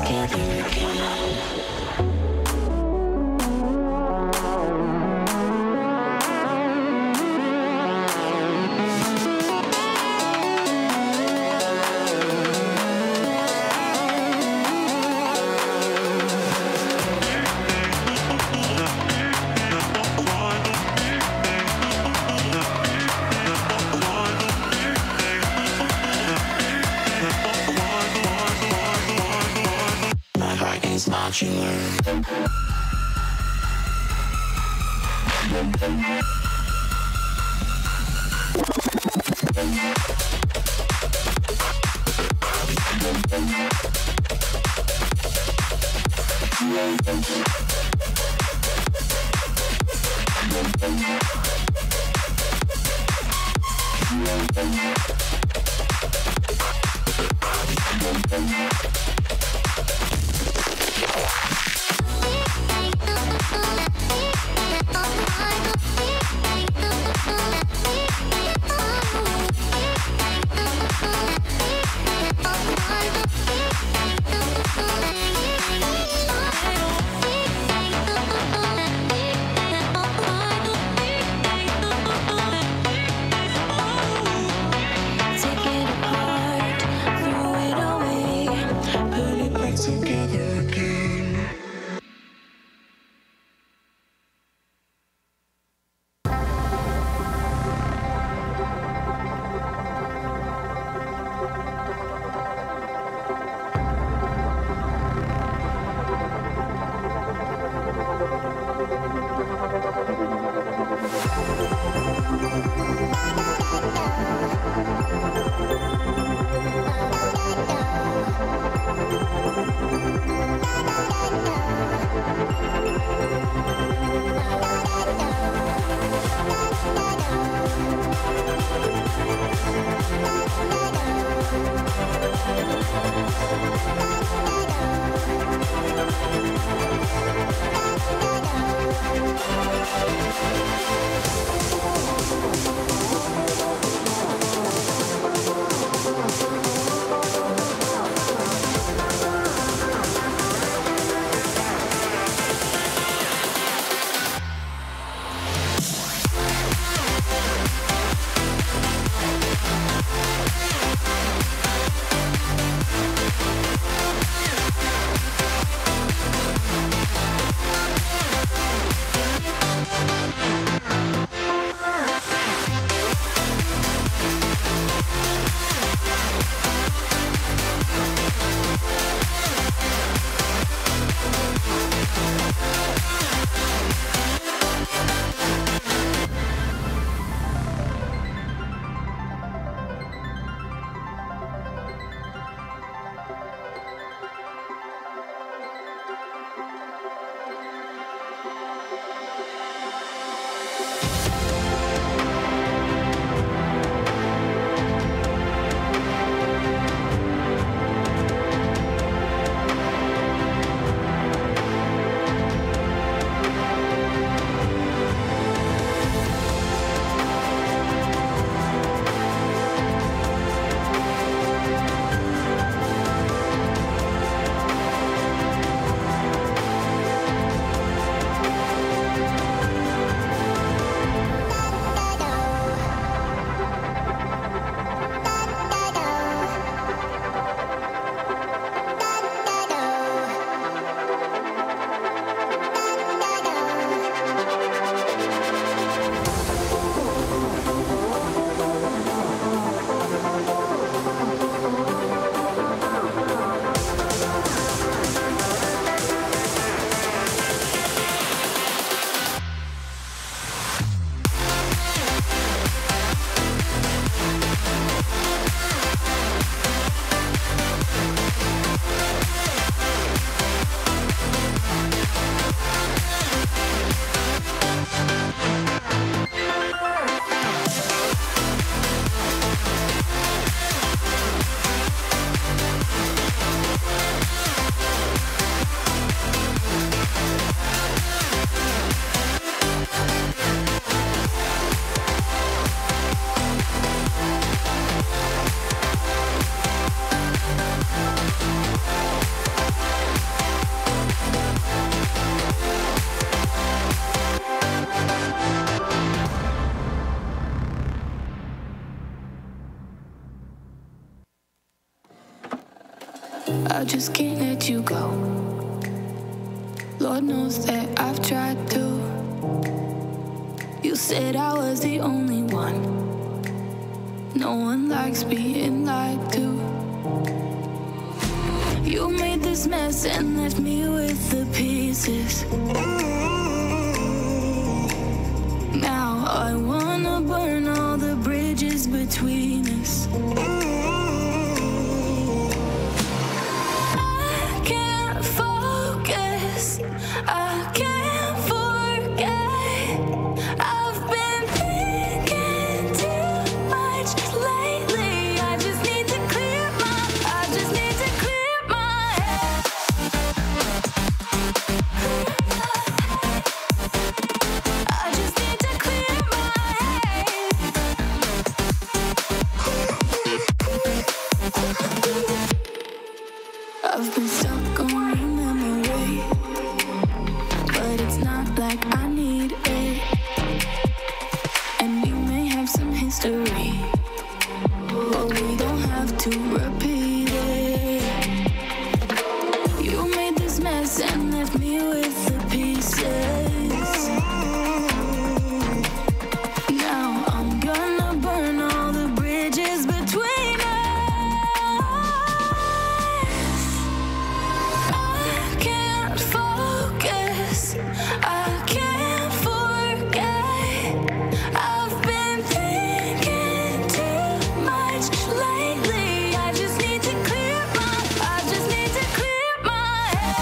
Take it apart, throw it away. I just can't let you go. Lord knows that I've tried to. You said I was the only one. No one likes being lied to. You made this mess and left me with the pieces. Now I wanna burn all the bridges between us. I can't focus, I can't forget. I've been thinking too much lately. I just need to clear my head. I just need to clear my head. I've been stuck on your memory, but it's not like I need it. And we may have some history, but we don't have to repeat it. You made this mess and left me with the pieces. Now I'm gonna burn all the bridges between us. I can't focus, I can't forget. I've been thinking too much lately. I just need to clear my head. I just need to clear my head.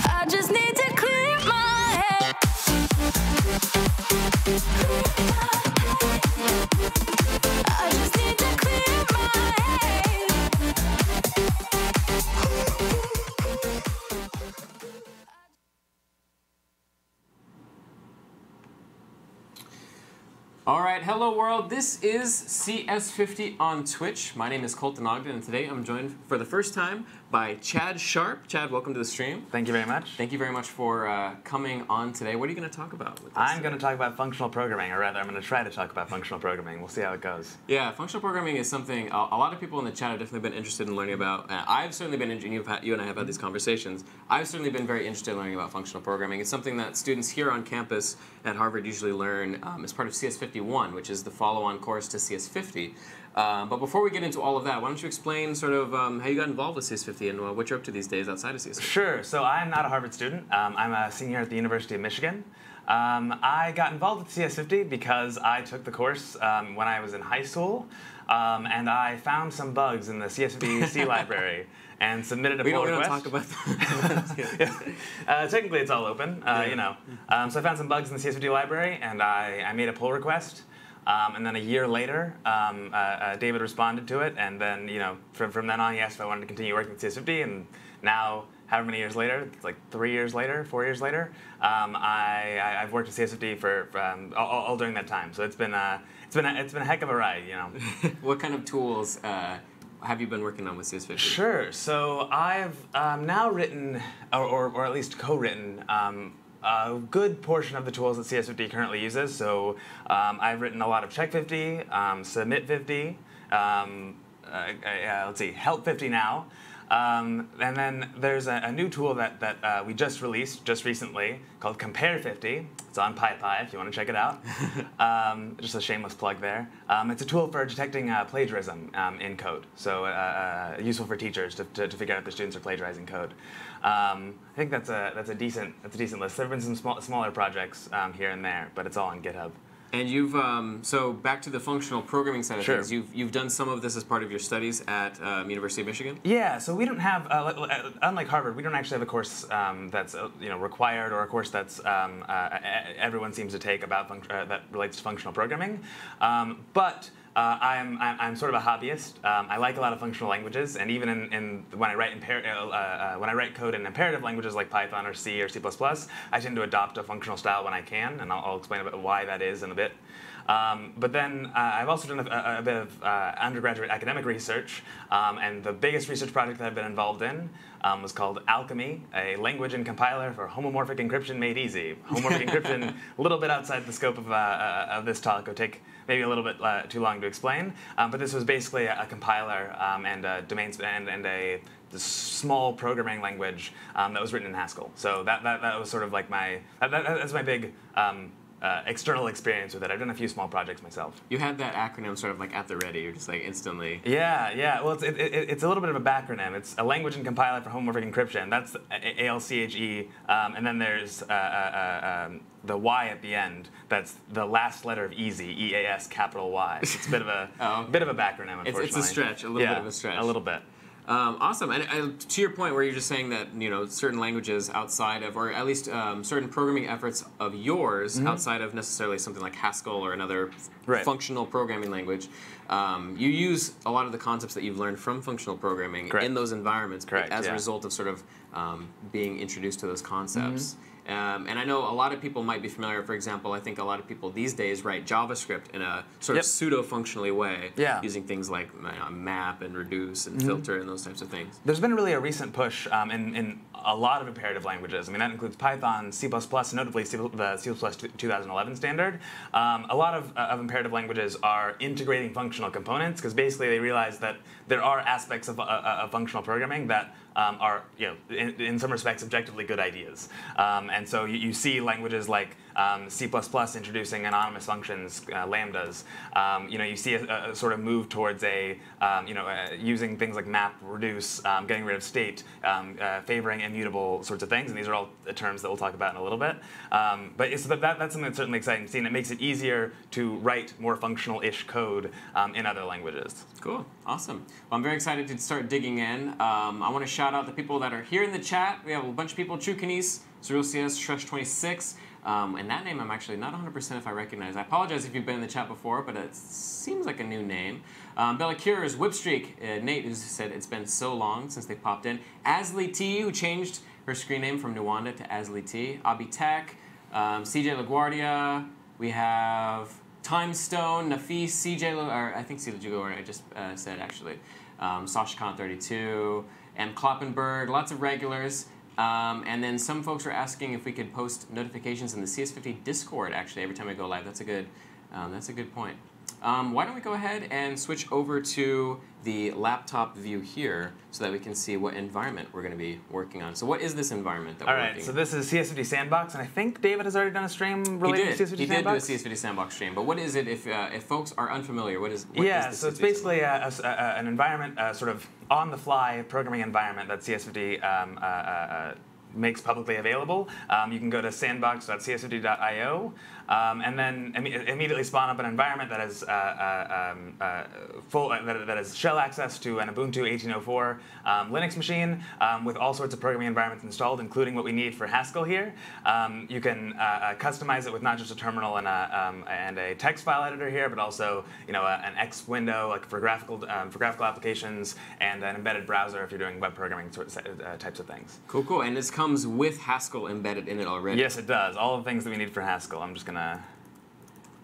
I just need to clear my head. I just need to clear my head. All right, hello world. This is CS50 on Twitch. My name is Colton Ogden, and today I'm joined for the first time by Chad Sharp. Chad, welcome to the stream. Thank you very much. Thank you very much for coming on today. What are you going to talk about with us? I'm going to talk about functional programming, or rather, I'm going to try to talk about functional programming. We'll see how it goes. Yeah, functional programming is something a lot of people in the chat have definitely been interested in learning about. I've certainly been, you and I have had these conversations. I've certainly been very interested in learning about functional programming. It's something that students here on campus at Harvard usually learn as part of CS51, which is the follow-on course to CS50. But before we get into all of that, why don't you explain sort of how you got involved with CS50 and what you're up to these days outside of CS50? Sure. So I'm not a Harvard student. I'm a senior at the University of Michigan. I got involved with CS50 because I took the course when I was in high school, and I found some bugs in the CS50 C library and submitted a pull request. We don't talk about that. Technically, it's all open, you know. So I found some bugs in the CS50 library, and I made a pull request. And then a year later, David responded to it, and then from then on, he asked if I wanted to continue working with CS50, and now, however many years later, it's like 3 years later, 4 years later, I've worked with CS50 for all during that time. So it's been a heck of a ride, you know. What kind of tools have you been working on with CS50? Sure. So I've now written, or at least co-written, a good portion of the tools that CS50 currently uses. So I've written a lot of Check50, Submit50, let's see, Help50 now. And then there's a new tool that we just released just recently called Compare50. It's on PyPy if you want to check it out. Just a shameless plug there. It's a tool for detecting plagiarism in code, so useful for teachers to figure out if their students are plagiarizing code. I think that's a decent list. There have been some smaller projects here and there, but it's all on GitHub. And you've so back to the functional programming side of things. You've done some of this as part of your studies at University of Michigan. Yeah, so we don't have, unlike Harvard, we don't actually have a course that's required, or a course that's everyone seems to take about that relates to functional programming, but. I'm sort of a hobbyist. I like a lot of functional languages, and even when I write code in imperative languages like Python or C or C++, I tend to adopt a functional style when I can, and I'll explain a bit why that is in a bit. But then I've also done a bit of undergraduate academic research, and the biggest research project that I've been involved in was called Alchemy, a language and compiler for homomorphic encryption made easy. Homomorphic encryption, a little bit outside the scope of this talk. It'll take maybe a little bit too long to explain. But this was basically a compiler and a this small programming language that was written in Haskell. So that was sort of like that's my big external experience with it. I've done a few small projects myself. You had that acronym sort of like at the ready. You're just like instantly. Yeah. Well, it's a little bit of a backronym. It's a language and compiler for homomorphic encryption. That's ALCHE, and then there's the Y at the end. That's the last letter of easy, EAS, capital Y. It's a bit of a bit of a backronym, unfortunately. It's a stretch, a little bit of a stretch. A little bit. Awesome. And to your point, where you're just saying that certain languages outside of, or at least certain programming efforts of yours outside of necessarily something like Haskell or another functional programming language, you use a lot of the concepts that you've learned from functional programming in those environments as a result of sort of being introduced to those concepts. And I know a lot of people might be familiar, for example, I think a lot of people these days write JavaScript in a sort of pseudo-functionally way, using things like map and reduce and filter and those types of things. There's been really a recent push in a lot of imperative languages. I mean, that includes Python, C++, notably the C++ 2011 standard. A lot of imperative languages are integrating functional components because basically they realize that there are aspects of functional programming that are, in some respects, objectively good ideas. And so you see languages like C++ introducing anonymous functions, lambdas. You see a sort of move towards using things like map, reduce, getting rid of state, favoring immutable sorts of things. And these are all terms that we'll talk about in a little bit. But that's something that's certainly exciting to see, and it makes it easier to write more functional-ish code in other languages. Cool. Awesome. Well, I'm very excited to start digging in. I want to shout out the people that are here in the chat. We have a bunch of people: True Kinesis, Surreal CS, Shresh26. And that name I'm actually not 100% if I recognize. I apologize if you've been in the chat before, but it seems like a new name. Bella Cures, Whipstreak, Nate, who said it's been so long since they popped in. Asley T, who changed her screen name from Nwanda to Asley T. Abi Tech, CJ LaGuardia. We have Timestone, Nafis, I think CJ LaGuardia I just said actually. SashaKhan32, M. Kloppenberg, lots of regulars. And then some folks were asking if we could post notifications in the CS50 Discord, actually, every time I go live. That's a good point. Why don't we go ahead and switch over to the laptop view here so that we can see what environment we're going to be working on. So what is this environment that we're working on? All right, so this is CS50 Sandbox, and I think David has already done a stream related to CS50 Sandbox. He did do a CS50 Sandbox stream, but what is it if folks are unfamiliar? What is so it's basically an environment, sort of on-the-fly programming environment that CS50 makes publicly available. You can go to sandbox.cs50.io and then immediately spawn up an environment that has that has shell access to an Ubuntu 18.04 Linux machine with all sorts of programming environments installed, including what we need for Haskell here. You can customize it with not just a terminal and a text file editor here, but also an X window like for graphical applications and an embedded browser if you're doing web programming types of things. Cool. And this comes with Haskell embedded in it already. Yes, it does. All the things that we need for Haskell. I'm just going to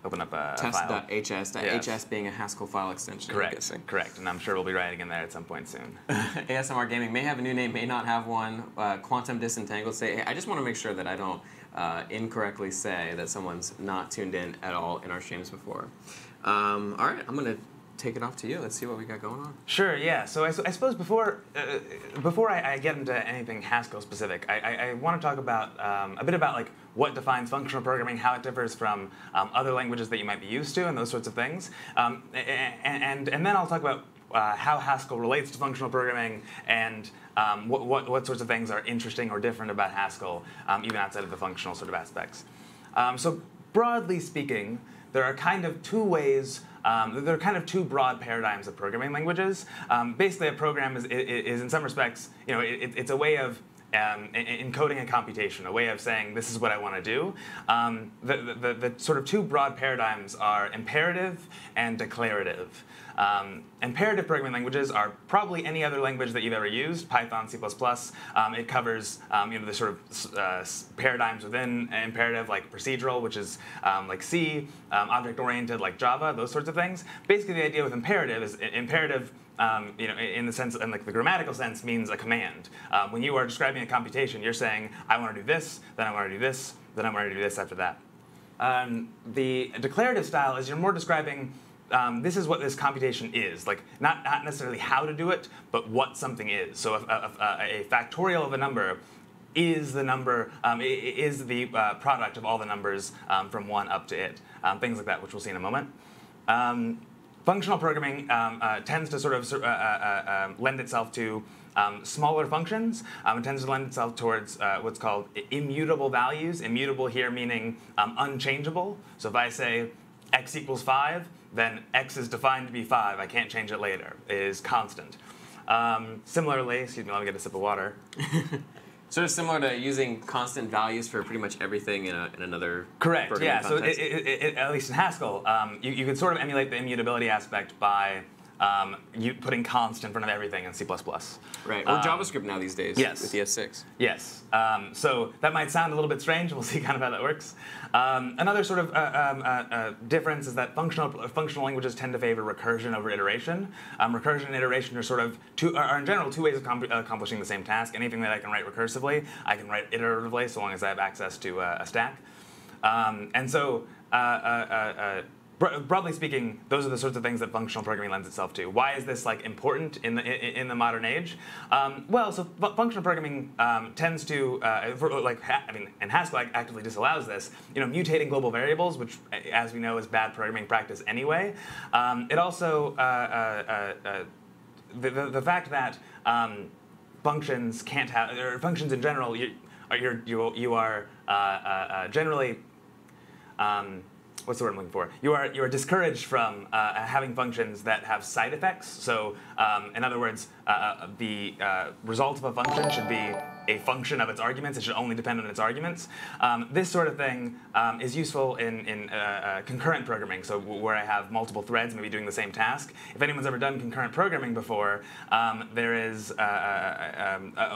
open up a file. Test.hs being a Haskell file extension. Correct. And I'm sure we'll be writing in there at some point soon. ASMR Gaming may have a new name, may not have one. Quantum Disentangled say, hey, I just want to make sure that I don't incorrectly say that someone's not tuned in at all in our streams before. All right, I'm going to take it off to you. Let's see what we got going on. Sure, yeah. So I suppose before I get into anything Haskell specific, I want to talk about a bit about like what defines functional programming, how it differs from other languages that you might be used to, and those sorts of things. And then I'll talk about how Haskell relates to functional programming and what sorts of things are interesting or different about Haskell, even outside of the functional sort of aspects. So broadly speaking, there are kind of two ways. There are kind of two broad paradigms of programming languages. Basically, a program is in some respects, it's a way of encoding a computation, a way of saying this is what I want to do. The sort of two broad paradigms are imperative and declarative. Imperative programming languages are probably any other language that you've ever used, Python, C++. It covers the sort of paradigms within imperative, like procedural, which is like C, object-oriented, like Java, those sorts of things. Basically, the idea with imperative is imperative in the sense, in like the grammatical sense, means a command. When you are describing a computation, you're saying, I want to do this, then I want to do this, then I want to do this after that. The declarative style is you're more describing this is what this computation is, like not necessarily how to do it, but what something is. So a factorial of a number is the number, is the product of all the numbers from 1 up to it, things like that, which we'll see in a moment. Functional programming tends to sort of lend itself to smaller functions. It tends to lend itself towards what's called immutable values. Immutable here meaning unchangeable. So if I say x equals 5, then x is defined to be 5. I can't change it later. It is constant. Similarly, excuse me, let me get a sip of water. Sort of similar to using constant values for pretty much everything in another Correct, yeah. context. So at least in Haskell, you can sort of emulate the immutability aspect by you putting const in front of everything in C++. Right, or JavaScript now these days with ES6. Yes, so that might sound a little bit strange. We'll see kind of how that works. Another sort of difference is that functional languages tend to favor recursion over iteration. Recursion and iteration are sort of are in general two ways of accomplishing the same task. Anything that I can write recursively, I can write iteratively, so long as I have access to a stack. And so broadly speaking, those are the sorts of things that functional programming lends itself to. Why is this like important in the modern age? Well, so functional programming tends to, and Haskell actively disallows this. Mutating global variables, which, as we know, is bad programming practice anyway. It also the fact that functions can't have, or functions in general, you are generally. What's the word I'm looking for? You are discouraged from having functions that have side effects. So, in other words, the result of a function should be a function of its arguments. It should only depend on its arguments. This sort of thing is useful in concurrent programming. So, where I have multiple threads maybe doing the same task. If anyone's ever done concurrent programming before, there is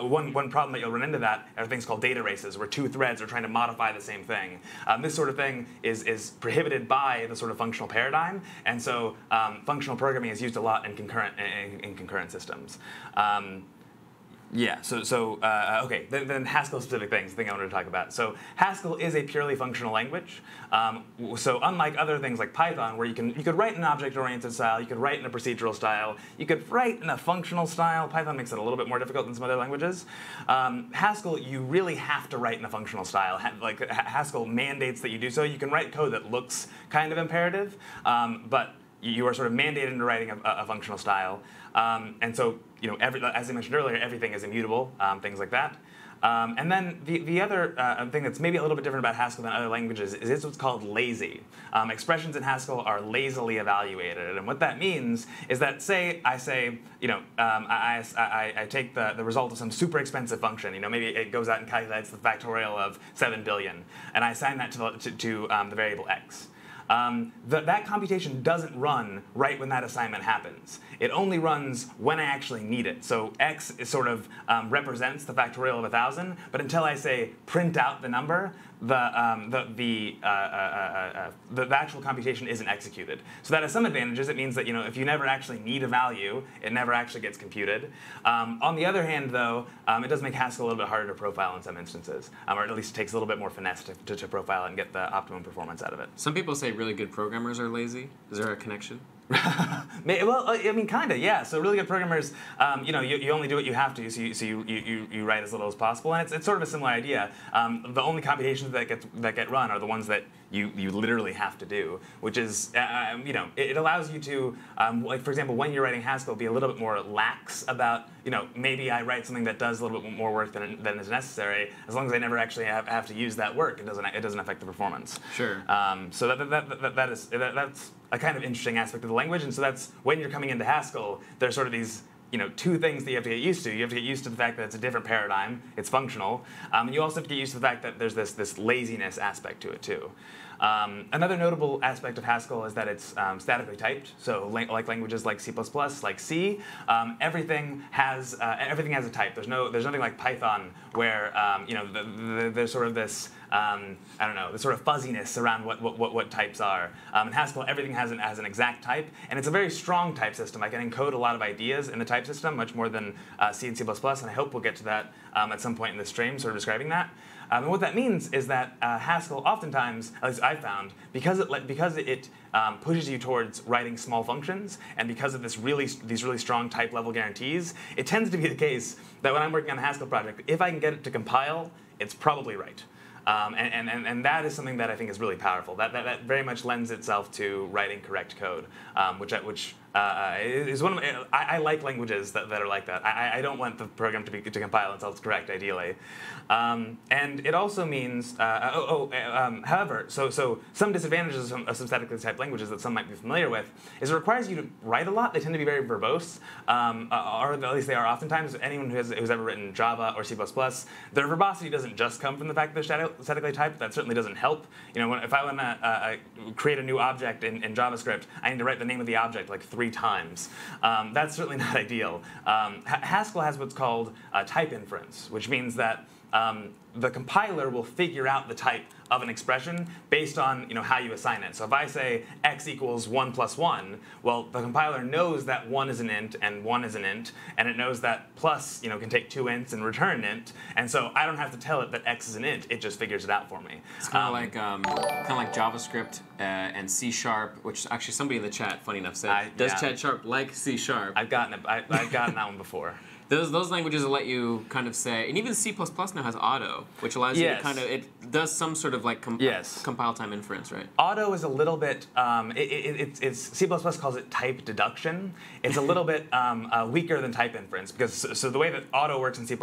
one problem that you'll run into that are things called data races, where two threads are trying to modify the same thing. This sort of thing is prohibited by the sort of functional paradigm, and so functional programming is used a lot in concurrent systems. Yeah, okay, then Haskell-specific things, the thing I wanted to talk about. So Haskell is a purely functional language. So unlike other things like Python, where you could write in an object-oriented style, you could write in a procedural style, you could write in a functional style. Python makes it a little bit more difficult than some other languages. Haskell, you really have to write in a functional style. Haskell mandates that you do so. You can write code that looks kind of imperative, but you are sort of mandated into writing a functional style. And so, as I mentioned earlier, everything is immutable, things like that. And then the other thing that's maybe a little bit different about Haskell than other languages is it's what's called lazy. Expressions in Haskell are lazily evaluated. And what that means is that, say, I say, I take the result of some super expensive function. Maybe it goes out and calculates the factorial of 7 billion. And I assign that to the variable x. That computation doesn't run right when that assignment happens. It only runs when I actually need it. So x is sort of represents the factorial of 1,000, but until I say print out the number, the actual computation isn't executed. So that has some advantages. It means that if you never actually need a value, it never actually gets computed. On the other hand, though, it does make Haskell a little bit harder to profile in some instances, or at least it takes a little bit more finesse to profile it and get the optimum performance out of it. Some people say really good programmers are lazy. Is there a connection? Well, I mean, kind of, yeah. So really good programmers, you only do what you have to, so you write as little as possible, and it's sort of a similar idea. The only computations that get run are the ones that you literally have to do, which is, it allows you to, like for example, when you're writing Haskell, be a little bit more lax about, maybe I write something that does a little bit more work than is necessary, as long as I never actually have to use that work, it doesn't affect the performance. Sure. So that's a kind of interesting aspect of the language, and so that's when you're coming into Haskell, there's sort of these two things that you have to get used to. You have to get used to the fact that it's a different paradigm, it's functional, and you also have to get used to the fact that there's this laziness aspect to it too. Another notable aspect of Haskell is that it's statically typed. So like languages like C++, like C, everything has a type. There's nothing like Python where there's sort of this I don't know, the sort of fuzziness around what types are. In Haskell, everything has an exact type, and it's a very strong type system. I can encode a lot of ideas in the type system, much more than C and C++, and I hope we'll get to that at some point in the stream, sort of describing that. And what that means is that Haskell, oftentimes, at least I've found, because it pushes you towards writing small functions, and because of these really strong type level guarantees, it tends to be the case that when I'm working on a Haskell project, if I can get it to compile, it's probably right. And that is something that I think is really powerful. That very much lends itself to writing correct code, which is one of my, I like languages that are like that. I don't want the program to compile until it's correct, ideally. And it also means, however, so some disadvantages of some statically typed languages that some might be familiar with is it requires you to write a lot. They tend to be very verbose, or at least they are oftentimes. Anyone who's ever written Java or C++, their verbosity doesn't just come from the fact that they're statically typed. That certainly doesn't help. If I want to create a new object in JavaScript, I need to write the name of the object like 3 times. That's certainly not ideal. Haskell has what's called type inference, which means that the compiler will figure out the type of an expression based on how you assign it. So if I say x equals 1 plus 1, well, the compiler knows that 1 is an int and 1 is an int, and it knows that plus can take 2 ints and return an int, and so I don't have to tell it that x is an int. It just figures it out for me. It's kind of like JavaScript and C#, which actually somebody in the chat, funny enough, said, does Chad Sharp like C#? I've gotten that one before. Those languages will let you kind of say, and even C++ now has auto, which allows you to kind of, it does some sort of like compile time inference, right? Auto is a little bit, it's C++ calls it type deduction. It's a little bit weaker than type inference, because so the way that auto works in C++,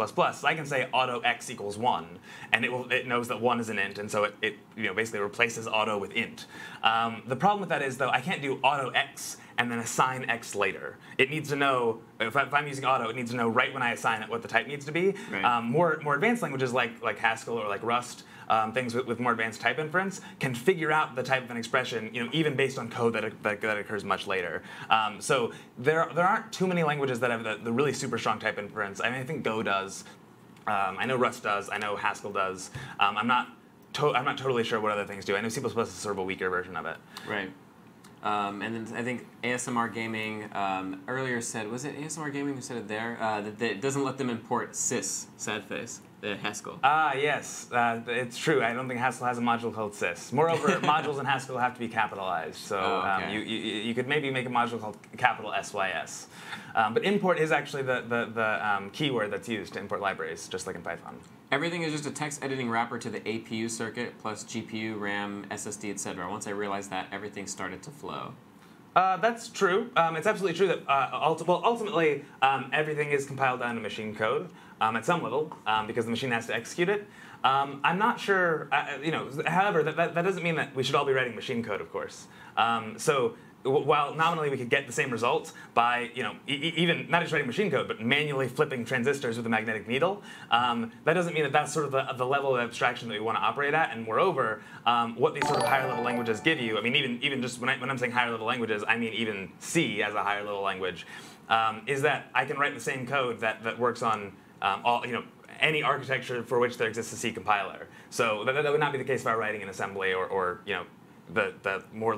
I can say auto x equals 1, and it knows that 1 is an int, and so it basically replaces auto with int. The problem with that is, though, I can't do auto x and then assign x later. It needs to know, if I'm using auto, it needs to know right when I assign it what the type needs to be. Right. More advanced languages like Haskell or like Rust, things with more advanced type inference, can figure out the type of an expression, even based on code that occurs much later. So there aren't too many languages that have the really super strong type inference. I mean, I think Go does. I know Rust does. I know Haskell does. I'm not totally sure what other things do. I know C++ is sort of a weaker version of it. Right. And then I think ASMR Gaming earlier said, was it ASMR Gaming who said it there? That it doesn't let them import sys, sad face, the Haskell. Yes, it's true. I don't think Haskell has a module called sys. Moreover, modules in Haskell have to be capitalized. So you could maybe make a module called capital SYS. But import is actually the keyword that's used to import libraries, just like in Python. Everything is just a text editing wrapper to the APU circuit plus GPU, RAM, SSD, etc. Once I realized that, everything started to flow. That's true. It's absolutely true that ultimately everything is compiled down to machine code at some level because the machine has to execute it. I'm not sure. However, that doesn't mean that we should all be writing machine code, of course. So while nominally we could get the same result by even not just writing machine code, but manually flipping transistors with a magnetic needle, that doesn't mean that that's sort of the level of abstraction that we want to operate at. And moreover, what these sort of higher level languages give you, I mean, even just when I'm saying higher level languages, I mean even C as a higher level language, is that I can write the same code that works on any architecture for which there exists a C compiler. So that would not be the case if I were writing an assembly or the more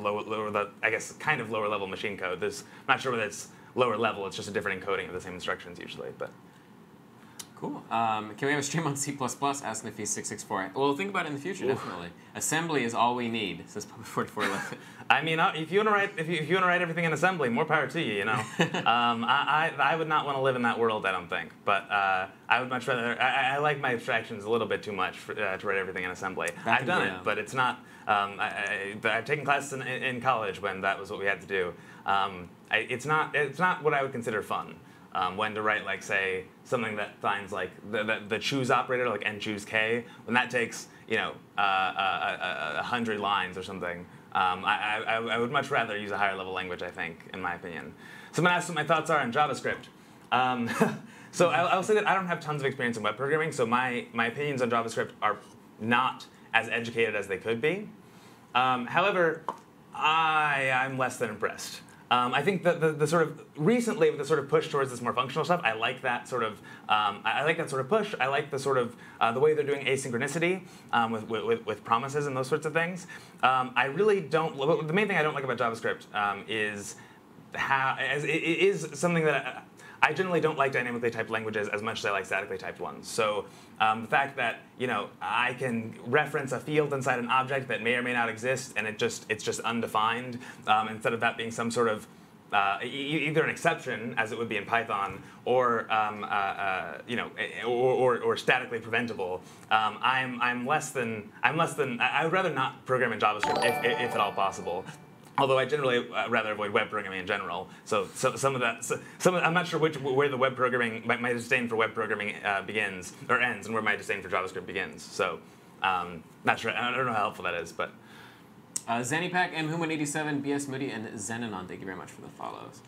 I guess kind of lower level machine code. I'm not sure whether it's lower level. It's just a different encoding of the same instructions usually. But cool. Can we have a stream on C++? Ask Nafis664. Well, think about it in the future. Definitely. Assembly is all we need. Says Puppet 4411. I mean, if you want to write everything in assembly, more power to you. I would not want to live in that world. I don't think. But I would much rather. I like my abstractions a little bit too much to write everything in assembly. I've done it, but it's not. I've taken classes in college when that was what we had to do. It's not what I would consider fun. When to write, like, say, something that finds like the choose operator, like n choose k, when that takes 100 lines or something. I would much rather use a higher level language, I think, in my opinion. Someone asked what my thoughts are on JavaScript. So I'll say that I don't have tons of experience in web programming, so my opinions on JavaScript are not as educated as they could be. However, I'm less than impressed. I think the sort of recently with the sort of push towards this more functional stuff, I like that sort of I like that sort of push. I like the sort of the way they're doing asynchronicity with promises and those sorts of things. I really don't. The main thing I don't like about JavaScript is how it is something that I generally don't like dynamically typed languages as much as I like statically typed ones. So the fact that I can reference a field inside an object that may or may not exist, and it's just undefined, instead of that being some sort of either an exception, as it would be in Python, or or statically preventable. I would rather not program in JavaScript if at all possible. Although I generally rather avoid web programming in general, so some of that, I'm not sure where the web programming, my disdain for web programming begins or ends, and where my disdain for JavaScript begins. So, not sure. I don't know how helpful that is, but. Zanipack, mhuman87, BS Moody, and Zenanon, thank you very much for the follows.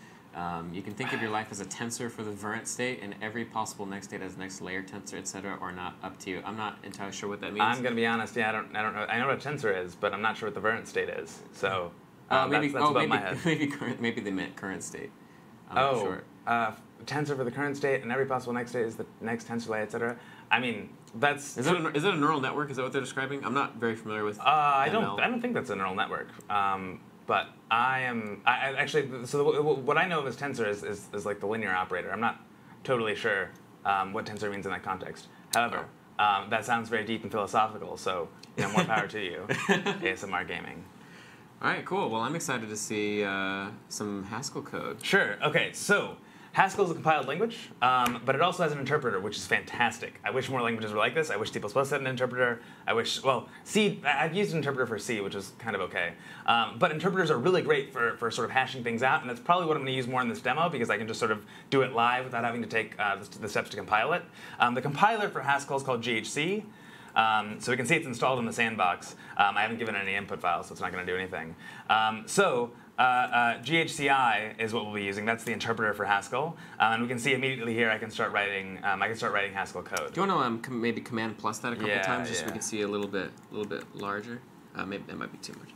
You can think of your life as a tensor for the Verint state, and every possible next state as next layer tensor, etc., or not, up to you. I'm not entirely sure what that means. I'm gonna be honest. Yeah, I don't know. I know what a tensor is, but I'm not sure what the Verint state is. So. Maybe that's above my head. Maybe they meant current state. I'm not sure. Tensor for the current state, and every possible next state is the next tensor layer, etc. I mean, that's. Is it a neural network? Is that what they're describing? I'm not very familiar with. I don't think that's a neural network. But what I know of as tensor is like the linear operator. I'm not totally sure what tensor means in that context. However, that sounds very deep and philosophical. So more power to you, ASMR gaming. All right, cool. Well, I'm excited to see some Haskell code. Sure. Okay, so Haskell is a compiled language, but it also has an interpreter, which is fantastic. I wish more languages were like this. I wish C++ had an interpreter. I wish, well, C, I've used an interpreter for C, which is kind of okay. But interpreters are really great for sort of hashing things out, and that's probably what I'm going to use more in this demo, because I can just sort of do it live without having to take the steps to compile it. The compiler for Haskell is called GHC. So we can see it's installed in the sandbox. I haven't given it any input files, so it's not going to do anything. GHCI is what we'll be using. That's the interpreter for Haskell, and we can see immediately here I can start writing. Haskell code. Do you want to maybe command plus that a couple times, just so we can see a little bit larger? Maybe that might be too much.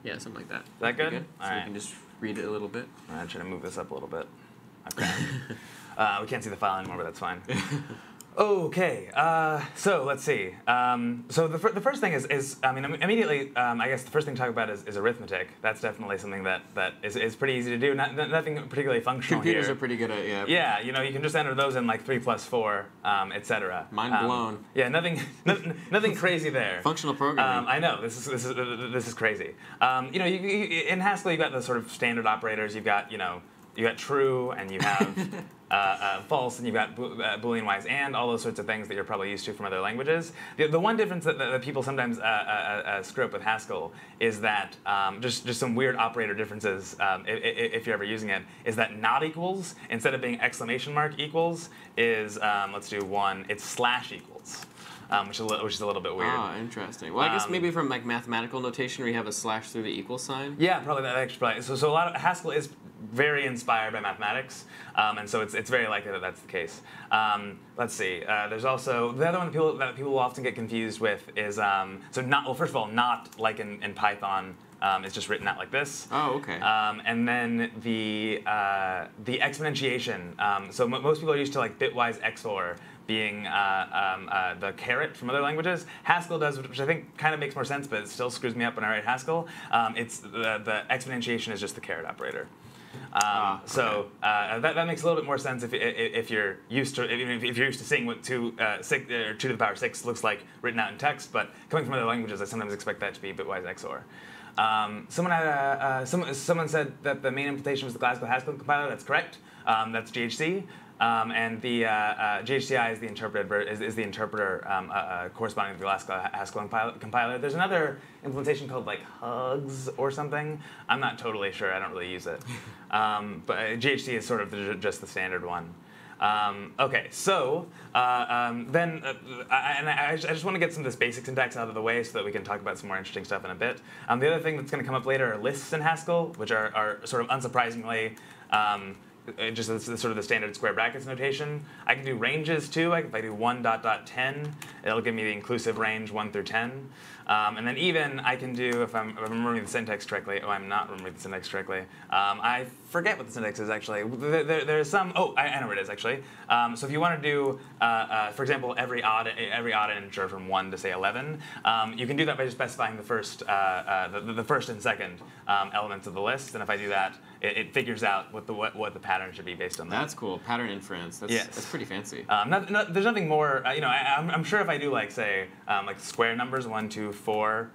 Yeah, something like that. Is that good? So we can just read it a little bit. I'm trying to move this up a little bit. Okay. We can't see the file anymore, but that's fine. Okay, so let's see. So the first thing is immediately, I guess the first thing to talk about is arithmetic. That's definitely something that is pretty easy to do. Nothing particularly functional Computers here. are pretty good at, yeah. Yeah, you can just enter those in like 3 plus 4, etc. Mind blown. Yeah, nothing crazy there. Functional programming. I know, this is crazy. In Haskell, you've got the sort of standard operators. You've got, you got true, and you have false, and you've got Boolean wise and, all those sorts of things that you're probably used to from other languages. The one difference that people sometimes screw up with Haskell is that just some weird operator differences, if you're ever using it, is that not equals, instead of being exclamation mark equals, is, let's do one, it's slash equals. Which is a little bit weird. Ah, interesting. Well, I guess maybe from like mathematical notation, where you have a slash through the equal sign. Yeah, probably that actually. So a lot of Haskell is very inspired by mathematics, and so it's very likely that that's the case. Let's see. There's also the other one that people will often get confused with is first of all, not like in Python. It's just written out like this. Oh, okay. And then the exponentiation. So most people are used to like bitwise XOR being the caret from other languages. Haskell does, which I think kind of makes more sense, but it still screws me up when I write Haskell. It's the exponentiation is just the caret operator. So that makes a little bit more sense if you're used to seeing what 2 to the power 6 looks like written out in text. But coming from other languages, I sometimes expect that to be bitwise XOR. Someone said that the main implementation was the classical Haskell compiler. That's correct. That's GHC. And the GHCI is the interpreter corresponding to the classical Haskell compiler. There's another implementation called like Hugs or something. I'm not totally sure. I don't really use it. But GHC is sort of just the standard one. Okay, so then I just want to get some of this basic syntax out of the way so that we can talk about some more interesting stuff in a bit. The other thing that's going to come up later are lists in Haskell, which are sort of unsurprisingly just sort of the standard square brackets notation. I can do ranges too. If I do 1.10, it'll give me the inclusive range 1 through 10. And then even I can do, if I'm remembering the syntax correctly, I'm not remembering the syntax correctly. I forget what the syntax is actually. There's some, I know what it is actually. So if you want to do, for example, every odd integer from 1 to say 11, you can do that by just specifying the first and second elements of the list. And if I do that, it figures out what the pattern should be based on that. That's cool. Pattern inference. That's pretty fancy. There's nothing more. I'm sure if I do like say like square numbers 1, 2, 4, ...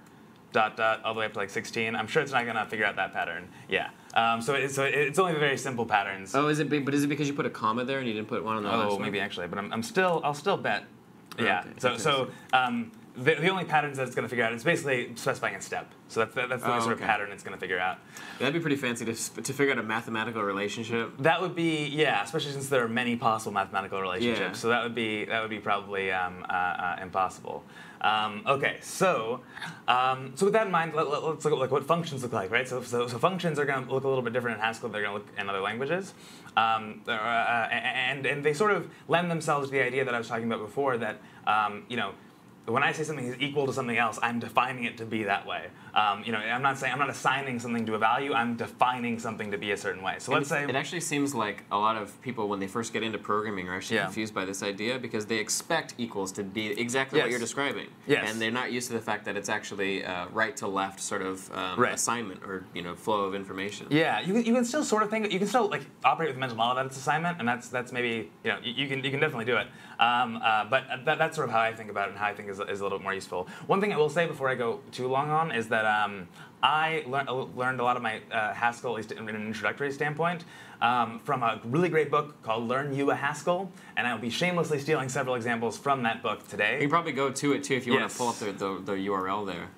all the way up to like 16. I'm sure it's not gonna figure out that pattern. Yeah. So it's only the very simple patterns. Oh, is it because you put a comma there and you didn't put one on the last one? Oh, maybe actually, but I'll still bet. Yeah. Okay. The only patterns that it's going to figure out is basically specifying a step. So that's the only sort of pattern it's going to figure out. That'd be pretty fancy to figure out a mathematical relationship. That would be, yeah, especially since there are many possible mathematical relationships. Yeah. So that would be probably impossible. Okay, so with that in mind, let's look at like what functions look like, right? So functions are going to look a little bit different in Haskell than they're going to look in other languages, and they sort of lend themselves to the idea that I was talking about before that when I say something is equal to something else, I'm defining it to be that way. I'm not assigning something to a value. I'm defining something to be a certain way. So let's say it actually seems like a lot of people, when they first get into programming, are actually confused by this idea because they expect equals to be exactly what you're describing. Yes. And they're not used to the fact that it's actually right to left sort of assignment or flow of information. Yeah, you can still sort of think, you can still like operate with a mental model that it's assignment, and that's maybe you can definitely do it. But that's sort of how I think about it and how I think is a little bit more useful. One thing I will say before I go too long on is that I learned a lot of my Haskell, at least in an introductory standpoint, from a really great book called Learn You a Haskell, and I'll be shamelessly stealing several examples from that book today. You can probably go to it too if you want to pull up the URL there.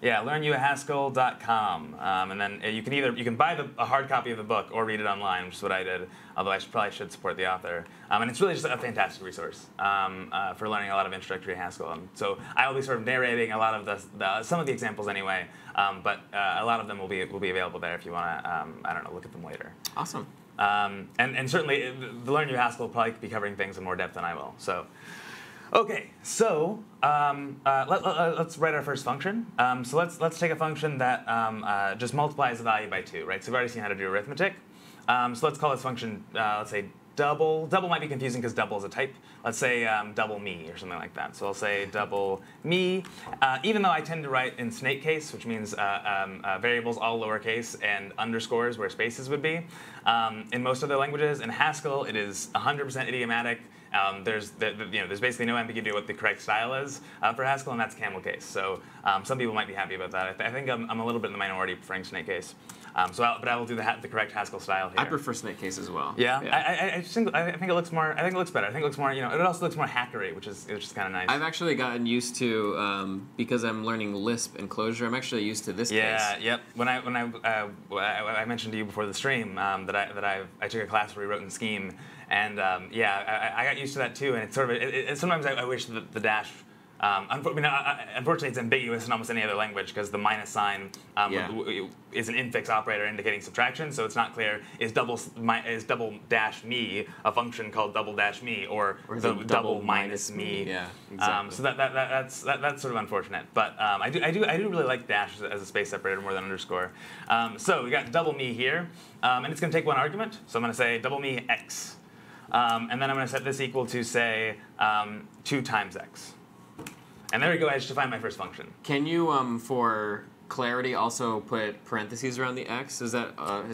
Yeah, learnyouahaskell.com, and then you can buy a hard copy of the book or read it online, which is what I did. Although I probably should support the author, and it's really just a fantastic resource for learning a lot of introductory Haskell. So I will be sort of narrating a lot of some of the examples anyway, but a lot of them will be available there if you want to look at them later. Awesome. And certainly the Learn You Haskell will probably be covering things in more depth than I will. So. Okay, so let's write our first function. So let's take a function that just multiplies the value by 2, right? So we've already seen how to do arithmetic. So let's call this function, let's say double. Double might be confusing because double is a type. Let's say double me or something like that. So I'll say double me, even though I tend to write in snake case, which means variables all lowercase and underscores where spaces would be. In most other languages, in Haskell, it is 100% idiomatic. There's basically no ambiguity what the correct style is for Haskell, and that's camel case. So some people might be happy about that. I think I'm a little bit in the minority preferring snake case. But I will do the correct Haskell style here. I prefer snake case as well. Yeah, I think it looks more. I think it looks better. I think it looks more. It also looks more hackery, which is kind of nice. I've actually gotten used to because I'm learning Lisp and Clojure. I'm actually used to this case. Yeah. Yep. When I mentioned to you before the stream that I took a class where we wrote in Scheme. And I got used to that too, and it's sort of sometimes I wish that the dash. Unfortunately, it's ambiguous in almost any other language because the minus sign is an infix operator indicating subtraction, so it's not clear is double dash me a function called double dash me or the double minus me. Yeah, exactly. So that's sort of unfortunate, but I do really like dash as a space separator more than underscore. So we got double me here, and it's going to take one argument. So I'm going to say double me x. And then I'm going to set this equal to, say, 2 times x. And there we go, I just defined my first function. Can you, for clarity, also put parentheses around the x? Does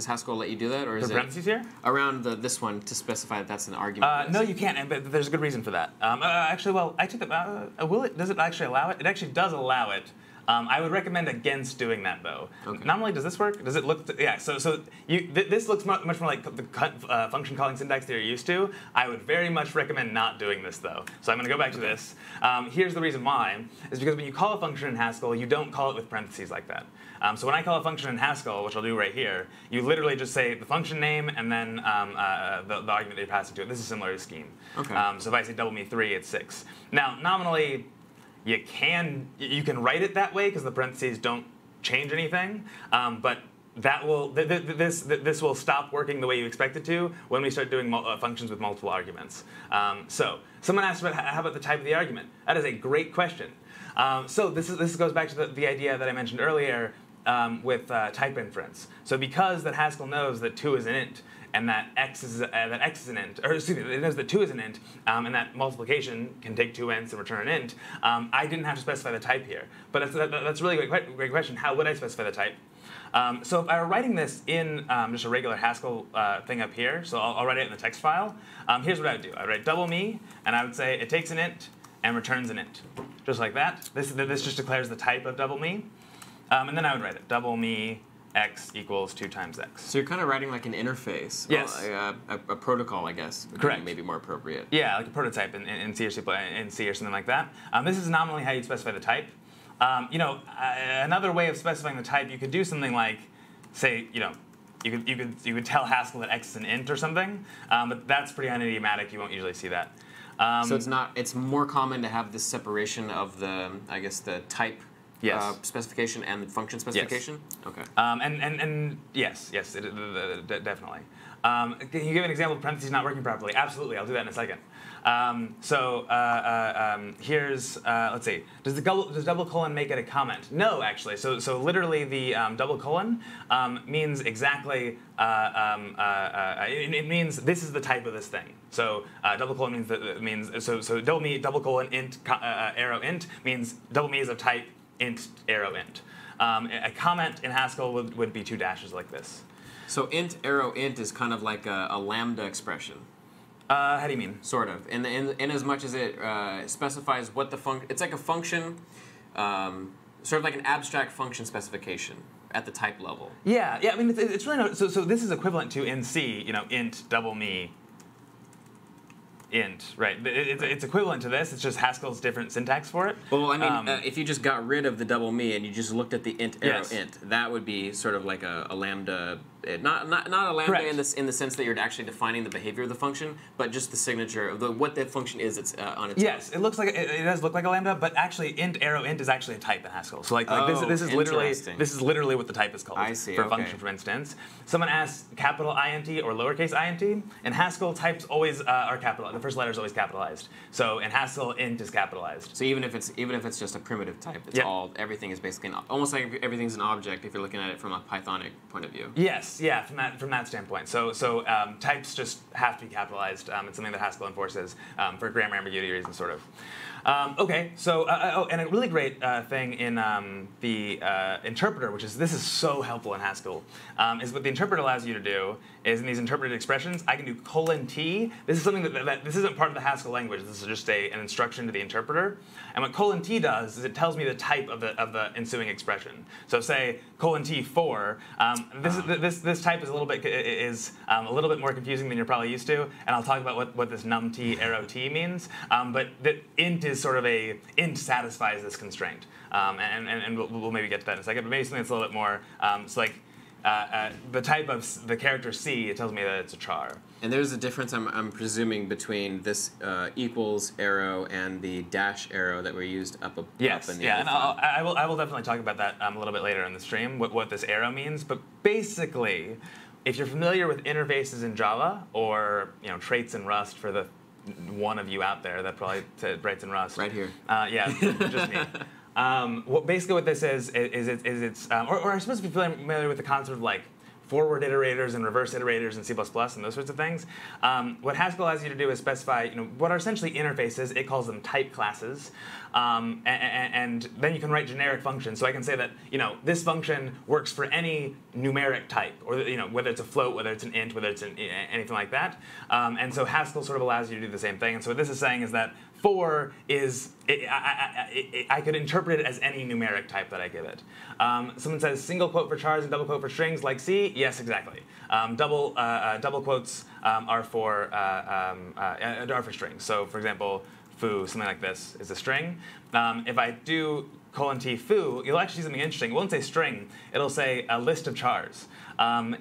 Haskell let you do that? Or is parentheses here? Around this one to specify that that's an argument? No, you can't, but there's a good reason for that. Actually, well, I took it. Does it actually allow it? It actually does allow it. I would recommend against doing that, though. Okay. Not only does this work, does it look... this looks much more like the function calling syntax that you're used to. I would very much recommend not doing this, though. So I'm going to go back to this. Here's the reason why, is because when you call a function in Haskell, you don't call it with parentheses like that. So when I call a function in Haskell, which I'll do right here, you literally just say the function name and then the argument that you're passing to it. This is similar to Scheme. Okay. So if I say double me 3, it's 6. Now, nominally... You can write it that way because the parentheses don't change anything, but that will this will stop working the way you expect it to when we start doing functions with multiple arguments. So someone asked about how about the type of the argument. That is a great question. So this goes back to the idea that I mentioned earlier with type inference. So because that Haskell knows that 2 is an int and that x is an int, or excuse me, it knows that 2 is an int, and that multiplication can take 2 ints and return an int, I didn't have to specify the type here. But that's a really great question. How would I specify the type? So if I were writing this in just a regular Haskell thing up here, so I'll write it in the text file, here's what I would do. I write double me, and I would say it takes an int and returns an int. Just like that. This just declares the type of double me. And then I would write it, double me x equals 2 times x. So you're kind of writing like an interface. Yes. Well, a protocol, I guess. Correct. Maybe more appropriate. Yeah, like a prototype in C or C or something like that. This is nominally how you'd specify the type. Another way of specifying the type, you could do something like, say, you could tell Haskell that x is an int or something, but that's pretty unidiomatic. You won't usually see that. So it's more common to have this separation of the, I guess, the type specification and the function specification? Yes. Okay. And yes, definitely. Can you give an example of parentheses not working properly? Absolutely, I'll do that in a second. Here's, let's see, does double colon make it a comment? No, actually. So literally the double colon means exactly, it means this is the type of this thing. So double colon means, so double colon int arrow int means double me is of type int arrow int. A comment in Haskell would be 2 dashes like this. So int arrow int is kind of like a lambda expression. How do you mean? Sort of. In as much as it specifies what the function, it's like a function, sort of like an abstract function specification at the type level. Yeah. I mean, it's really no. So this is equivalent to in C, int double me int, right? It's equivalent to this. It's just Haskell's different syntax for it. Well, I mean, if you just got rid of the double me and you just looked at the int arrow int, that would be sort of like a lambda. Not a lambda in the sense that you're actually defining the behavior of the function, but just the signature of what that function is. It's on its own. Yes, it looks like it does look like a lambda, but actually int arrow int is actually a type in Haskell. So this is literally what the type is called. I see. For function, for instance. Someone asked capital int or lowercase int. In Haskell, types always are capitalized. The first letter is always capitalized. So in Haskell, int is capitalized. So even if it's just a primitive type, it's everything is basically almost like everything's an object if you're looking at it from a Pythonic point of view. Yes. Yeah, from that standpoint. So types just have to be capitalized. It's something that Haskell enforces for grammar ambiguity reasons, sort of. Okay, so and a really great thing in the interpreter, this is so helpful in Haskell, is what the interpreter allows you to do is in these interpreted expressions, I can do :t. This is something that this isn't part of the Haskell language. This is just an instruction to the interpreter. And what :t does is it tells me the type of the ensuing expression. So say :t4. This type is a little bit more confusing than you're probably used to, and I'll talk about what this num t arrow t means. But the int is sort of int satisfies this constraint, and we'll maybe get to that in a second. But maybe something that's a little bit more. It's like the type of the character C. It tells me that it's a char. And there's a difference, I'm presuming, between this equals arrow and the dash arrow that were used up in the and I will definitely talk about that a little bit later in the stream, what this arrow means. But basically, if you're familiar with interfaces in Java or traits in Rust for the one of you out there that probably writes in Rust. Right here. Yeah, just me. Basically what this is it's, or I'm supposed to be familiar with the concept of like forward iterators and reverse iterators in C++ and those sorts of things. What Haskell allows you to do is specify what are essentially interfaces. It calls them type classes. And then you can write generic functions. So I can say that this function works for any numeric type, or whether it's a float, whether it's an int, whether it's anything like that. And so Haskell sort of allows you to do the same thing. And so what this is saying is that 4 is, I could interpret it as any numeric type that I give it. Someone says single quote for chars and double quote for strings like C. Yes, exactly. Double quotes are for strings. So for example, foo, something like this, is a string. If I do :t foo, you'll actually see something interesting. It won't say string. It'll say a list of chars.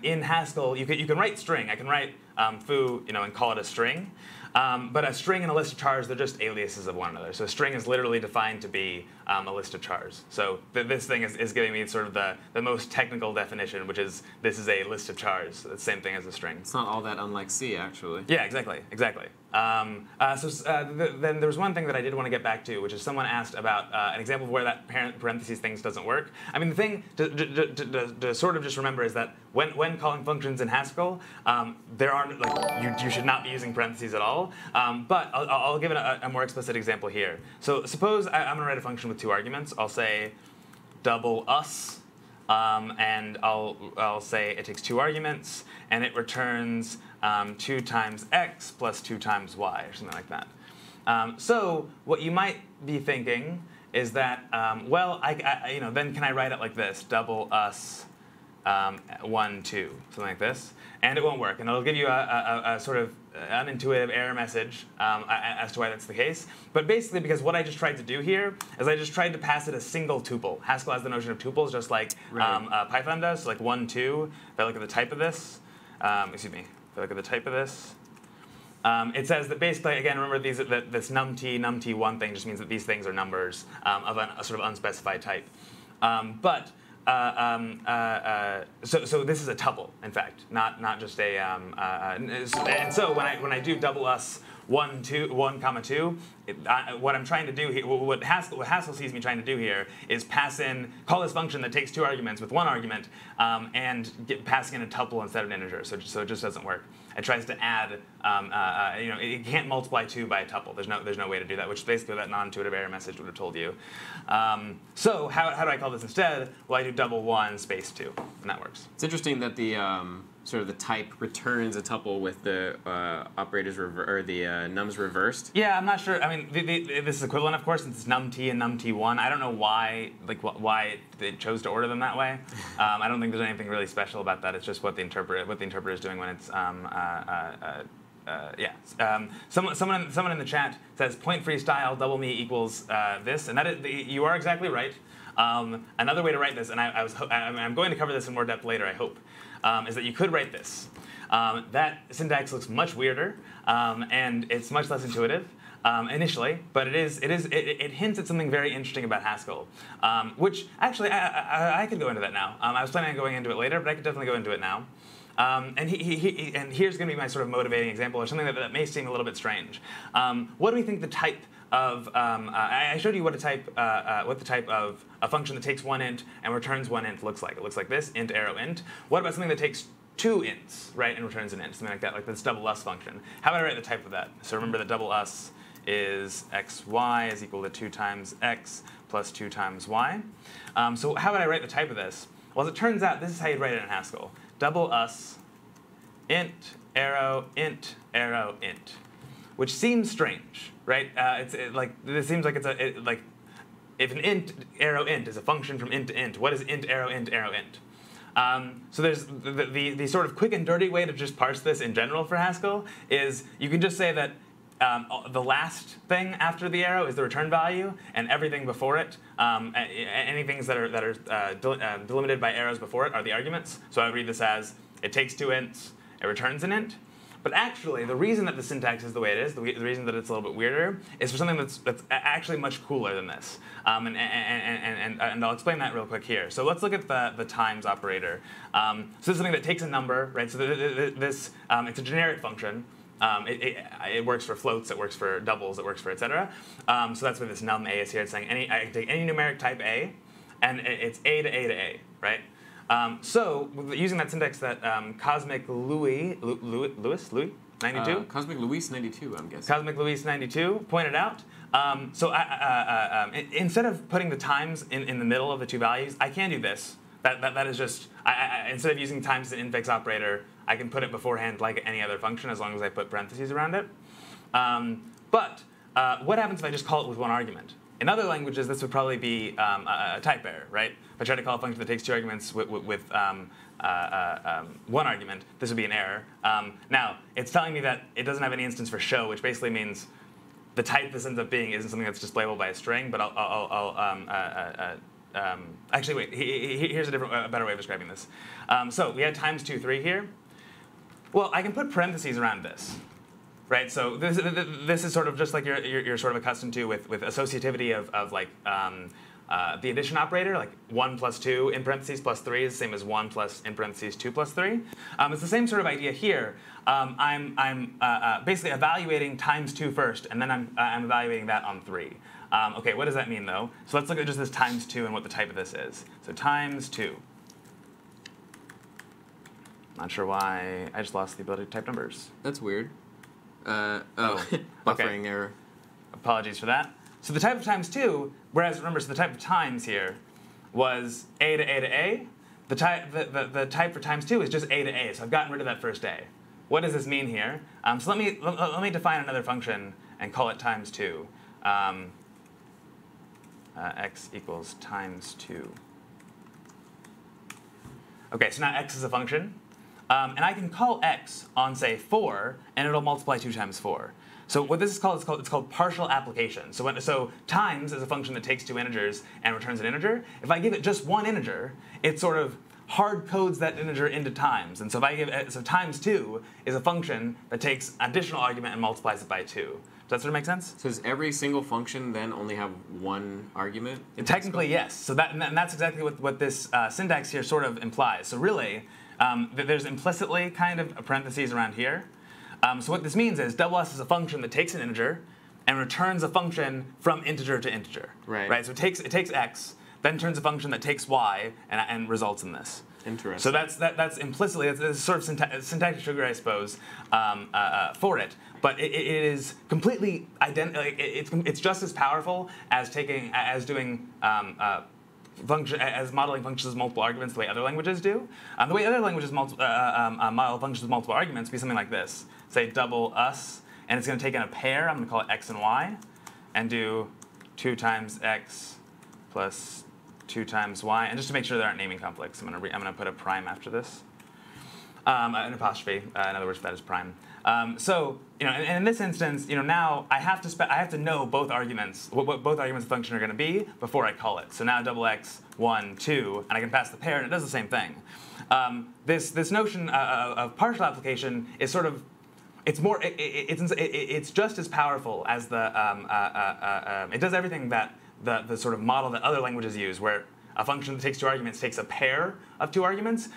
In Haskell, you can write string. I can write foo, and call it a string. But a string and a list of chars, they're just aliases of one another. So a string is literally defined to be a list of chars. So this thing is giving me sort of the most technical definition, which is this is a list of chars. So it's the same thing as a string. It's not all that unlike C, actually. Yeah, exactly. Then there was one thing that I did want to get back to, which is someone asked about an example of where that parentheses things doesn't work. I mean, the thing to sort of just remember is that when calling functions in Haskell, there aren't you should not be using parentheses at all. But I'll give it a more explicit example here. So suppose I'm going to write a function with two arguments. I'll say double us. And I'll say it takes two arguments, and it returns 2 times x plus 2 times y, or something like that. So what you might be thinking is that, well, then can I write it like this, double us 1, 2, something like this, and it won't work, and it'll give you a sort of unintuitive error message as to why that's the case. But basically, because what I just tried to do here is I just tried to pass it a single tuple. Haskell has the notion of tuples, just like Python does. So like 1, 2. If I look at the type of this, if I look at the type of this, it says that basically, again, remember this numt1 thing just means that these things are numbers of a sort of unspecified type. So this is a tuple, in fact, not just a. And so when I do double us 1, 2, 2, what I'm trying to do here, what Haskell sees me trying to do here is call this function that takes 2 arguments with 1 argument, and passing in a tuple instead of an integer. So it just doesn't work. It tries to add, it can't multiply 2 by a tuple. There's no way to do that, which is basically what that non-intuitive error message would have told you. So how do I call this instead? Well, I do double 1 space 2, and that works. It's interesting that the sort of the type returns a tuple with the operators or the nums reversed. Yeah, I'm not sure. I mean, this is equivalent, of course, since it's numt and numt1. I don't know why it chose to order them that way. I don't think there's anything really special about that. It's just what the interpreter is doing when it's someone in the chat says point free style double me equals this, and that is you are exactly right. Another way to write this, and I'm going to cover this in more depth later, I hope, is that you could write this. That syntax looks much weirder, and it's much less intuitive initially, but it hints at something very interesting about Haskell, which actually I could go into that now. I was planning on going into it later, but I could definitely go into it now. And here's going to be my sort of motivating example, or something that may seem a little bit strange. What do we think the type of? I showed you what the type of a function that takes 1 int and returns 1 int looks like. It looks like this: int arrow int. What about something that takes 2 ints, right, and returns an int, something like that, like this double us function? How about I write the type of that? So remember that double us is xy is equal to 2 times x plus 2 times y. So how would I write the type of this? Well, as it turns out, this is how you'd write it in Haskell. Double us int arrow int, which seems strange, right? This seems like if an int arrow int is a function from int to int, what is int arrow int arrow int? So there's the sort of quick and dirty way to just parse this in general for Haskell is you can just say that the last thing after the arrow is the return value, and everything before it, any things that are delimited by arrows before it are the arguments. So I would read this as it takes 2 ints, it returns an int. But actually, the reason that the syntax is the way it is, the reason that it's a little bit weirder, is for something that's actually much cooler than this. And I'll explain that real quick here. So let's look at the times operator. So this is something that takes a number, right? So it's a generic function. It works for floats, it works for doubles, it works for etc. So that's why this num a is here. It's saying I can take any numeric type a, and it's a to a to a, right? So using that syntax that Cosmic Louis 92? Cosmic Luis 92, I'm guessing. Cosmic Luis 92 pointed out. Instead of putting the times in the middle of the two values, I can do this. That is just, instead of using times as an infix operator, I can put it beforehand like any other function as long as I put parentheses around it. But what happens if I just call it with 1 argument? In other languages, this would probably be a type error, right? If I try to call a function that takes 2 arguments with 1 argument, this would be an error. Now, it's telling me that it doesn't have any instance for show, which basically means the type this ends up being isn't something that's displayable by a string, but actually, wait. Here's a better way of describing this. So we had times 2, 3 here. Well, I can put parentheses around this, right? So this is sort of just like you're sort of accustomed to with associativity of like the addition operator, like 1 plus 2 in parentheses plus 3 is the same as 1 plus in parentheses 2 plus 3. It's the same sort of idea here. I'm basically evaluating times 2 first, and then I'm evaluating that on 3. Okay, what does that mean though? So let's look at just this times 2 and what the type of this is. So times 2. Not sure why I just lost the ability to type numbers. That's weird. Buffering okay. error. Apologies for that. So the type of times 2, whereas remember, so the type of times here was A to A to A. The type for times 2 is just A to A. So I've gotten rid of that first A. What does this mean here? So let me define another function and call it times 2. X equals times 2. Okay, so now x is a function. And I can call x on, say, 4, and it'll multiply 2 times 4. So what this is called, it's called partial application. So times is a function that takes 2 integers and returns an integer. If I give it just one integer, it sort of hard codes that integer into times. And so if I give it, so times 2 is a function that takes additional argument and multiplies it by 2. Does that sort of make sense? So does every single function then only have one argument? Technically, yes. So and that's exactly what this syntax here sort of implies. So really, there's implicitly kind of a parentheses around here. So what this means is double S is a function that takes an integer and returns a function from integer to integer. Right. So it takes x, then turns a function that takes y, and results in this. Interesting. So that's implicitly, it's sort of syntactic sugar, I suppose, for it. But it is completely it's just as powerful as doing modeling functions as multiple arguments the way other languages do. The way other languages model functions with multiple arguments would be something like this. Say double us, and it's going to take in a pair. I'm going to call it x and y, and do 2 times x plus 2 times y. And just to make sure there aren't naming conflicts, I'm going to put a prime after this. An apostrophe, in other words, that is prime. So and in this instance, now I have to know both arguments, what both arguments of the function are going to be before I call it. So now double x 1 2, and I can pass the pair, and it does the same thing. This notion of partial application is sort of it's just as powerful as it does everything that the sort of model that other languages use, where a function that takes 2 arguments takes a pair of 2 arguments.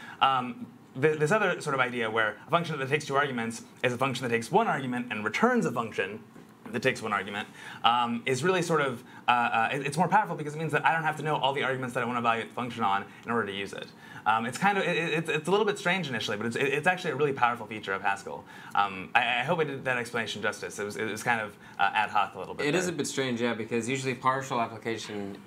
This other sort of idea where a function that takes 2 arguments is a function that takes 1 argument and returns a function that takes 1 argument is really sort of, it's more powerful because it means that I don't have to know all the arguments that I want to evaluate the function on in order to use it. It's kind of, it's a little bit strange initially, but it's actually a really powerful feature of Haskell. I hope I did that explanation justice. It was kind of ad hoc a little bit. It is a bit strange, yeah, because usually partial application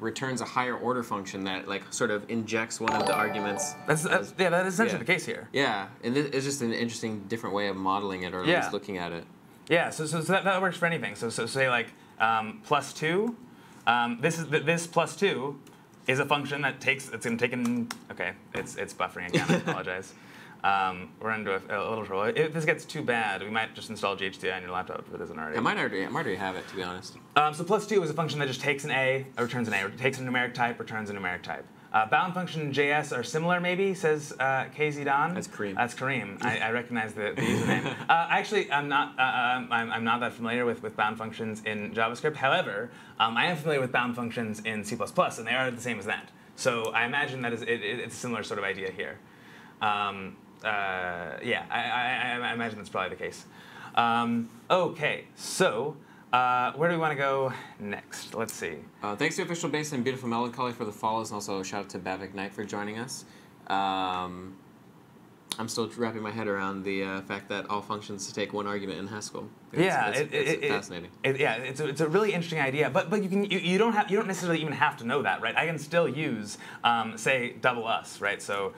returns a higher order function that like sort of injects one of the arguments. That is essentially the case here. Yeah, and it's just an interesting, different way of modeling it, or at least looking at it. Yeah, so that works for anything. So say like plus 2. This plus 2 is a function that it's going to take in. Okay, it's buffering again. I apologize. We're into a little trouble. If this gets too bad, we might just install GHDI on your laptop if it isn't already. I might already have it, to be honest. So plus 2 is a function that just takes an A, returns an A. It takes a numeric type, returns a numeric type. Bound function and JS are similar, maybe, says KZ Don. That's Kareem. That's Kareem. I recognize the username. Actually, I'm not that familiar with bound functions in JavaScript. However, I am familiar with bound functions in C++, and they are the same as that. So I imagine that it's a similar sort of idea here. Yeah, I imagine that's probably the case. Okay, so where do we want to go next? Let's see. Thanks to Official Bass and Beautiful Melancholy for the follows, and also a shout out to Bavik Knight for joining us. I'm still wrapping my head around the fact that all functions take 1 argument in Haskell. It's fascinating. It's a really interesting idea, but you don't necessarily even have to know that, right? I can still use say double us, right? So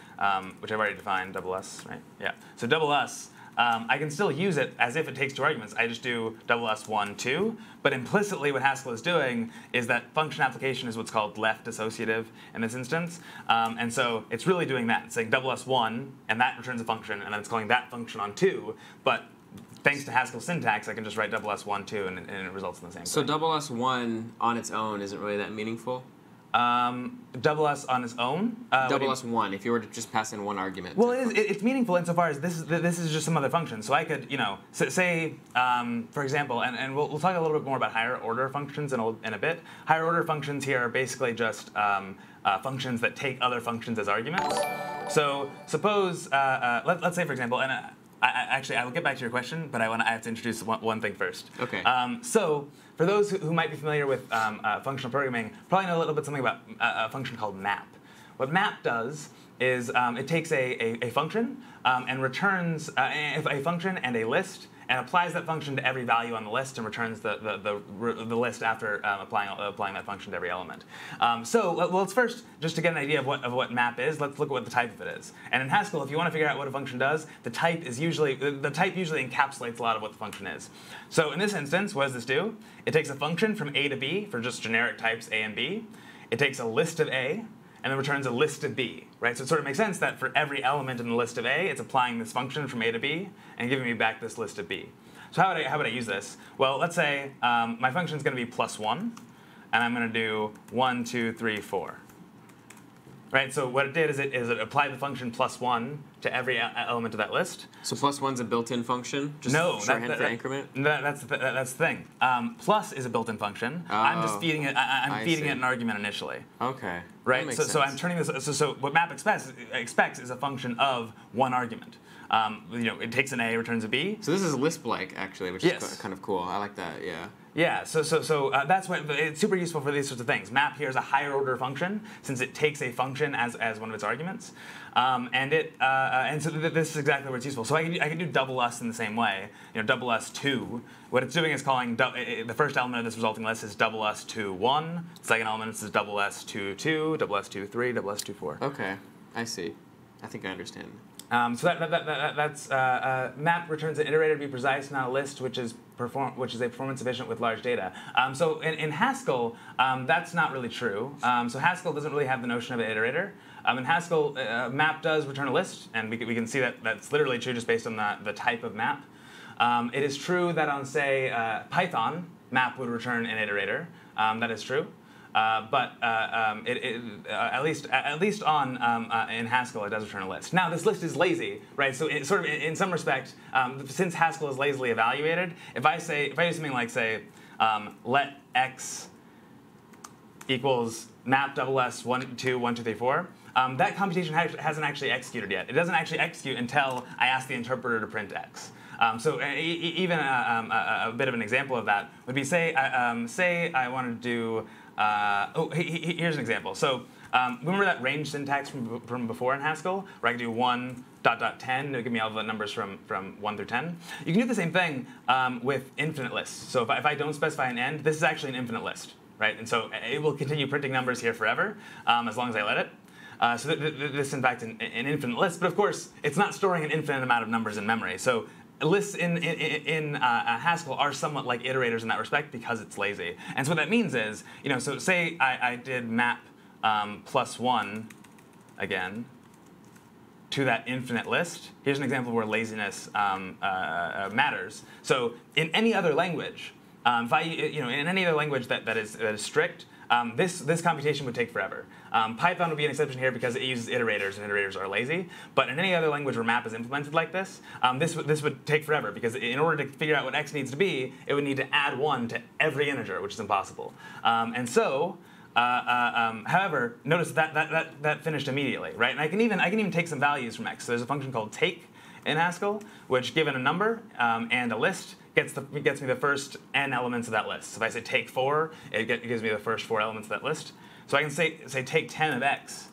which I've already defined, double us, right? Yeah. So double us. I can still use it as if it takes 2 arguments. I just do double s 1 2. But implicitly, what Haskell is doing is that function application is what's called left associative in this instance. And so it's really doing that. It's saying double s 1, and that returns a function, and then it's calling that function on 2. But thanks to Haskell syntax, I can just write double s 1 2, and it results in the same thing. So double s 1 on its own isn't really that meaningful? double S on its own. Double S1 if you were to just pass in one argument. Well, it's meaningful insofar as this is just some other function. So I could, say, for example, and we'll talk a little bit more about higher order functions in a bit. Higher order functions here are basically just functions that take other functions as arguments. So suppose, let's say, for example, and actually, I will get back to your question, but I have to introduce one thing first. Okay. So for those who might be familiar with functional programming, probably know a little bit something about a function called map. What map does is it takes a function and returns a function and a list and applies that function to every value on the list and returns the list after applying that function to every element. So let's first, just to get an idea of what map is, let's look at what the type of it is. And in Haskell, if you want to figure out what a function does, the type usually encapsulates a lot of what the function is. So in this instance, what does this do? It takes a function from A to B for just generic types A and B. It takes a list of A, and then returns a list of B, right? So it sort of makes sense that for every element in the list of A, it's applying this function from A to B and giving me back this list of B. So how would I use this? Well, let's say my function is going to be +1, and I'm going to do 1, 2, 3, 4. Right? So what it did is it applied the function +1 to every element of that list. So +1's a built-in function? Just no, shorthand for increment? That's the thing. Plus is a built-in function. I'm just feeding it. I'm feeding it an argument initially. Okay. Right. So I'm turning this. So what map expects is a function of one argument. It takes an A, returns a B. So this is Lisp-like, actually, which is kind of cool. I like that, yeah. Yeah, so that's why it's super useful for these sorts of things. Map here is a higher order function since it takes a function as one of its arguments, and so this is exactly where it's useful. So I can do double S in the same way. Double S2. What it's doing is calling the first element of this resulting list is double S2 1. The second element is double S2 2, double S2 3, double S2 4. Okay, I see. I think I understand. So that's map returns an iterator to be precise, not a list, which is a performance efficient with large data. So in Haskell, that's not really true. So Haskell doesn't really have the notion of an iterator. In Haskell, map does return a list, and we can see that that's literally true just based on the type of map. It is true that on, say, Python, map would return an iterator. That is true. But at least on in Haskell, it does return a list. Now, this list is lazy, right? So in some respect, since Haskell is lazily evaluated, if I do something like, say, let x equals map double s 1 2 1 2 3 4, that computation hasn't actually executed yet. It doesn't actually execute until I ask the interpreter to print x. So even a bit of an example of that would be, say I wanted to do. Here's an example. So remember that range syntax from before in Haskell, where I could do 1 ... 10, it'll give me all the numbers from 1 through 10. You can do the same thing with infinite lists. So if I don't specify an end, this is actually an infinite list, right? And so it will continue printing numbers here forever, as long as I let it. So this is, in fact, an infinite list. But of course, it's not storing an infinite amount of numbers in memory. So lists in Haskell are somewhat like iterators in that respect because it's lazy. And so what that means is, so say I did map +1 again to that infinite list. Here's an example where laziness matters. So in any other language, if in any other language that is strict, this computation would take forever. Python would be an exception here because it uses iterators, and iterators are lazy. But in any other language where map is implemented like this, this would take forever because in order to figure out what x needs to be, it would need to add 1 to every integer, which is impossible. However, notice that finished immediately, right? And I can even take some values from x. So there's a function called take in Haskell, which given a number and a list, gets me the first n elements of that list. So if I say take 4, it gives me the first 4 elements of that list. So I can say take 10 of x,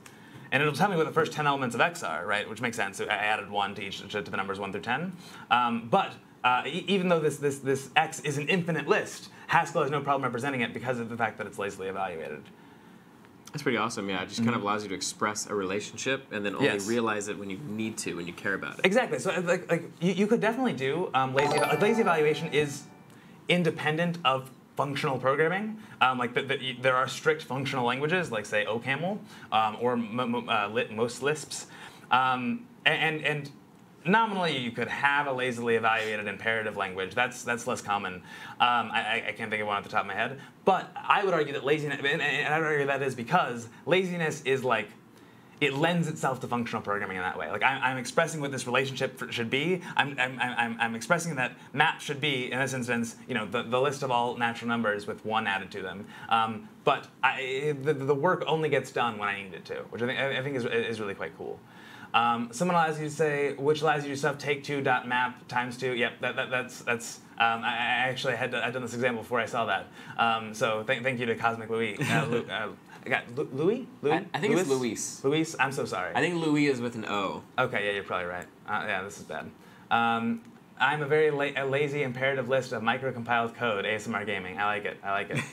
and it'll tell me what the first 10 elements of x are, right? Which makes sense. So I added 1 to the numbers 1 through 10. But even though this x is an infinite list, Haskell has no problem representing it because of the fact that it's lazily evaluated. That's pretty awesome, yeah. It just kind of allows you to express a relationship and then only realize it when you need to, when you care about it. Exactly. So you could definitely do lazy evaluation is independent of functional programming. There are strict functional languages, like say OCaml or most Lisps, and nominally, you could have a lazily evaluated imperative language. That's less common. I can't think of one off the top of my head. But I would argue that laziness, and I would argue that is because laziness is like, it lends itself to functional programming in that way. Like I'm expressing what this relationship should be. I'm expressing that map should be, in this instance, the list of all natural numbers with 1 added to them. But the work only gets done when I need it to, which I think is really quite cool. Someone allows you to say, which allows you to stuff take2.map times 2. Yep, that's. I actually I'd done this example before I saw that. So thank you to Cosmic Louis. I got Louis? I think it's Luis. Luis? I'm so sorry. I think Louis is with an O. Okay, yeah, you're probably right. Yeah, this is bad. I'm a very lazy imperative list of micro-compiled code, ASMR gaming. I like it. I like it.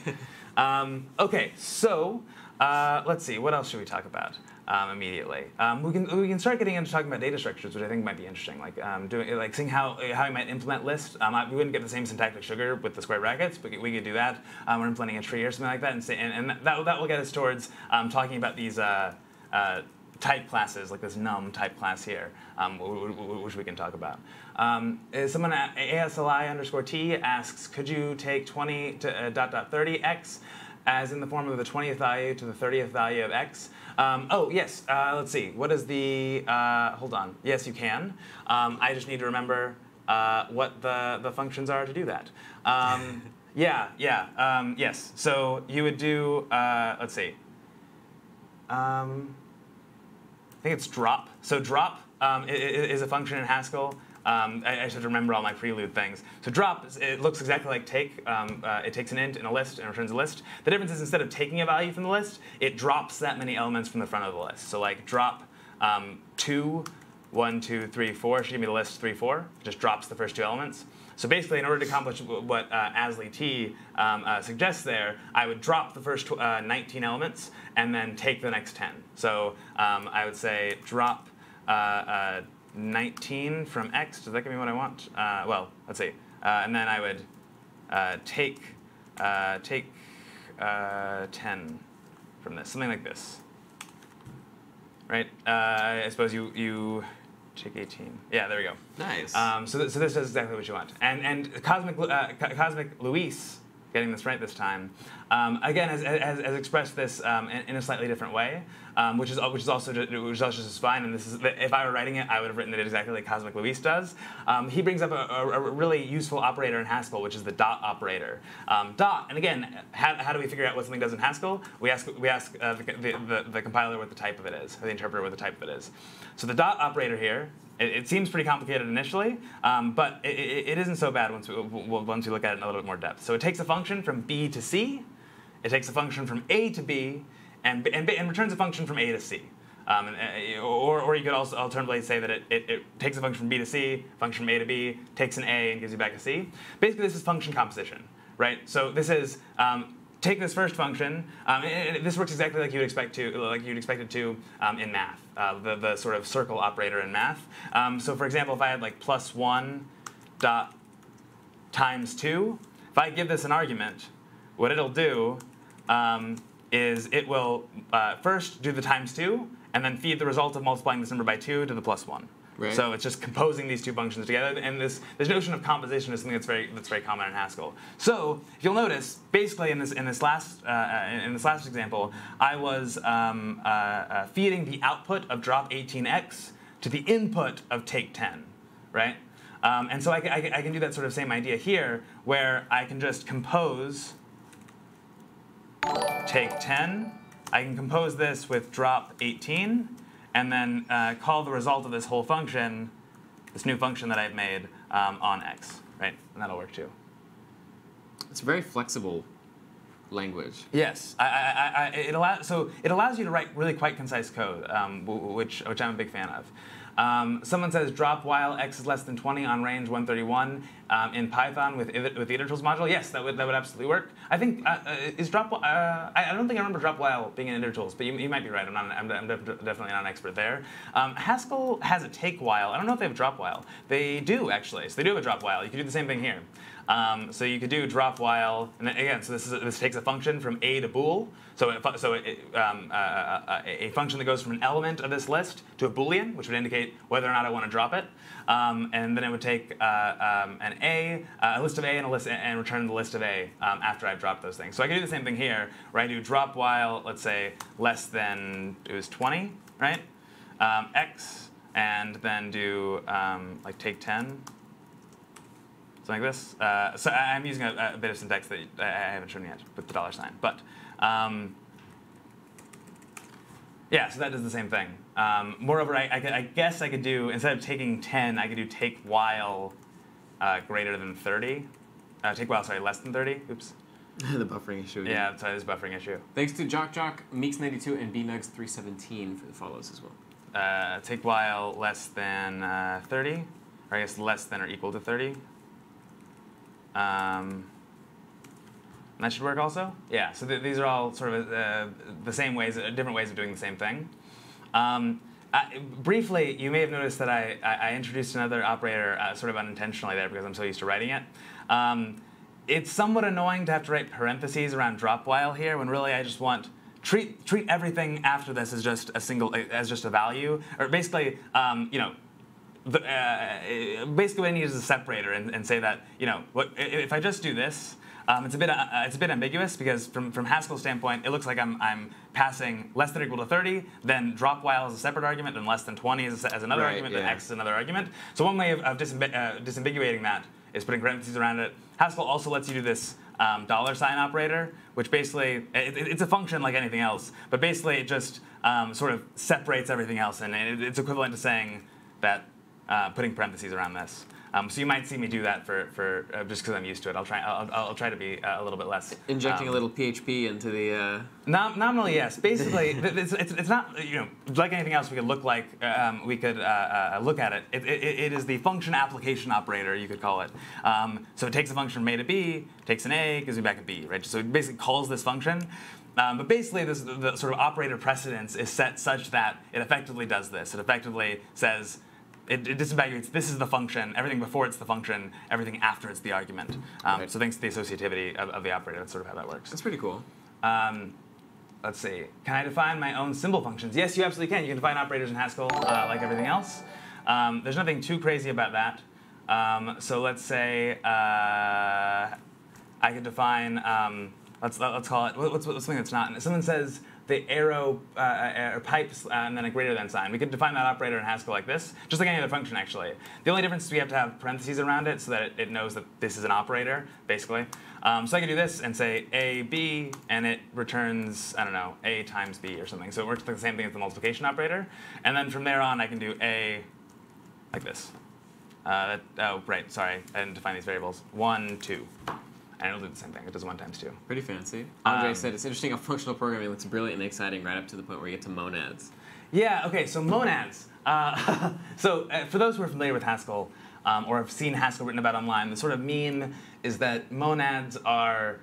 Okay, so let's see. What else should we talk about immediately? We can start getting into talking about data structures, which I think might be interesting. Like seeing how we might implement lists. We wouldn't get the same syntactic sugar with the square brackets, but we could do that. We're implementing a tree or something like that, and that will get us towards talking about these type classes, like this num type class here, which we can talk about. Someone at ASLI_T asks, could you take 20 to .30x as in the form of the 20th value to the 30th value of x? Oh, yes. Let's see. What is the... hold on. Yes, you can. I just need to remember what the functions are to do that. Yes. So you would do... let's see. I think it's drop. So drop is a function in Haskell. I should remember all my prelude things. So drop, it looks exactly like take. It takes an int in a list and returns a list. The difference is instead of taking a value from the list, it drops that many elements from the front of the list. So like drop 2, 1, 2, 3, 4 should give me the list 3, 4. It just drops the first 2 elements. So basically, in order to accomplish what ASLI_T suggests there, I would drop the first 19 elements and then take the next 10. So I would say drop 19 from x. Does that give me what I want? Well, let's see. And then I would take 10 from this, something like this. Right? I suppose you take 18. Yeah, there we go. Nice. So this does exactly what you want. And Cosmic Luis, getting this right this time, again has expressed this in a slightly different way, which is also just fine. And this is, if I were writing it, I would have written it exactly like Cosmic Luis does. He brings up a really useful operator in Haskell, which is the dot operator. Dot, and again, how do we figure out what something does in Haskell? We ask the compiler what the type of it is, or the interpreter what the type of it is. So the dot operator here. It seems pretty complicated initially, but it isn't so bad once we look at it in a little bit more depth. So it takes a function from B to C, it takes a function from A to B, and returns a function from A to C. Or you could also alternatively say that it takes a function from B to C, function from A to B, takes an A, and gives you back a C. Basically, this is function composition, right? So this is take this first function. This works exactly like you'd expect it to in math, the sort of circle operator in math. So for example, if I had like +1 dot times 2, if I give this an argument, what it'll do is it will first do the times 2, and then feed the result of multiplying this number by 2 to the +1. Right. So it's just composing these 2 functions together, and this notion of composition is something that's very common in Haskell. So if you'll notice, basically in this last example, I was feeding the output of drop 18x to the input of take 10, right? And so I can do that sort of same idea here, where I can just compose take 10. I can compose this with drop 18. And then call the result of this whole function, this new function that I've made, on x, right? And that'll work too. It's a very flexible language. Yes, it allows you to write really quite concise code, which I'm a big fan of. Someone says drop while x is less than 20 on range 131 in Python with the itertools module. Yes, that would absolutely work. I think is drop. I don't think I remember drop while being in intertools, but you might be right. I'm definitely not an expert there. Haskell has a take while. I don't know if they have drop while. They do actually. So they do have a drop while. You can do the same thing here. So you could do drop while, and then again, so this takes a function from A to bool. So a function that goes from an element of this list to a boolean, which would indicate whether or not I want to drop it, and then it would take a list of A and return the list of A after I've dropped those things. So I can do the same thing here, where I do drop while, let's say less than 20, right? X, and then do like take 10. Something like this. So I'm using a bit of syntax that I haven't shown yet with the $sign. But yeah, so that does the same thing. Moreover, I guess I could do, instead of taking 10, I could do take while greater than 30. Take while, sorry, less than 30. Oops. The buffering issue. Yeah, sorry, this buffering issue. Thanks to JockJock, Meeks92, and BNugs317 for the follows as well. Take while less than 30, or I guess less than or equal to 30. And that should work also? Yeah, so these are all sort of the same ways, different ways of doing the same thing. Briefly, you may have noticed that I introduced another operator sort of unintentionally there because I'm so used to writing it. It's somewhat annoying to have to write parentheses around drop while here when really I just want treat everything after this as just a value, or basically basically what I need is a separator and say that, if I just do this, it's a bit ambiguous because from Haskell's standpoint, it looks like I'm passing less than or equal to 30, then drop while is a separate argument, and less than 20 as another argument, then X is another argument. So one way of disambiguating that is putting parentheses around it. Haskell also lets you do this $sign operator, which basically, it's a function like anything else, but basically it just sort of separates everything else, and it's equivalent to saying that putting parentheses around this. So you might see me do that for just because I'm used to it. I'll try to be a little bit less. Injecting a little PHP into the. Nominally, yes. Basically, it's not like anything else we could look like. We could look at it. It is the function application operator, you could call it. So it takes a function from A to B, takes an A, gives me back a B, right? So it basically calls this function. But basically, the sort of operator precedence is set such that it effectively does this. It effectively says. It disambiguates, this is the function, everything before it's the function, everything after it's the argument. Right. So thanks to the associativity of the operator, that's sort of how that works. That's pretty cool. Let's see, can I define my own symbol functions? Yes, you absolutely can. You can define operators in Haskell like everything else. There's nothing too crazy about that. So let's say I could define, let's call it, what's something that's not? And someone says, the arrow pipes and then a greater than sign. We could define that operator in Haskell like this, just like any other function, actually. The only difference is we have to have parentheses around it so that it knows that this is an operator, basically. So I could do this and say A, B, and it returns, I don't know, A times B or something. So it works like the same thing as the multiplication operator. And then from there on, I can do A like this. Oh, right, sorry. I didn't define these variables. 1, 2. And it'll do the same thing. It does 1 times 2. Pretty fancy. Andre said it's interesting how functional programming looks brilliant and exciting right up to the point where you get to monads. Yeah, OK, so monads. So for those who are familiar with Haskell or have seen Haskell written about online, the sort of meme is that monads are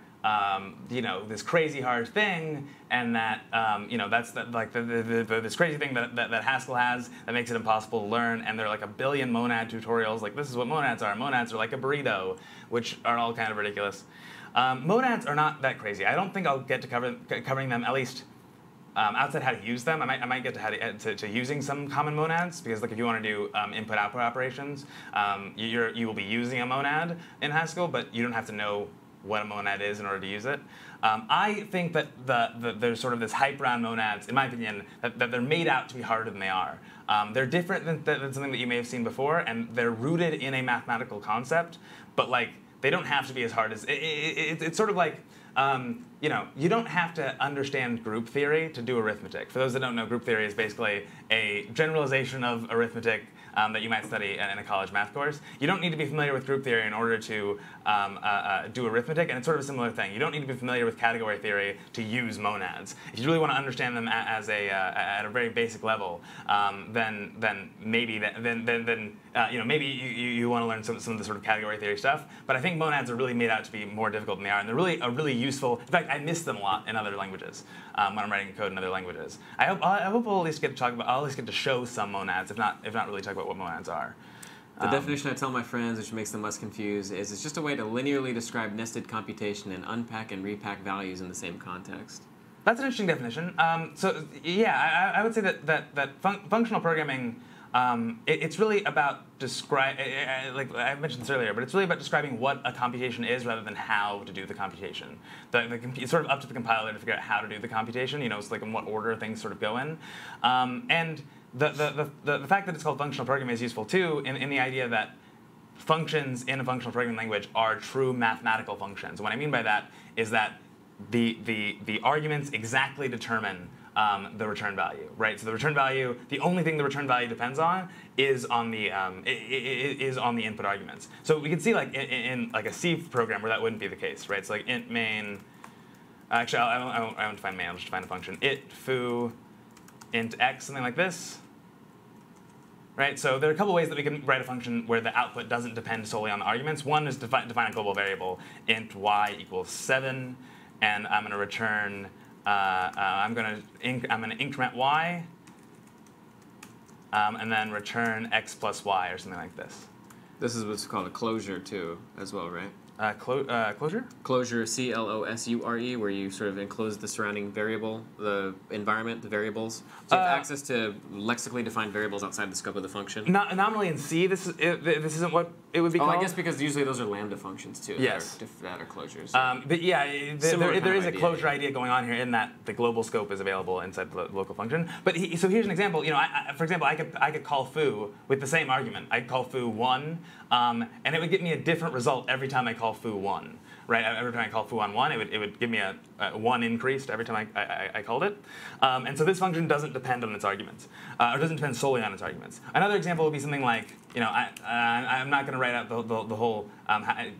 this crazy hard thing, and that that's this crazy thing that Haskell has that makes it impossible to learn. And there are like a billion monad tutorials. Like this is what monads are. Monads are like a burrito, which are all kind of ridiculous. Monads are not that crazy. I don't think I'll get to covering them, at least outside how to use them. I might get to how to using some common monads, because like if you want to do input-output operations, you will be using a monad in Haskell, but you don't have to know what a monad is in order to use it. I think that there's sort of this hype around monads, in my opinion, that they're made out to be harder than they are. They're different than something that you may have seen before, and they're rooted in a mathematical concept, but like they don't have to be as hard as it's sort of like you don't have to understand group theory to do arithmetic. For those that don't know, group theory is basically a generalization of arithmetic that you might study in a college math course. You don't need to be familiar with group theory in order to do arithmetic, and it's sort of a similar thing. You don't need to be familiar with category theory to use monads. If you really want to understand them as at a very basic level, then maybe maybe you want to learn some of the sort of category theory stuff. But I think monads are really made out to be more difficult than they are, and they're really useful. In fact, I miss them a lot in other languages when I'm writing code in other languages. I hope I'll at least get to talk about. I'll at least get to show some monads, if not really talk about what monads are. The definition I tell my friends, which makes them less confused, is it's just a way to linearly describe nested computation and unpack and repack values in the same context. That's an interesting definition. So yeah, I would say that functional programming, it's really about like I mentioned this earlier, but it's really about describing what a computation is rather than how to do the computation. It's sort of up to the compiler to figure out how to do the computation. It's like in what order things sort of go in, and the fact that it's called functional programming is useful too in the idea that functions in a functional programming language are true mathematical functions. And what I mean by that is that the arguments exactly determine the return value, right? So the return value, the only thing the return value depends on is on the input arguments. So we can see like in like a C program where that wouldn't be the case, right? So like int main. Actually, I won't define main. I'll just define a function. It foo int x, something like this. Right? So there are a couple ways that we can write a function where the output doesn't depend solely on the arguments. One is define a global variable, int y equals 7, and I'm going to return. I'm going to increment y, and then return x plus y or something like this. This is what's called a closure too, as well, right? Closure? Closure, C-L-O-S-U-R-E, where you sort of enclose the surrounding variable, the environment, the variables. So you have access to lexically defined variables outside the scope of the function. Nominally in C, this isn't what it would be called? I guess because usually those are lambda functions too. Yes. That are closures. But yeah, there is a closure idea going on here in that the global scope is available inside the local function. But so here's an example. For example, I could call foo with the same argument. I could call foo 1, and it would get me a different result every time I call foo 1. Right? Every time I call foo on 1, it would give me a 1 increased every time I called it. And so this function doesn't depend on its arguments, or doesn't depend solely on its arguments. Another example would be something like, I'm not going to write out the whole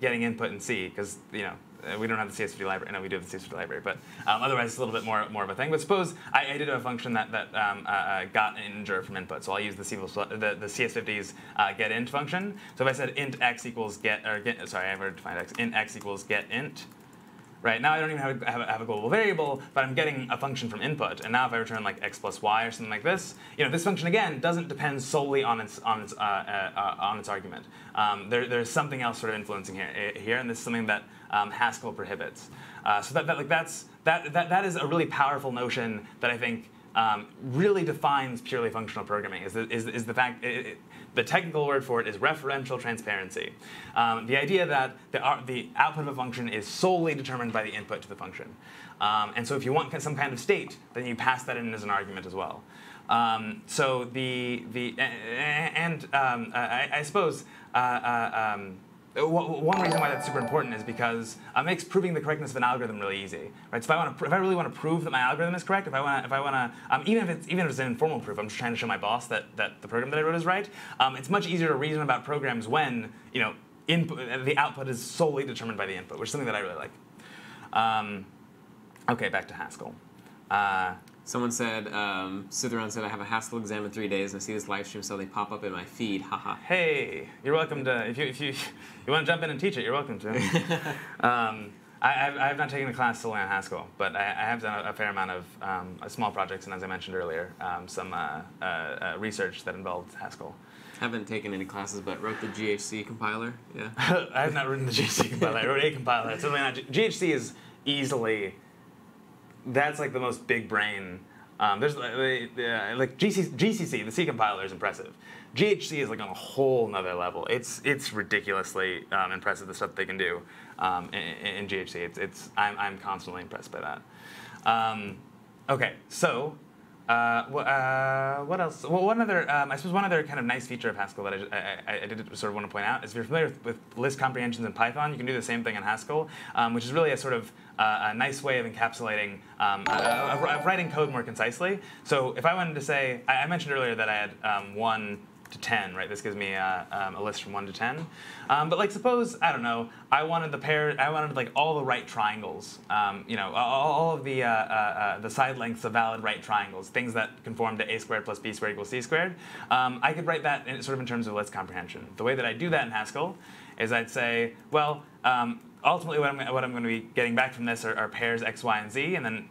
getting input in C, because we don't have the CS50 library. No, we do have the CS50 library, but otherwise it's a little bit more of a thing. But suppose I did a function that got an integer from input, so I'll use the CS50's getInt function. So if I said int x equals sorry, I've already defined x. Int x equals getInt. Right, now I don't even have a global variable, but I'm getting a function from input. And now if I return like x plus y or something like this, this function again doesn't depend solely on its argument. There's something else sort of influencing here, and this is something that Haskell prohibits. So that is a really powerful notion that I think really defines purely functional programming. Is the fact. The technical word for it is referential transparency. The idea that the output of a function is solely determined by the input to the function. And so if you want some kind of state, then you pass that in as an argument as well. I suppose one reason why that's super important is because it makes proving the correctness of an algorithm really easy. Right? So if I really want to prove that my algorithm is correct, even if it's an informal proof, I'm just trying to show my boss that the program that I wrote is right. It's much easier to reason about programs when the output is solely determined by the input, which is something that I really like. Okay, back to Haskell. Someone said, Sitharan said, I have a Haskell exam in 3 days, and I see this live stream, so they pop up in my feed. Haha. Hey, you're welcome to, if you want to jump in and teach it, you're welcome to. I have not taken a class solely on Haskell, but I have done a fair amount of small projects, and as I mentioned earlier, some research that involved Haskell. Haven't taken any classes, but wrote the GHC compiler. Yeah. I have not written the GHC compiler. I wrote a compiler. It's certainly not. GHC is easily. That's like the most big brain. There's like GCC, the C compiler is impressive. GHC is like on a whole nother level. It's ridiculously impressive the stuff they can do in GHC. I'm constantly impressed by that. Okay, so What else? Well, I suppose one other kind of nice feature of Haskell that I did sort of want to point out is if you're familiar with list comprehensions in Python, you can do the same thing in Haskell, which is really a sort of a nice way of encapsulating, of writing code more concisely. So if I wanted to say, I mentioned earlier that I had 1 to 10, right? This gives me a list from 1 to 10. But like, suppose, I don't know, I wanted like all the right triangles, all of the side lengths of valid right triangles, things that conform to a squared plus b squared equals c squared. I could write that sort of in terms of list comprehension. The way that I do that in Haskell is I'd say, well, ultimately what I'm going to be getting back from this are pairs x, y, and z, and then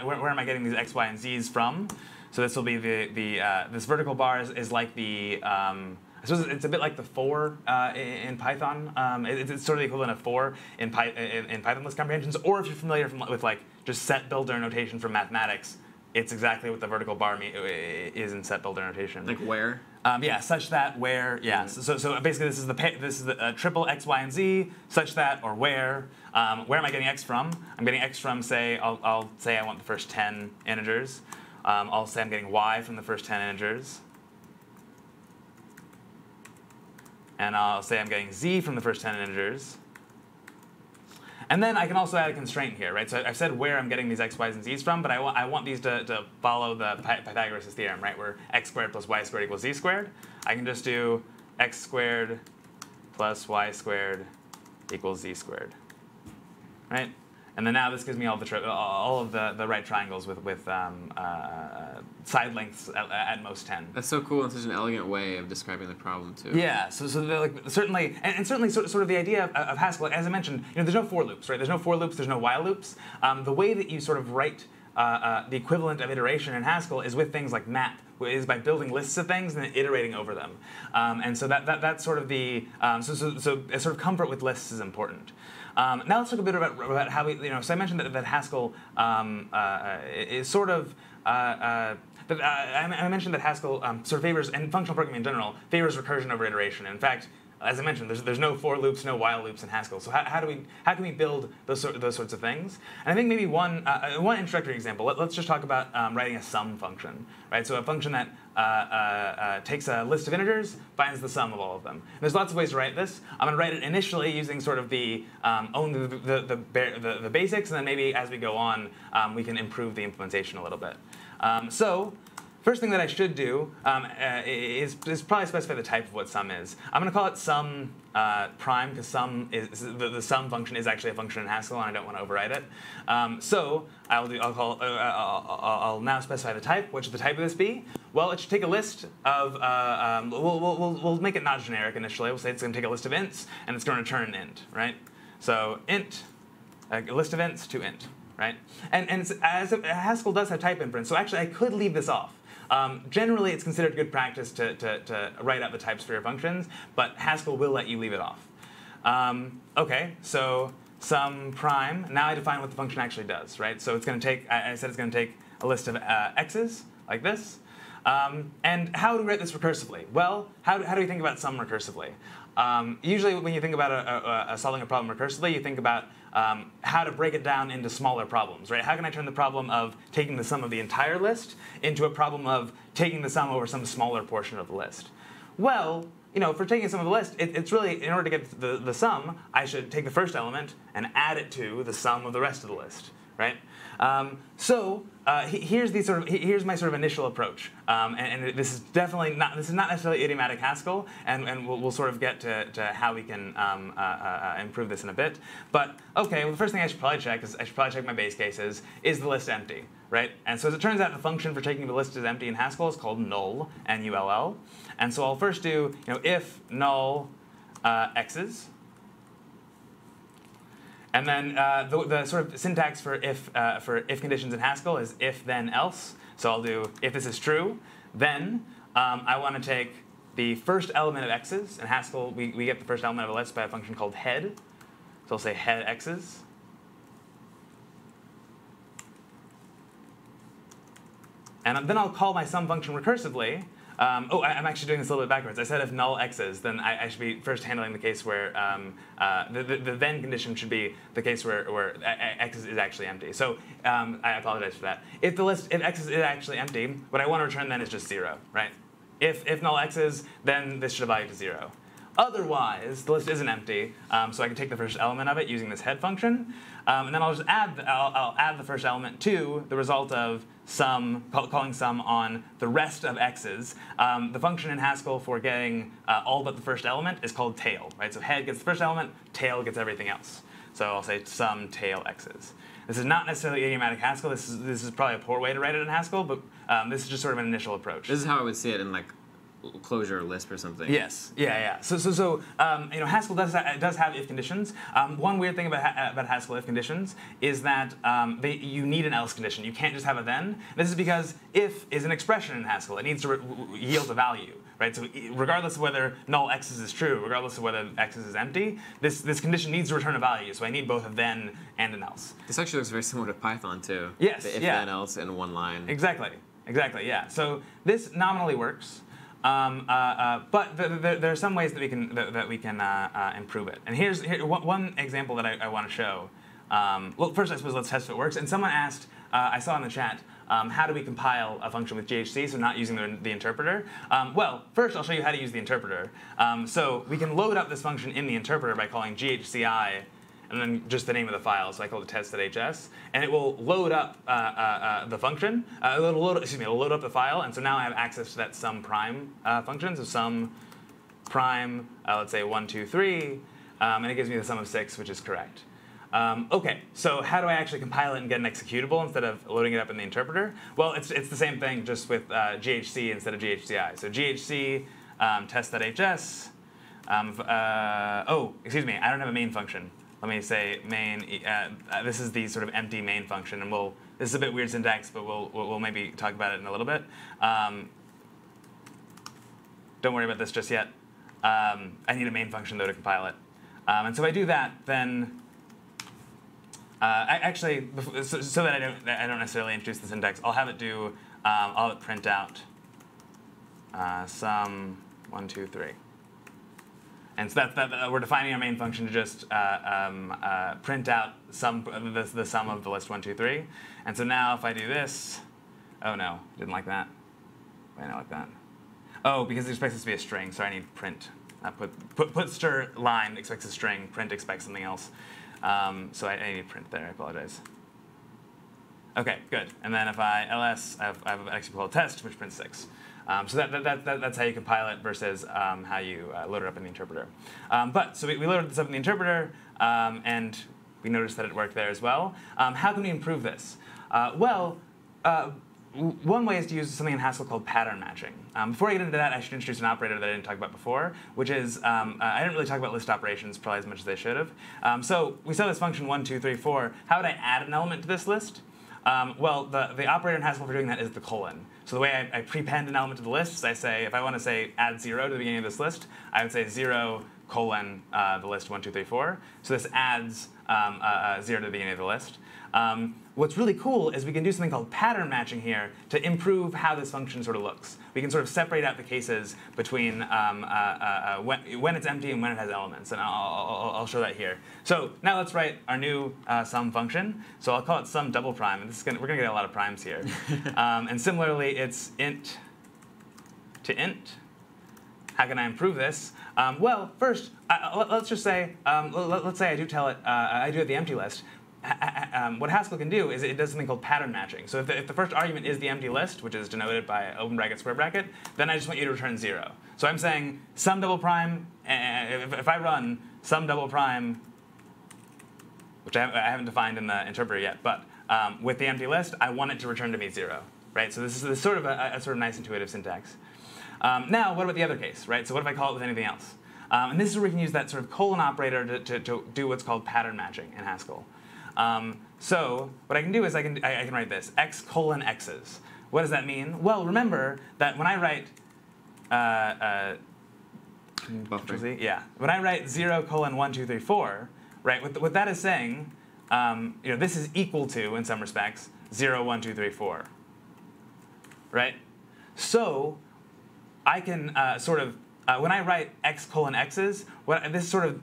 where am I getting these x, y, and z's from? So this will be this vertical bar is like the I suppose it's a bit like the for in Python. It's sort of the equivalent of for in Python list comprehensions. Or if you're familiar with like just set builder notation from mathematics, it's exactly what the vertical bar is in set builder notation. Like where? Yeah, such that where. Yeah. So basically this is the triple x, y, and z such that or where. Where am I getting x from? I'm getting x from I'll say I want the first 10 integers. I'll say I'm getting y from the first 10 integers. And I'll say I'm getting z from the first 10 integers. And then I can also add a constraint here, right? So I've said where I'm getting these x, y's, and z's from, but I want these to follow the Pythagoras' theorem, right? Where x squared plus y squared equals z squared. I can just do x squared plus y squared equals z squared, right? And then now this gives me all of the right triangles with side lengths at most 10. That's so cool and such an elegant way of describing the problem too. Yeah, so like certainly, and certainly sort of the idea of Haskell, as I mentioned, there's no for loops, right? There's no for loops, there's no while loops. The way that you sort of write the equivalent of iteration in Haskell is with things like map, is by building lists of things and then iterating over them. And so that's sort of the so a sort of comfort with lists is important. Now let's talk a bit about how we, so I mentioned that Haskell is sort of, I mentioned that Haskell sort of favors, and functional programming in general, favors recursion over iteration. In fact, as I mentioned, there's no for loops, no while loops in Haskell. So how can we build those sorts of things? And I think maybe one introductory example. Let's just talk about writing a sum function, right? So a function that takes a list of integers, finds the sum of all of them. And there's lots of ways to write this. I'm going to write it initially using sort of only the basics, and then maybe as we go on, we can improve the implementation a little bit. So first thing that I should do is probably specify the type of what sum is. I'm going to call it sum prime because sum is the sum function is actually a function in Haskell, and I don't want to override it. So I'll now specify the type. What should the type of this be? Well, it should take a list of. We'll make it not generic initially. We'll say it's going to take a list of ints, and it's going to return an int, right? So int, a list of ints to int, right? And as Haskell does have type inference, so actually I could leave this off. Generally, it's considered good practice to write out the types for your functions, but Haskell will let you leave it off. OK, so sum prime. Now I define what the function actually does, right? So it's going to take, I said it's going to take a list of x's, like this. And how do we write this recursively? Well, how do we think about sum recursively? Usually when you think about solving a problem recursively, you think about how to break it down into smaller problems, right? How can I turn the problem of taking the sum of the entire list into a problem of taking the sum over some smaller portion of the list? Well, for taking the sum of the list, it's really, in order to get the sum, I should take the first element and add it to the sum of the rest of the list, right? Here's my sort of initial approach, and this is definitely not necessarily idiomatic Haskell, and we'll sort of get to how we can improve this in a bit. But okay, well, the first thing I should probably check my base cases. Is the list empty, right? And so as it turns out, the function for checking the list is empty in Haskell is called null, N-U-L-L. And so I'll first do if null x's. And then the sort of syntax for if conditions in Haskell is if then else. So I'll do if this is true, then I want to take the first element of x's. In Haskell, we get the first element of a list by a function called head. So I'll say head x's. And then I'll call my sum function recursively I'm actually doing this a little bit backwards. I said if null x's, then I should be first handling the case where the then condition should be the case where x is actually empty. So I apologize for that. If x is actually empty, what I want to return then is just 0, right? If null x's, then this should evaluate to 0. Otherwise, the list isn't empty, so I can take the first element of it using this head function, and then I'll just I'll add the first element to the result of sum, calling sum on the rest of x's. The function in Haskell for getting all but the first element is called tail, right? So head gets the first element, tail gets everything else. So I'll say sum tail x's. This is not necessarily idiomatic Haskell. This is probably a poor way to write it in Haskell, but this is just sort of an initial approach. This is how I would see it in like closure or Lisp or something. Yes. Yeah. So Haskell does have if conditions. One weird thing about Haskell if conditions is that you need an else condition. You can't just have a then. This is because if is an expression in Haskell. It needs to yield a value, right? So regardless of whether null x's is true, regardless of whether x's is empty, this condition needs to return a value. So I need both a then and an else. This actually looks very similar to Python too. Yes. The if then else in one line. Exactly. Yeah. So this nominally works. But there are some ways that we can improve it. And here's one example that I want to show. Well, first I suppose let's test if it works. And someone asked, I saw in the chat, how do we compile a function with GHC, so not using the interpreter? Well, first I'll show you how to use the interpreter. So we can load up this function in the interpreter by calling GHCI and then just the name of the file. So I call it test.hs, and it will load up the function. It'll load up the file, and so now I have access to that sum prime function. So sum prime, let's say 1, 2, 3, and it gives me the sum of 6, which is correct. Okay, so how do I actually compile it and get an executable instead of loading it up in the interpreter? Well, it's the same thing, just with GHC instead of GHCI. So GHC test.hs. Excuse me, I don't have a main function. Let me say main. This is the sort of empty main function, and this is a bit weird syntax, but we'll maybe talk about it in a little bit. Don't worry about this just yet. I need a main function though to compile it, and so if I do that, then so that I don't necessarily introduce the syntax, I'll have it do. I'll have it print out sum 1, 2, 3. And so we're defining our main function to just print out the sum of the list 1, 2, 3. And so now if I do this, oh no, didn't like that. Why not like that? Oh, because it expects this to be a string, so I need print. Put stir line expects a string, print expects something else. So I need print there, I apologize. Okay, good. And then if I ls, I have an executable called test, which prints 6. So that's how you compile it versus how you load it up in the interpreter. So we loaded this up in the interpreter, and we noticed that it worked there as well. How can we improve this? One way is to use something in Haskell called pattern matching. Before I get into that, I should introduce an operator that I didn't talk about before, which is, I didn't really talk about list operations probably as much as I should have. So we saw this function 1, 2, 3, 4. How would I add an element to this list? The operator in Haskell for doing that is the colon. So the way I prepend an element to the list is I say, if I want to say add 0 to the beginning of this list, I would say 0 colon the list 1, 2, 3, 4. So this adds 0 to the beginning of the list. What's really cool is we can do something called pattern matching here to improve how this function sort of looks. We can sort of separate out the cases between when it's empty and when it has elements, and I'll show that here. So now let's write our new sum function. So I'll call it sum double prime, and we're going to get a lot of primes here. And similarly, it's int to int. How can I improve this? Well, first, let's just say, let's say I do tell it, I do have the empty list. What Haskell can do is it does something called pattern matching. So if the first argument is the empty list, which is denoted by open bracket, square bracket, then I just want you to return 0. So I'm saying sum double prime, if I run sum double prime, which I haven't defined in the interpreter yet, but with the empty list, I want it to return to me 0. Right? So this is sort of a sort of nice intuitive syntax. Now, what about the other case? Right? So what if I call it with anything else? And this is where we can use that sort of colon operator to do what's called pattern matching in Haskell. So what I can do is I can write this, x colon x's. What does that mean? Well, remember that when I write when I write 0 colon 1, 2, 3, 4, right? What that is saying, this is equal to, in some respects, 0, 1, 2, 3, 4, right? So I can when I write x colon x's,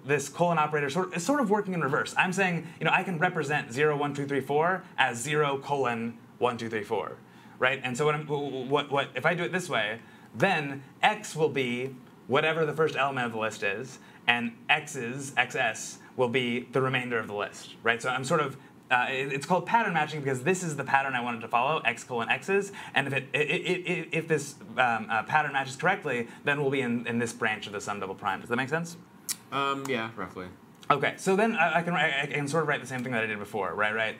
this colon operator is sort of working in reverse. I'm saying, I can represent 0, 1, 2, 3, 4 as 0 colon 1, 2, 3, 4, right? And so if I do it this way, then x will be whatever the first element of the list is, and xs will be the remainder of the list, right? So I'm sort of it's called pattern matching because this is the pattern I wanted to follow, x colon x's, and if this pattern matches correctly, then we'll be in this branch of the sum double prime. Does that make sense? Yeah, roughly. Okay, so then I can sort of write the same thing that I did before, right?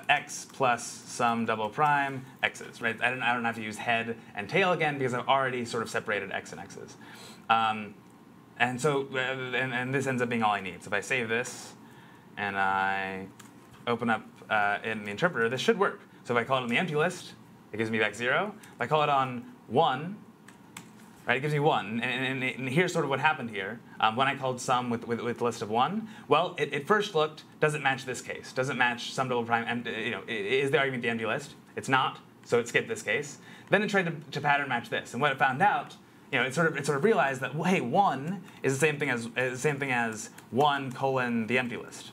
X plus sum double prime x's, right? I don't have to use head and tail again because I've already sort of separated x and x's. And so and this ends up being all I need. So if I save this and I open up in the interpreter, this should work. So if I call it on the empty list, it gives me back 0. If I call it on 1, right, it gives me 1. And here's sort of what happened here. When I called sum with the list of 1, well, it first looked, does it match this case? Does it match sum double prime? Is the argument the empty list? It's not, so it skipped this case. Then it tried to pattern match this, and what it found out, it sort of realized that, well, hey, 1 is the same thing as 1 colon the empty list,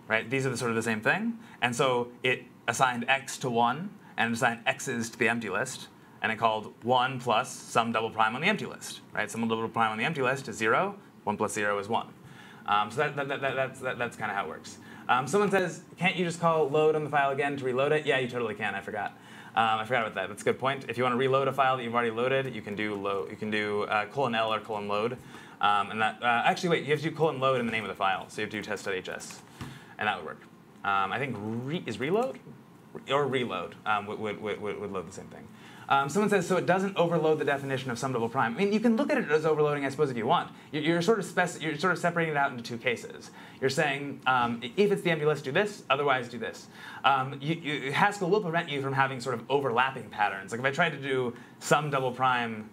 right? These are sort of the same thing, and so it assigned x to 1 and assigned x's to the empty list. And it called 1 plus sum double prime on the empty list, right? Sum double prime on the empty list is 0. 1 plus 0 is 1. So that's kind of how it works. Someone says, can't you just call load on the file again to reload it? Yeah, you totally can. I forgot. I forgot about that. That's a good point. If you want to reload a file that you've already loaded, you can do colon L or colon load. And that actually, wait, you have to do colon load in the name of the file. So you have to do test.hs, and that would work. I think is reload or reload would load the same thing. Someone says, so it doesn't overload the definition of sum double prime. I mean, you can look at it as overloading, I suppose, if you want. You're sort of separating it out into two cases. You're saying, if it's the empty list, do this. Otherwise, do this. Haskell will prevent you from having sort of overlapping patterns. Like if I tried to do sum double prime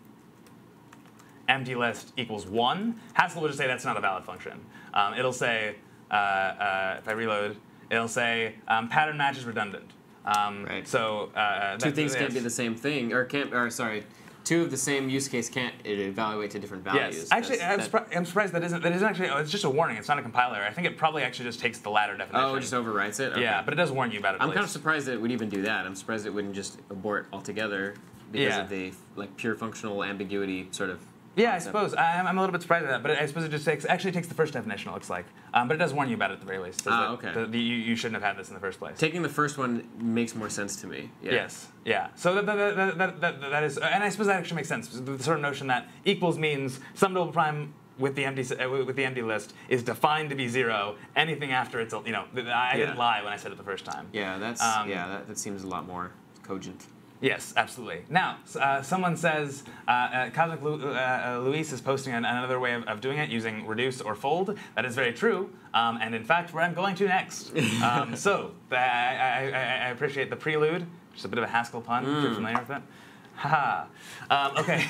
empty list equals 1, Haskell will just say that's not a valid function. It'll say, if I reload, it'll say pattern match is redundant. Right. So two things can't be the same thing, or two of the same use case can't evaluate to different values. Yes, actually, I'm surprised that isn't actually. Oh, it's just a warning. It's not a compiler. I think it probably actually just takes the latter definition. Oh, it just overwrites it. Okay. Yeah, but it does warn you about it. I'm kind of surprised that it would even do that. I'm surprised it wouldn't just abort altogether because of the pure functional ambiguity sort of. Yeah, I suppose. I'm a little bit surprised at that, but I suppose it just takes the first definition, it looks like. But it does warn you about it at the very least. Okay. You shouldn't have had this in the first place. Taking the first one makes more sense to me. Yeah. Yes. Yeah. So that is, and I suppose that actually makes sense. The sort of notion that equals means sum double prime with the empty list is defined to be 0. Anything after it's I didn't lie when I said it the first time. Yeah. That seems a lot more cogent. Yes, absolutely. Now, someone says, Cosmic Luis is posting another way of doing it using reduce or fold. That is very true, and in fact, where I'm going to next. I appreciate the prelude, just a bit of a Haskell pun, if you're familiar with it. Haha. Okay.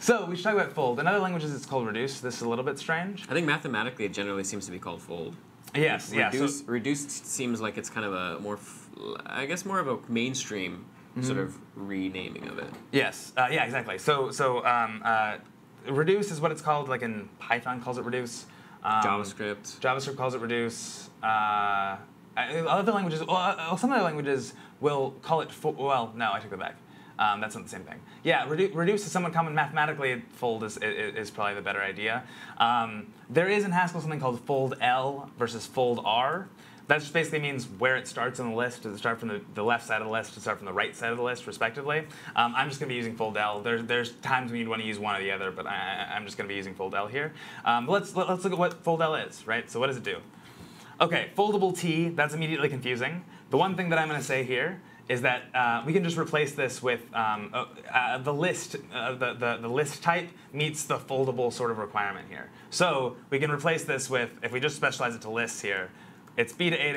So we should talk about fold. In other languages, it's called reduce. This is a little bit strange. I think mathematically, it generally seems to be called fold. Yes, Reduced seems like it's kind of a more of a mainstream sort of renaming of it. Yes. Yeah. Exactly. So reduce is what it's called. Like in Python, calls it reduce. JavaScript calls it reduce. Other languages, some other languages will call it. Well, no, I took that back. That's not the same thing. Yeah, reduce is somewhat common mathematically. Fold is probably the better idea. There is in Haskell something called fold L versus fold R. That just basically means where it starts on the list. Does it start from the left side of the list? Does it start from the right side of the list, respectively? I'm just going to be using fold L. There's times when you'd want to use one or the other, but I'm just going to be using fold L here. Let's look at what fold L is, right? So what does it do? Okay, foldable T, that's immediately confusing. The one thing that I'm going to say here is that we can just replace this with the list. The list type meets the foldable sort of requirement here. So we can replace this with, if we just specialize it to lists here, it's B to A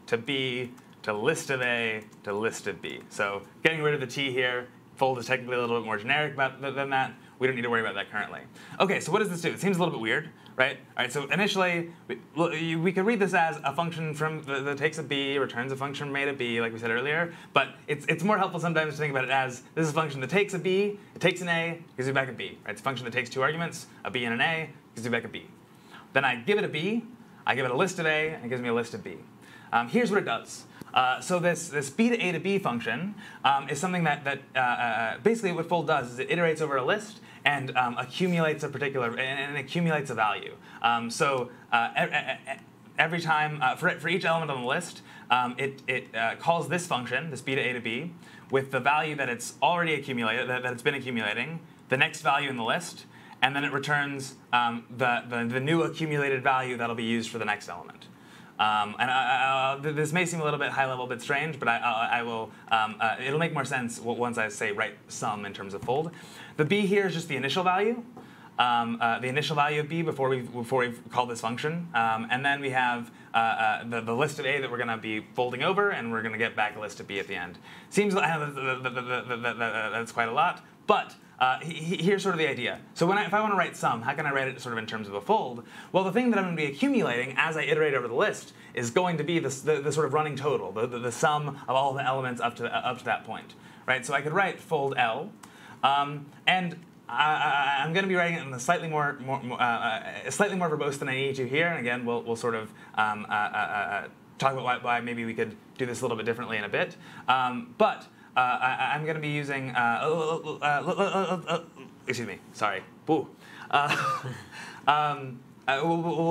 to B to list of A to list of B. So getting rid of the T here, fold is technically a little bit more generic than that. We don't need to worry about that currently. OK, so what does this do? It seems a little bit weird, right? All right, so initially, we could read this as a function that takes a b, returns a function from a to b, like we said earlier. But it's more helpful sometimes to think about it as this is a function that takes a b, it takes an a, gives you back a b. Right? It's a function that takes two arguments, a b and an a, gives you back a b. Then I give it a b, I give it a list of a, and it gives me a list of b. Here's what it does. So this b to b function is something that basically what fold does is it iterates over a list and accumulates a particular and accumulates a value. Every time for each element on the list, it calls this function, this b to b, with the value that it's already accumulated, that it's been accumulating, the next value in the list, and then it returns the new accumulated value that'll be used for the next element. This may seem a little bit high level, a bit strange, but I will. It'll make more sense once I say write sum in terms of fold. The b here is just the initial value, the initial value of b before we call this function, and then we have the list of a that we're going to be folding over, and we're going to get back a list of b at the end. Seems like that's quite a lot, but. Here's sort of the idea. So if I want to write sum, how can I write it sort of in terms of a fold? Well, the thing that I'm going to be accumulating as I iterate over the list is going to be the sort of running total, the sum of all the elements up to that point, right? So I could write fold L, and I'm going to be writing it in a slightly more verbose than I need to here. And again, we'll sort of talk about why maybe we could do this a little bit differently in a bit, but. I'm going to be using, excuse me, sorry. We'll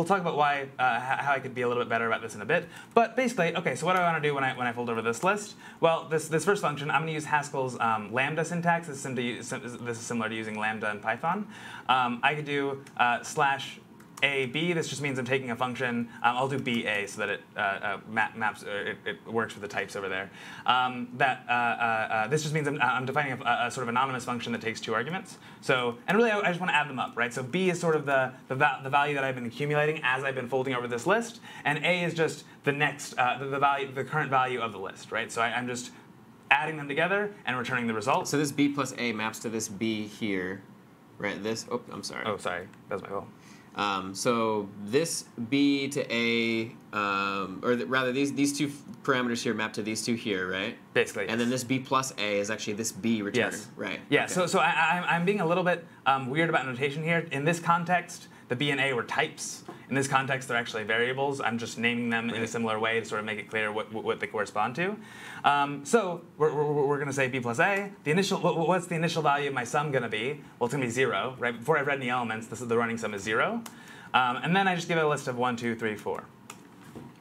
talk about why, how I could be a little bit better about this in a bit. But basically, OK, so what do I want to do when I fold over this list? Well, this first function, I'm going to use Haskell's lambda syntax. This is similar to using lambda in Python. I could do /ab. This just means I'm taking a function. I'll do ba so that it maps. It works with the types over there. This just means I'm defining a sort of anonymous function that takes two arguments. So, and really, I just want to add them up, right? So b is sort of the value that I've been accumulating as I've been folding over this list, and a is just the next the current value of the list, right? So I'm just adding them together and returning the result. So this b plus a maps to this b here, right? This. Oh, I'm sorry. Oh, sorry. That was my fault. So this b to a, rather these two parameters here map to these two here, right? Basically, yes. And then this b plus a is actually this b return, yes. Right? Yeah. Okay. So I'm being a little bit weird about notation here. In this context, the b and a were types. In this context, they're actually variables. I'm just naming them in a similar way to sort of make it clear what they correspond to. So we're going to say b plus a. The initial what's the initial value of my sum going to be? Well, it's going to be 0, right? Before I've read any elements, the running sum is 0. And then I just give it a list of 1, 2, 3, 4,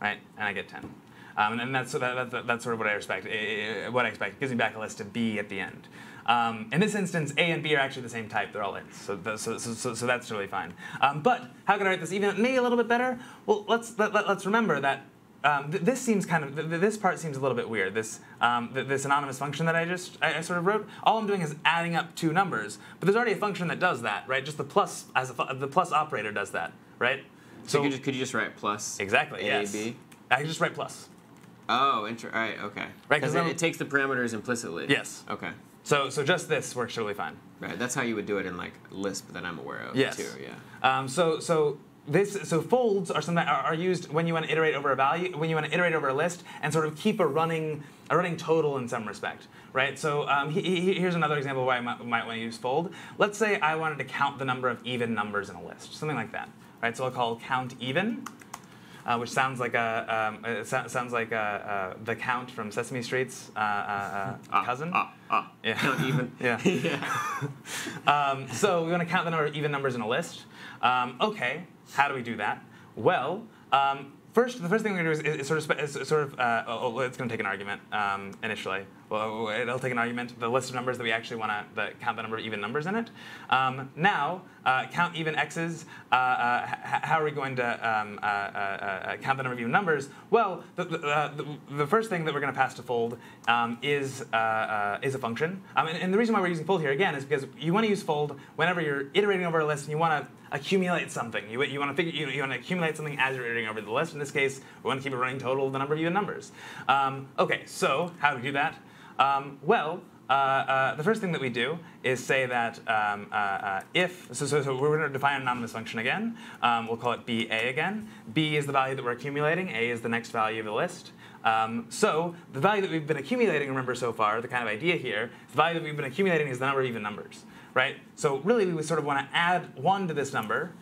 right? And I get 10. And that's sort of what I expect. It gives me back a list of b at the end. In this instance, a and b are actually the same type. They're all ints, so that's really fine. But how can I write this even maybe a little bit better? Well, let's remember that this seems this part seems a little bit weird. This anonymous function that I sort of wrote. All I'm doing is adding up two numbers, but there's already a function that does that, right? Just the plus the plus operator does that, right? So could you just write plus? Exactly. A, yes. B? I can just write plus. Oh, all right, okay. Right, because it takes the parameters implicitly. Yes. Okay. So just this works totally fine. Right. That's how you would do it in like Lisp that I'm aware of. Yes. Too. Yeah. So folds are something that are used when you want to iterate over a value, when you want to iterate over a list, and sort of keep a running total in some respect, right? So here's another example of why I might want to use fold. Let's say I wanted to count the number of even numbers in a list, something like that, right? So I'll call count even, which sounds like the Count from Sesame Street's cousin. Yeah. Count even. Yeah. Yeah. So we want to count the number of even numbers in a list. Okay, how do we do that? Well, the first thing we're going to do is it's going to take an argument initially. Well, it'll take an argument, the list of numbers that we actually want to count the number of even numbers in it. Now, count even x's. How are we going to count the number of even numbers? Well, the first thing that we're going to pass to fold is a function. And the reason why we're using fold here, again, is because you want to use fold whenever you're iterating over a list and you want to accumulate something. You want to accumulate something as you're iterating over the list. In this case, we want to keep a running total of the number of even numbers. Okay, so how do we do that? Well, the first thing that we do is say that so we're going to define an anonymous function again. We'll call it BA again. B is the value that we're accumulating. A is the next value of the list. So the value that we've been accumulating, remember so far, the kind of idea here, the value that we've been accumulating is the number of even numbers, right? So really we would sort of want to add 1 to this number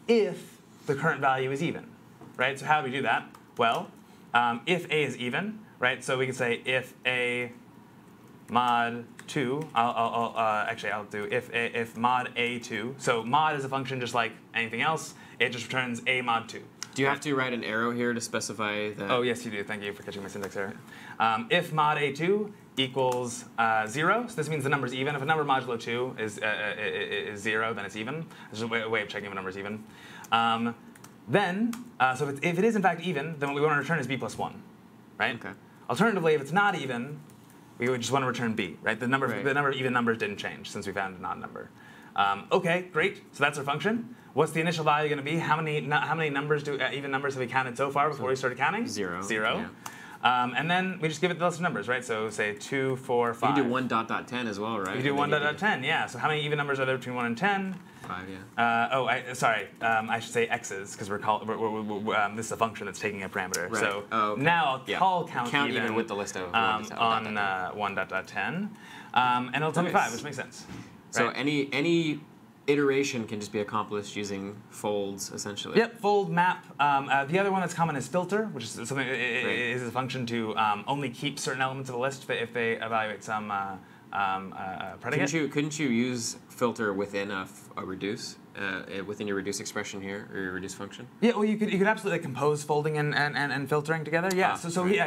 if the current value is even, right? So how do we do that? Well, if A is even, right? So we can say if A mod 2, I'll do if mod A2. So mod is a function just like anything else. It just returns A mod 2. Do you have to write an arrow here to specify that? Oh, yes, you do. Thank you for catching my syntax error. If mod A2 equals 0, so this means the number's even. If a number modulo 2 is 0, then it's even. This is a way of checking if a number's even. So if it is in fact even, then what we want to return is b plus 1, right? Okay. Alternatively, if it's not even, we would just want to return b, right? The number of even numbers didn't change since we found an odd number. Okay, great. So that's our function. What's the initial value going to be? How many numbers even numbers have we counted so far before we started counting? 0. 0. Yeah. And then we just give it the list of numbers, right? So say 2, 4, 5. You can do 1.10 as well, right? You do 1.10, yeah. So how many even numbers are there between 1 and 10? 5, yeah. Sorry. I should say x's because this is a function that's taking a parameter. Right. So now I'll call count even with the list of on 1.10, and it'll tell me 5, which makes sense. So right? any iteration can just be accomplished using folds, essentially. Yep, fold, map. The other one that's common is filter, which is something is a function to only keep certain elements of a list if they evaluate some predicate. Couldn't you use filter within a reduce, within your reduce expression here, or your reduce function? Yeah, well, you could absolutely compose folding and filtering together. Yeah,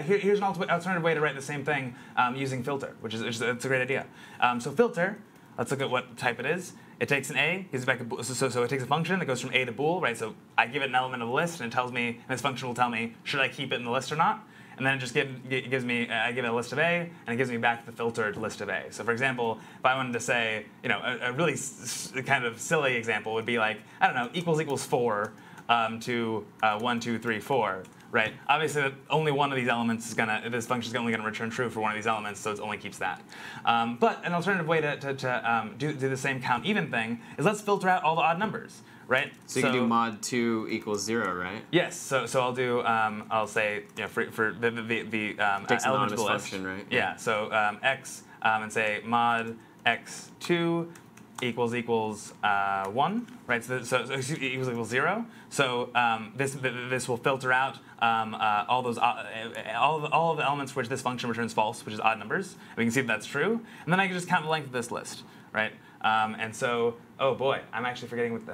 here's an alternative way to write the same thing using filter, which is it's a great idea. So filter, let's look at what type it is. It takes an A, gives it back a bool. So it takes a function that goes from A to bool, right? So I give it an element of the list, and it tells me, and this function will tell me, should I keep it in the list or not? And then it just gives me, I give it a list of A, and it gives me back the filtered list of A. So for example, if I wanted to say, a really kind of silly example would be like, I don't know, equals 4 to 1, 2, 3, 4. Right. Obviously, only one of these elements is this function is only going to return true for one of these elements, so it only keeps that. But an alternative way to do the same count even thing is let's filter out all the odd numbers, right? So you can do mod 2 equals 0, right? Yes. So I'll do I'll say for the element of the list, function, right? Yeah. So x and say mod x2 equals 1, right? So equals 0. So this will filter out all of the elements for which this function returns false, which is odd numbers. And we can see that that's true. And then I can just count the length of this list, right? And so, oh boy, I'm actually forgetting what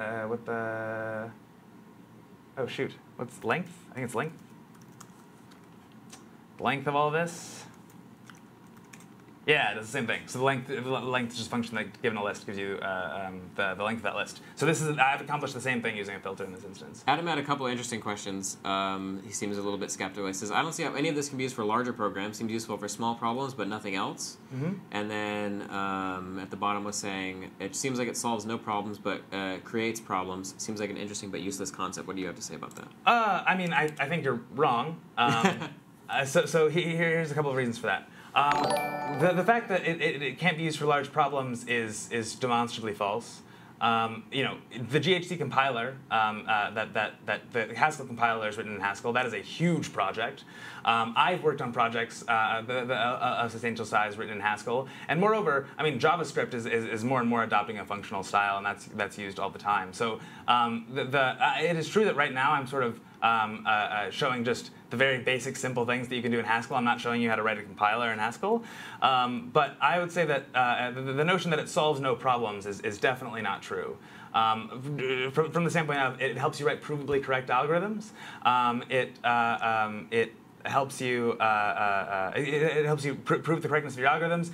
the oh shoot, what's length? I think it's length. The length of all of this. Yeah, it does the same thing. So the length is just a function that, given a list, gives you the length of that list. So I've accomplished the same thing using a filter in this instance. Adam had a couple of interesting questions. He seems a little bit skeptical. He says, I don't see how any of this can be used for larger programs. Seems useful for small problems, but nothing else. Mm-hmm. And then at the bottom was saying, it seems like it solves no problems, but creates problems. Seems like an interesting but useless concept. What do you have to say about that? I mean, I think you're wrong. So here's a couple of reasons for that. The fact that it can't be used for large problems is demonstrably false. The GHC compiler, the Haskell compiler is written in Haskell. That is a huge project. I've worked on projects of substantial size written in Haskell, and moreover, I mean, JavaScript is more and more adopting a functional style, and that's used all the time. So it is true that right now I'm sort of showing just the very basic, simple things that you can do in Haskell. I'm not showing you how to write a compiler in Haskell. But I would say that the notion that it solves no problems is definitely not true. From the standpoint of it helps you write provably correct algorithms. It helps you prove the correctness of your algorithms.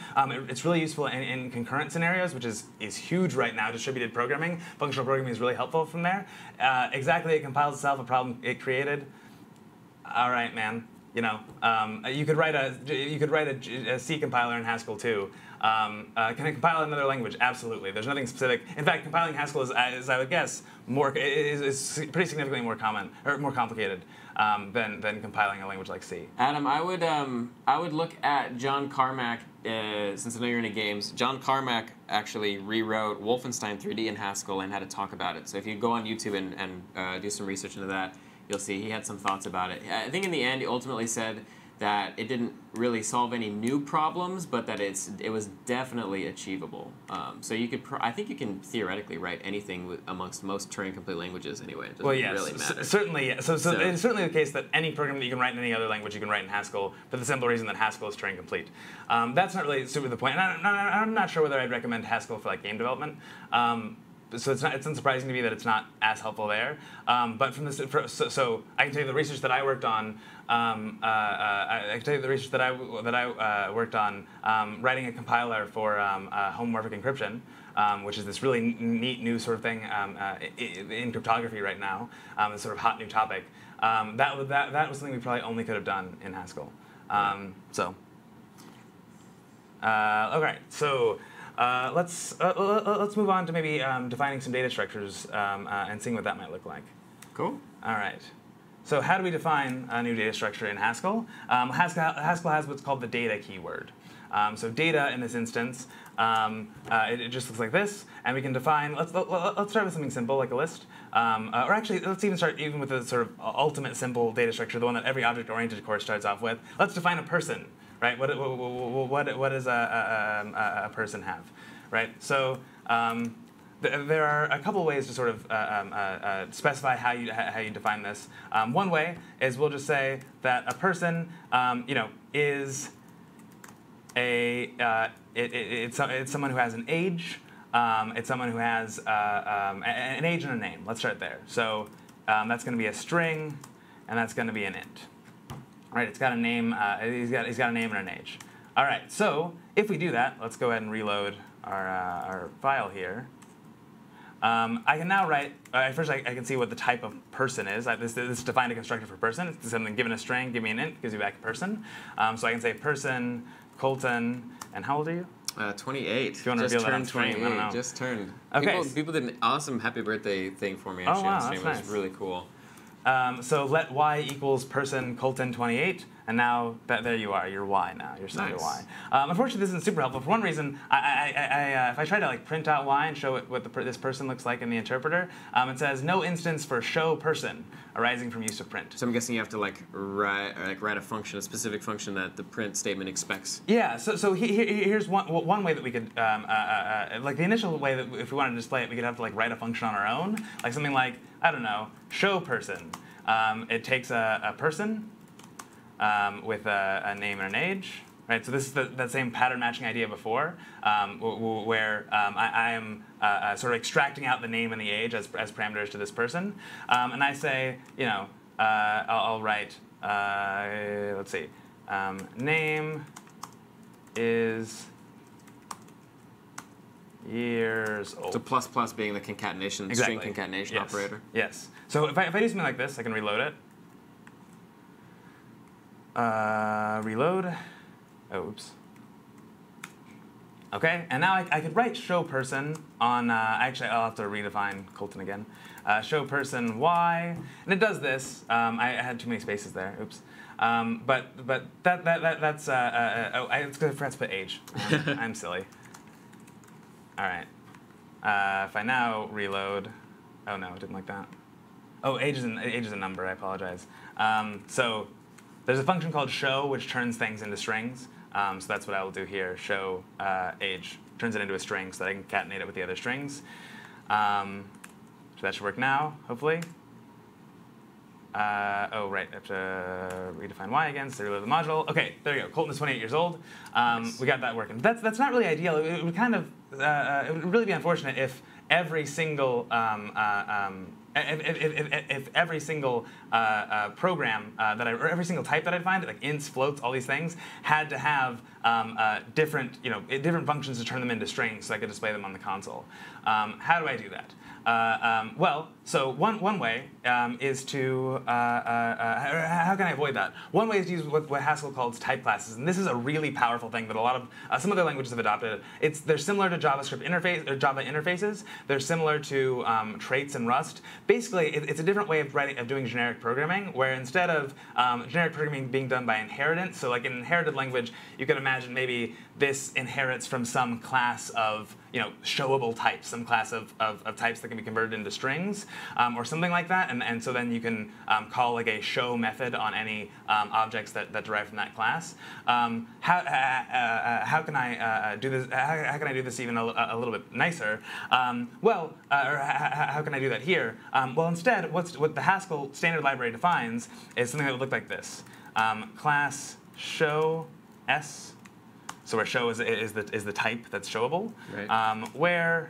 It's really useful in concurrent scenarios, which is huge right now. Distributed programming, functional programming is really helpful from there. Exactly, it compiles itself a problem it created. All right, man. You could write a C compiler in Haskell too. Can it compile another language? Absolutely. There's nothing specific. In fact, compiling Haskell is, as I would guess, is pretty significantly more common or more complicated than compiling a language like C. Adam, I would look at John Carmack since I know you're into games, John Carmack actually rewrote Wolfenstein 3D in Haskell and had a talk about it. So if you go on YouTube and do some research into that, you'll see he had some thoughts about it. I think in the end, he ultimately said that it didn't really solve any new problems, but that it was definitely achievable. So you could, I think you can theoretically write anything amongst most Turing-complete languages anyway. It doesn't really matter. Certainly, yeah. So it's certainly the case that any program that you can write in any other language you can write in Haskell, for the simple reason that Haskell is Turing-complete. That's not really super the point. And I'm not sure whether I'd recommend Haskell for like game development. So it's unsurprising to me that it's not as helpful there. But from this, so I can tell you the research that I worked on. I can tell you the research that I worked on writing a compiler for homomorphic encryption, which is this really neat new sort of thing in cryptography right now. This sort of hot new topic. That was something we probably only could have done in Haskell. Okay, so. Let's move on to maybe defining some data structures and seeing what that might look like. Cool. All right. So how do we define a new data structure in Haskell? Haskell has what's called the data keyword. So data in this instance, it just looks like this, and we can define. Let's start with something simple like a list, or actually let's even start with the sort of ultimate simple data structure, the one that every object-oriented course starts off with. Let's define a person. Right? What does a person have? Right? So there are a couple ways to sort of specify how you define this. One way is we'll just say that a person, is it's someone who has an age. It's someone who has an age and a name. Let's start there. So that's going to be a string, and that's going to be an int. Right, it's got a name. He's got a name and an age. All right, so if we do that, let's go ahead and reload our file here. I can now write. First, I can see what the type of person is. This defined a constructor for person. It's something given a string, give me an int, gives you back a person. So I can say person, Colton, and how old are you? 28. If you want to reveal that on stream, I don't know. Just turned. Okay. People did an awesome happy birthday thing for me actually on stream. That's It was really cool. So let y equals person Colton 28, and now there you are. You're y now. You're set to y. Unfortunately, this isn't super helpful. For one reason, if I try to like print out y and show it what this person looks like in the interpreter, it says no instance for show person arising from use of print. So I'm guessing you have to write a function, a specific function that the print statement expects. Yeah. So here's one way that we could like the initial way that if we wanted to display it, we could have to like write a function on our own, like something like I don't know, show person. It takes a person with a name and an age, right? So this is that same pattern matching idea before, where I am sort of extracting out the name and the age as parameters to this person, and I say, I'll write, let's see, name is years old. So plus plus being the concatenation, string concatenation operator. Yes. So if I do something like this, I can reload it. Reload. Oh, oops. Okay, and now I could write show person on. Actually, I'll have to redefine Colton again. Show person y, and it does this. I had too many spaces there. Oops. But that's. I forgot to put age. I'm silly. All right. If I now reload, oh no, it didn't like that. Oh, age is a number. I apologize. So there's a function called show which turns things into strings. So that's what I will do here. Show age turns it into a string so that I can concatenate it with the other strings. So that should work now, hopefully. Oh, right, I have to redefine y again, so reload the module. Okay, there you go. Colton is 28 years old. Nice. We got that working. That's not really ideal. It would kind of, it would really be unfortunate if every single, if every single program or every single type that I'd find, like ints, floats, all these things, had to have different functions to turn them into strings so I could display them on the console. How do I do that? Well, so one way is to, how can I avoid that? One way is to use what Haskell calls type classes, and this is a really powerful thing that a lot of some other languages have adopted. They're similar to JavaScript interface or Java interfaces. They're similar to traits in Rust. basically, it's a different way of doing generic programming, where instead of generic programming being done by inheritance, so like in inherited language, you could imagine maybe this inherits from some class of showable types, some class of types that can be converted into strings, or something like that, and so then you can call like a show method on any objects that derive from that class. How can I do this? How can I do this even a little bit nicer? Or how can I do that here? Well, instead, what the Haskell standard library defines is something that would look like this: class show s. So where show is the type that's showable, right. Where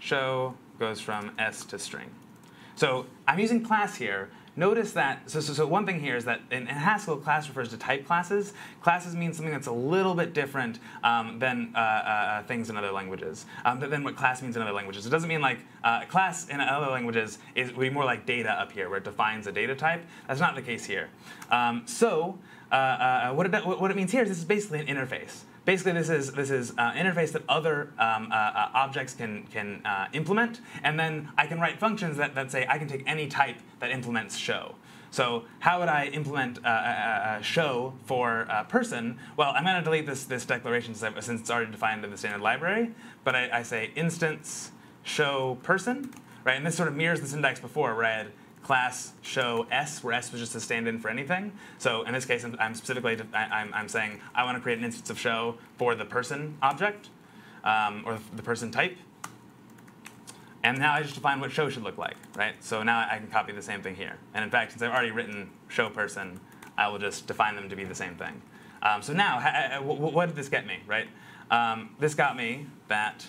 show goes from s to string. So I'm using class here. Notice that, so one thing here is that in Haskell, class refers to type classes. Classes mean something that's a little bit different than things in other languages, than what class means in other languages. It doesn't mean like class in other languages would be more like data up here, where it defines a data type. That's not the case here. What it means here is this is basically an interface. Basically, this is an interface that other objects can implement, and then I can write functions that say I can take any type that implements show. So how would I implement show for person? Well, I'm going to delete this declaration since it's already defined in the standard library, but I say instance show person, right? And this sort of mirrors the syntax before, where I had class show s, where s was just a stand-in for anything. So in this case, I'm specifically I'm saying I want to create an instance of show for the person object, or the person type. And now I just define what show should look like, right? So now I can copy the same thing here. And in fact, since I've already written show person, I will just define them to be the same thing. So now, what did this get me, right? This got me that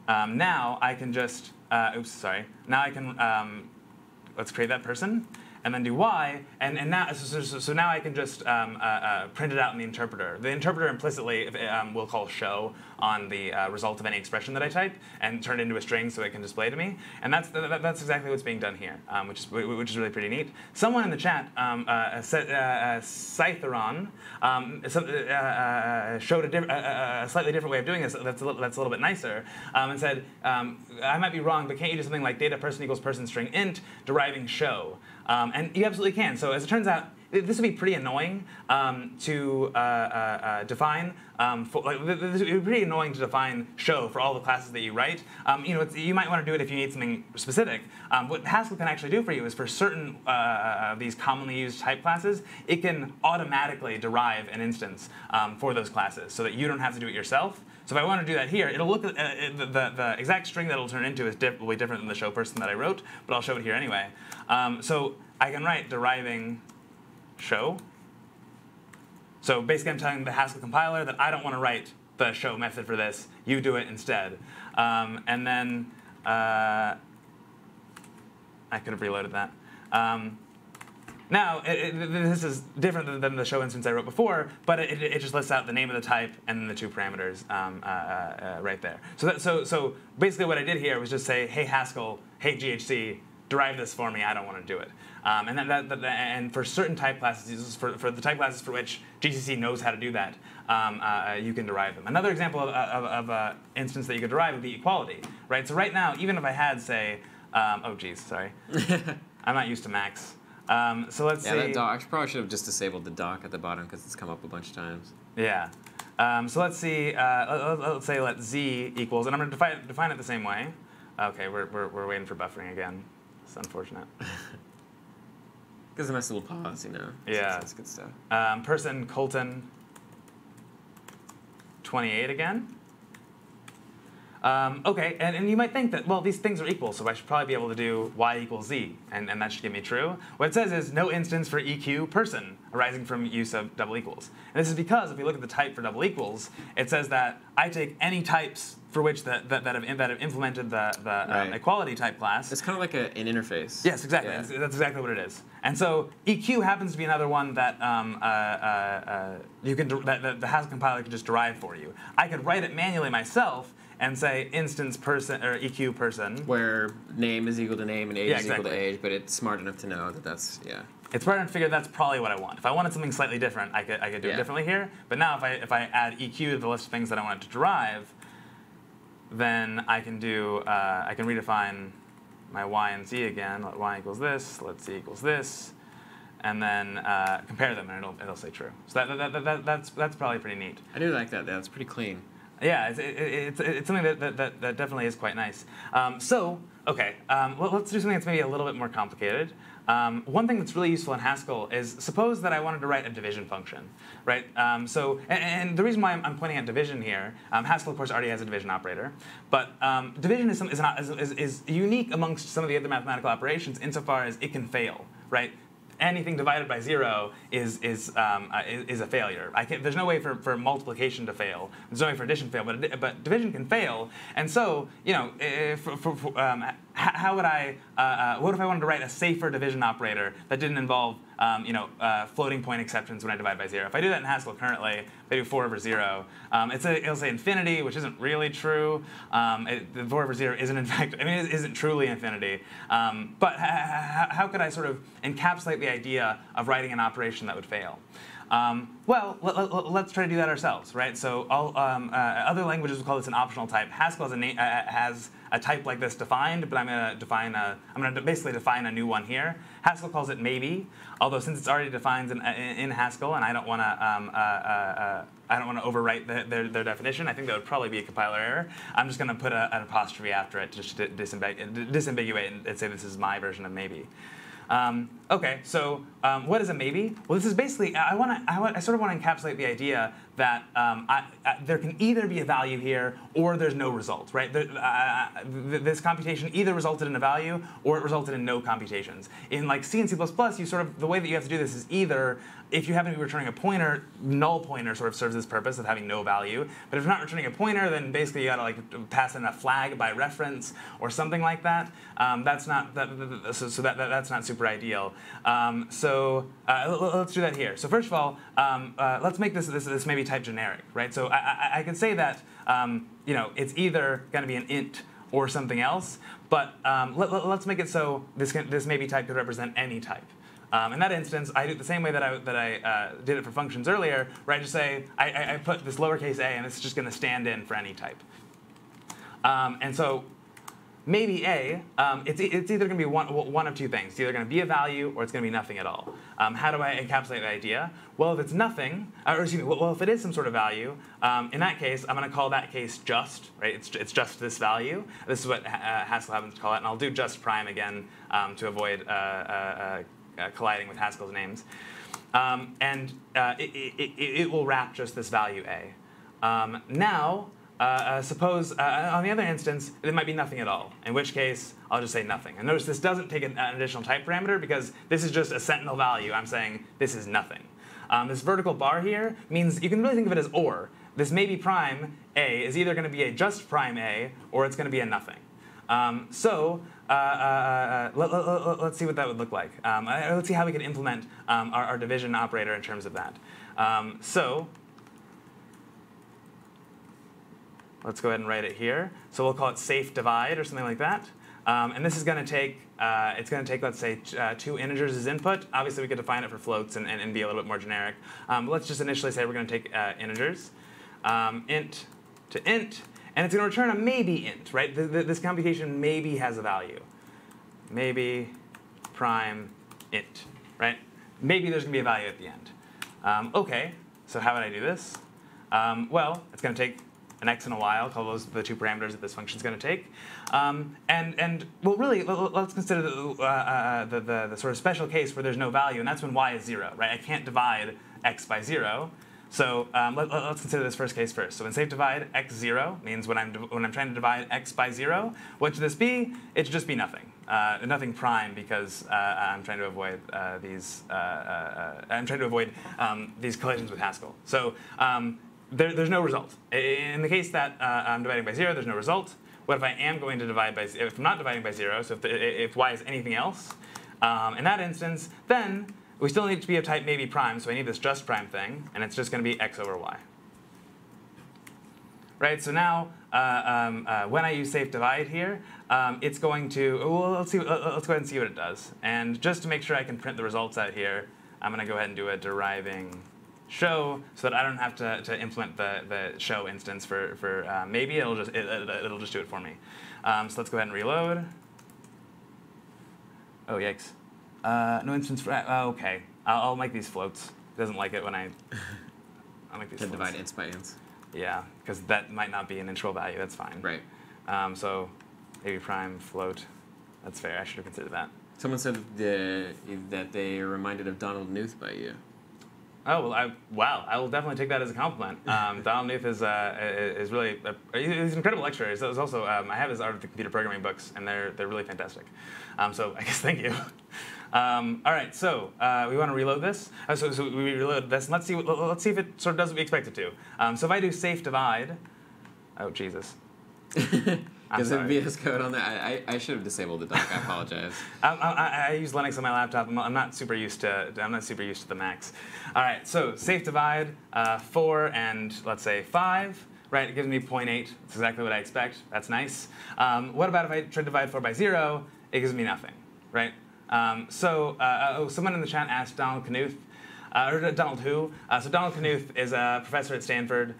now I can just now I can, let's create that person, and then do y, and now, so now I can just print it out in the interpreter. The interpreter implicitly will call show on the result of any expression that I type, and turn it into a string so it can display to me. And that's exactly what's being done here, which is really pretty neat. Someone in the chat, Scytheron, showed a slightly different way of doing this that's a little bit nicer, and said, I might be wrong, but can't you do something like data person equals person string int deriving show? And you absolutely can. So as it turns out, this would be pretty annoying to define. This would be pretty annoying to define show for all the classes that you write. You might want to do it if you need something specific. What Haskell can actually do for you is for certain of these commonly used type classes, it can automatically derive an instance for those classes so that you don't have to do it yourself. So if I want to do that here, it'll look at the exact string that it'll turn into will be different than the show person that I wrote, but I'll show it here anyway. So I can write deriving show. So basically I'm telling the Haskell compiler that I don't want to write the show method for this. You do it instead. And then I could have reloaded that. Now, this is different than the show instance I wrote before, but it just lists out the name of the type and then the two parameters right there. So basically what I did here was just say, hey Haskell, hey GHC, derive this for me. I don't want to do it. And for certain type classes, for the type classes for which GCC knows how to do that, you can derive them. Another example of an instance that you could derive would be equality, right? So right now, even if I had, say, oh geez, sorry, I'm not used to Macs. So let's see. That doc, I probably should have just disabled the doc at the bottom because it's come up a bunch of times. Yeah. So let's see. Let's say let z equals, and I'm going to define it the same way. Okay, we're waiting for buffering again. It's unfortunate. Gives a nice little pause, Yeah. That's good stuff. Person Colton 28 again. Okay, and you might think that, well, these things are equal, so I should probably be able to do y equals z, and that should give me true. What it says is no instance for EQ person arising from use of double equals. And this is because if we look at the type for double equals, it says that I take any types for which that have implemented the right. equality type class. It's kind of like an interface. Yes, exactly. Yeah. That's exactly what it is. And so EQ happens to be another one that the Haskell compiler can just derive for you. I could write it manually myself and say instance person or EQ person, where name is equal to name and age is exactly. equal to age, but it's smart enough to know that that's It's smart enough to figure that's probably what I want. If I wanted something slightly different, I could do it differently here. But now if I add EQ to the list of things that I want it to derive, then I can do, I can redefine my y and z again. Let y equals this, let z equals this, and then compare them, and it'll say true. So that's probably pretty neat. I do like that. That's pretty clean. Yeah, it's something that definitely is quite nice. Okay, well, let's do something that's maybe a little bit more complicated. One thing that's really useful in Haskell is, suppose that I wanted to write a division function, right? And the reason why I'm pointing at division here, Haskell, of course, already has a division operator, but division is unique amongst some of the other mathematical operations insofar as it can fail, right? Anything divided by 0 is a failure. There's no way for multiplication to fail. There's no way for addition to fail, but division can fail. And so, you know, how would what if I wanted to write a safer division operator that didn't involve, floating point exceptions when I divide by 0? If I do that in Haskell currently, if I do 4 over 0, it'll say infinity, which isn't really true. The 4 over 0 isn't, in fact, it isn't truly infinity. But how could I sort of encapsulate the idea of writing an operation that would fail? Well, let's try to do that ourselves, right? So other languages will call this an optional type. Haskell has a type like this defined, but I'm going to basically define a new one here. Haskell calls it maybe, although since it's already defined in Haskell, and I don't want to overwrite their definition, I think that would probably be a compiler error. I'm just going to put an apostrophe after it just to disambiguate and say this is my version of maybe. Okay, so what is a maybe? Well, this is basically, I sort of want to encapsulate the idea that there can either be a value here or there's no result, right? This computation either resulted in a value or it resulted in no computations. In like C and C++, the way that you have to do this is either, if you happen to be returning a pointer, null pointer sort of serves this purpose of having no value. But if you're not returning a pointer, then basically you got to like pass in a flag by reference or something like that. That's not super ideal. Let's do that here. So first of all, let's make this maybe type generic, right? So I can say that it's either going to be an int or something else, but let's make it so this maybe type could represent any type. In that instance, I do it the same way that I did it for functions earlier, where I just say I put this lowercase a, and it's just going to stand in for any type. And so maybe a, it's either going to be one of two things. It's either going to be a value or it's going to be nothing at all. How do I encapsulate the idea? Well, if it's nothing, or excuse me, well, if it is some sort of value, in that case, I'm going to call that case just, right? It's just this value. This is what Haskell happens to call it, and I'll do just prime again to avoid colliding with Haskell's names. It will wrap just this value a. Now, suppose, on the other instance, it might be nothing at all, in which case I'll just say nothing. And notice this doesn't take an additional type parameter because this is just a sentinel value. I'm saying this is nothing. This vertical bar here means you can really think of it as or. This maybe prime a is either going to be a just prime a or it's going to be a nothing. Let's see what that would look like. Let's see how we can implement our division operator in terms of that. Let's go ahead and write it here. So we'll call it safe divide or something like that. And this is going to take, let's say, 2 integers as input. Obviously, we could define it for floats and be a little bit more generic. Let's just initially say we're going to take integers, int to int. And it's going to return a maybe int, right? This computation maybe has a value. Maybe prime int, right? Maybe there's going to be a value at the end. OK, so how would I do this? Well, it's going to take an x and a y. I'll call those the 2 parameters that this function is going to take. Well, really, let's consider the sort of special case where there's no value, and that's when y is 0, right? I can't divide x by 0. So let's consider this first case first. So when safe divide x 0 means when I'm trying to divide x by 0, what should this be? It should just be nothing. Nothing prime because I'm trying to avoid these collisions with Haskell. So there's no result. In the case that I'm dividing by 0, there's no result. What if I am going to divide by, if I'm not dividing by 0, so if y is anything else, in that instance, then we still need to be of type maybe prime, so I need this just prime thing, and it's just going to be x over y. Right, so now when I use safe divide here, it's going to, well, let's go ahead and see what it does. And just to make sure I can print the results out here, I'm going to go ahead and do a deriving show so that I don't have to implement the show instance for maybe it'll just do it for me. So let's go ahead and reload. Oh, yikes. No instance for, okay. I'll make these floats. It doesn't like it when I'll make these floats. Divide ints by ints. Yeah, because that might not be an integral value. That's fine. Right. So maybe prime float. That's fair. I should have considered that. Someone said that they are reminded of Donald Knuth by you. Oh, well, wow. I will definitely take that as a compliment. Donald Knuth is really, he's an incredible lecturer. He's also, I have his Art of the Computer Programming books, and they're really fantastic. So I guess thank you. All right, so we want to reload this. So we reload this, and let's see if it sort of does what we expect it to. So if I do safe divide, oh, Jesus. Because of VS Code on there, I should have disabled the doc. I apologize. I use Linux on my laptop. I'm not super used to the Macs. All right, so safe divide 4 and let's say 5. Right, it gives me 0.8. That's exactly what I expect. That's nice. What about if I try to divide 4 by 0? It gives me nothing. Right. Someone in the chat asked Donald Knuth, or Donald who? So Donald Knuth is a professor at Stanford.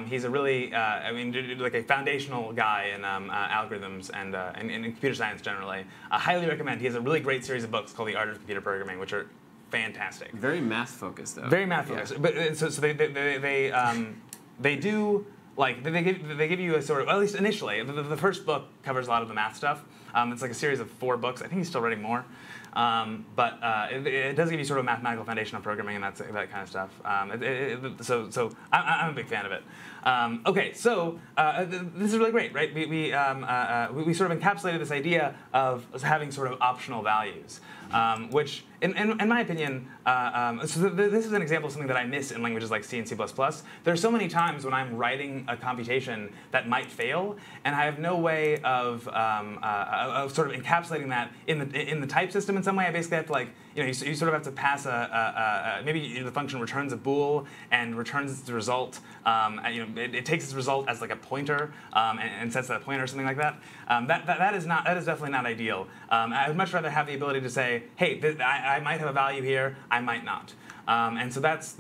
He's a really, like a foundational guy in algorithms and in computer science generally. I highly recommend. He has a really great series of books called The Art of Computer Programming, which are fantastic. Very math focused, though. Very math focused. Yeah. But so they do like they give you a sort of, at least initially, the first book covers a lot of the math stuff. It's like a series of 4 books. I think he's still writing more. But it does give you sort of a mathematical foundation of programming and that kind of stuff. So I'm a big fan of it. Okay, so this is really great, right? We sort of encapsulated this idea of having sort of optional values, which, in my opinion, this is an example of something that I miss in languages like C and C++. There are so many times when I'm writing a computation that might fail, and I have no way of sort of encapsulating that in the type system in some way. I basically have to you sort of have to pass maybe the function returns a bool and returns its result. It takes its result as like a pointer and sets that pointer or something like that. That is definitely not ideal. I would much rather have the ability to say, hey, I might have a value here, I might not. And so this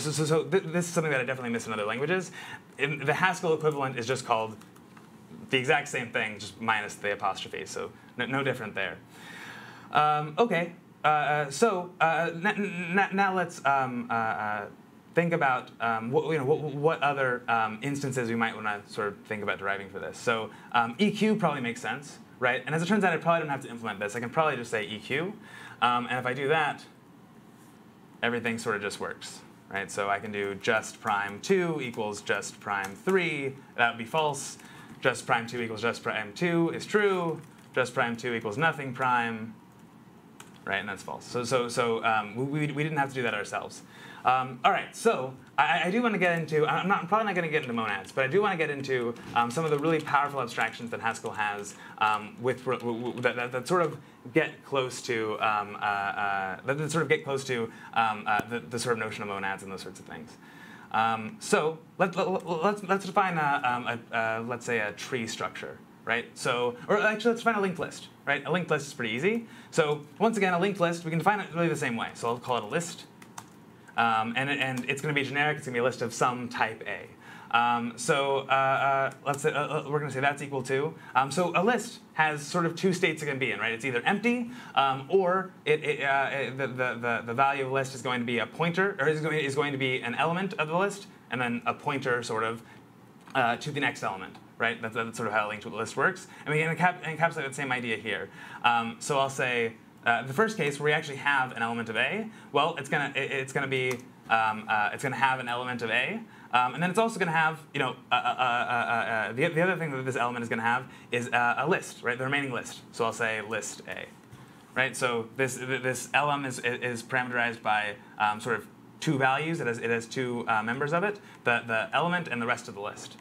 is something that I definitely miss in other languages. The Haskell equivalent is just called the exact same thing, just minus the apostrophe, so no different there. Okay, now let's think about what other instances we might want to sort of think about deriving for this. So EQ probably makes sense, right? And as it turns out, I probably don't have to implement this. I can probably just say EQ, and if I do that, everything sort of just works. Right, so I can do just prime 2 equals just prime 3. That would be false. Just prime 2 equals just prime 2 is true. Just prime 2 equals nothing prime. Right, and that's false. So we didn't have to do that ourselves. All right, so I do want to get into, I'm probably not going to get into monads, but I do want to get into some of the really powerful abstractions that Haskell has that sort of get close to the sort of notion of monads and those sorts of things. So let's define let's say a tree structure, right? So, or actually let's define a linked list, right? A linked list is pretty easy. So once again, a linked list, we can define it really the same way. So I'll call it a list. And it's going to be generic. It's going to be a list of some type A. Let's say we're going to say that's equal to. So a list has sort of 2 states it can be in, right? It's either empty, or the value of the list is going to be a pointer, or is going to be an element of the list, and then a pointer sort of to the next element, right? That's sort of how a linked list works. And we can encapsulate the same idea here. So I'll say. The first case where we actually have an element of A, well, it's gonna have an element of A, and then it's also gonna have, the other thing that this element is gonna have is a list, right? The remaining list. So I'll say list A, right? So this lm is parameterized by sort of 2 values. It has 2 members of it, the element and the rest of the list.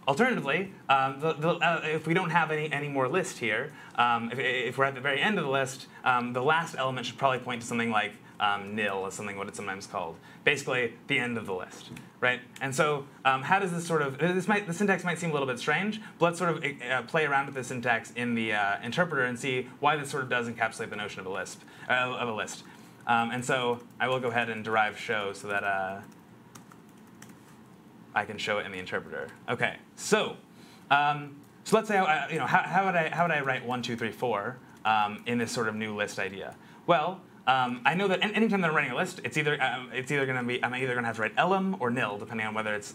Alternatively, if we don't have any more list here, if we're at the very end of the list, the last element should probably point to something like nil, or something what it's sometimes called. Basically, the end of the list, right? And so, how does this sort of the syntax might seem a little bit strange, but let's sort of play around with the syntax in the interpreter and see why this sort of does encapsulate the notion of a list. And so I will go ahead and derive show so that I can show it in the interpreter. Okay, so let's say how would I write 1, 2, 3, 4 in this sort of new list idea? Well, I know that anytime that I'm writing a list, I'm either going to have to write elem or nil, depending on whether it's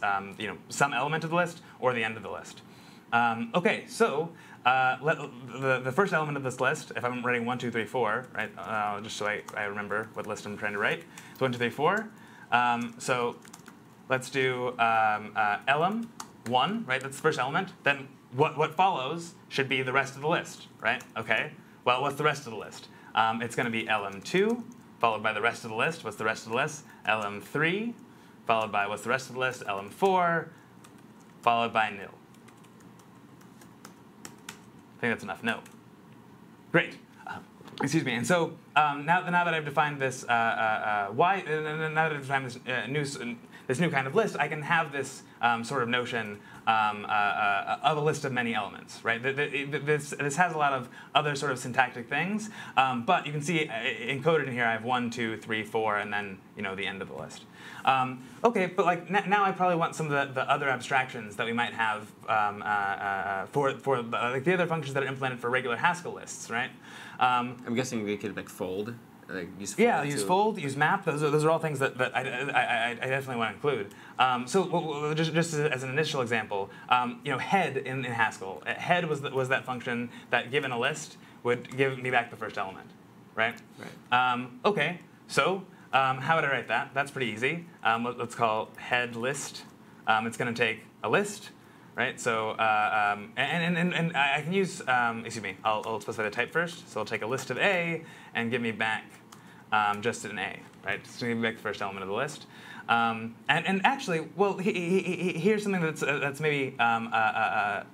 some element of the list or the end of the list. Okay, so the first element of this list, if I'm writing 1, 2, 3, 4, right? Just so I remember what list I'm trying to write. So 1, 2, 3, 4. So let's do elem 1, right? That's the first element. Then what follows should be the rest of the list, right? Okay. Well, what's the rest of the list? It's going to be elem2, followed by the rest of the list. What's the rest of the list? elem3, followed by what's the rest of the list? elem4, followed by nil. I think that's enough. No. Great. Excuse me. And so now that I've defined this now that I've defined this new kind of list, I can have this sort of notion of a list of many elements, right? This has a lot of other sort of syntactic things, but you can see encoded in here I have 1, 2, 3, 4, and then the end of the list. Okay, but like now I probably want some of the other abstractions that we might have for like the other functions that are implemented for regular Haskell lists, right? I'm guessing we could like fold. Use fold use fold, use map. Those are all things that I definitely want to include. So just as an initial example, head in Haskell. Head was that function that, given a list, would give me back the first element, right? Right. Okay. So how would I write that? That's pretty easy. Let's call head list. It's going to take a list, right? So and I can use excuse me. I'll specify the type first. So I'll take a list of A and give me back just an A, right? So give me back the first element of the list. And actually, well, here's something that's maybe a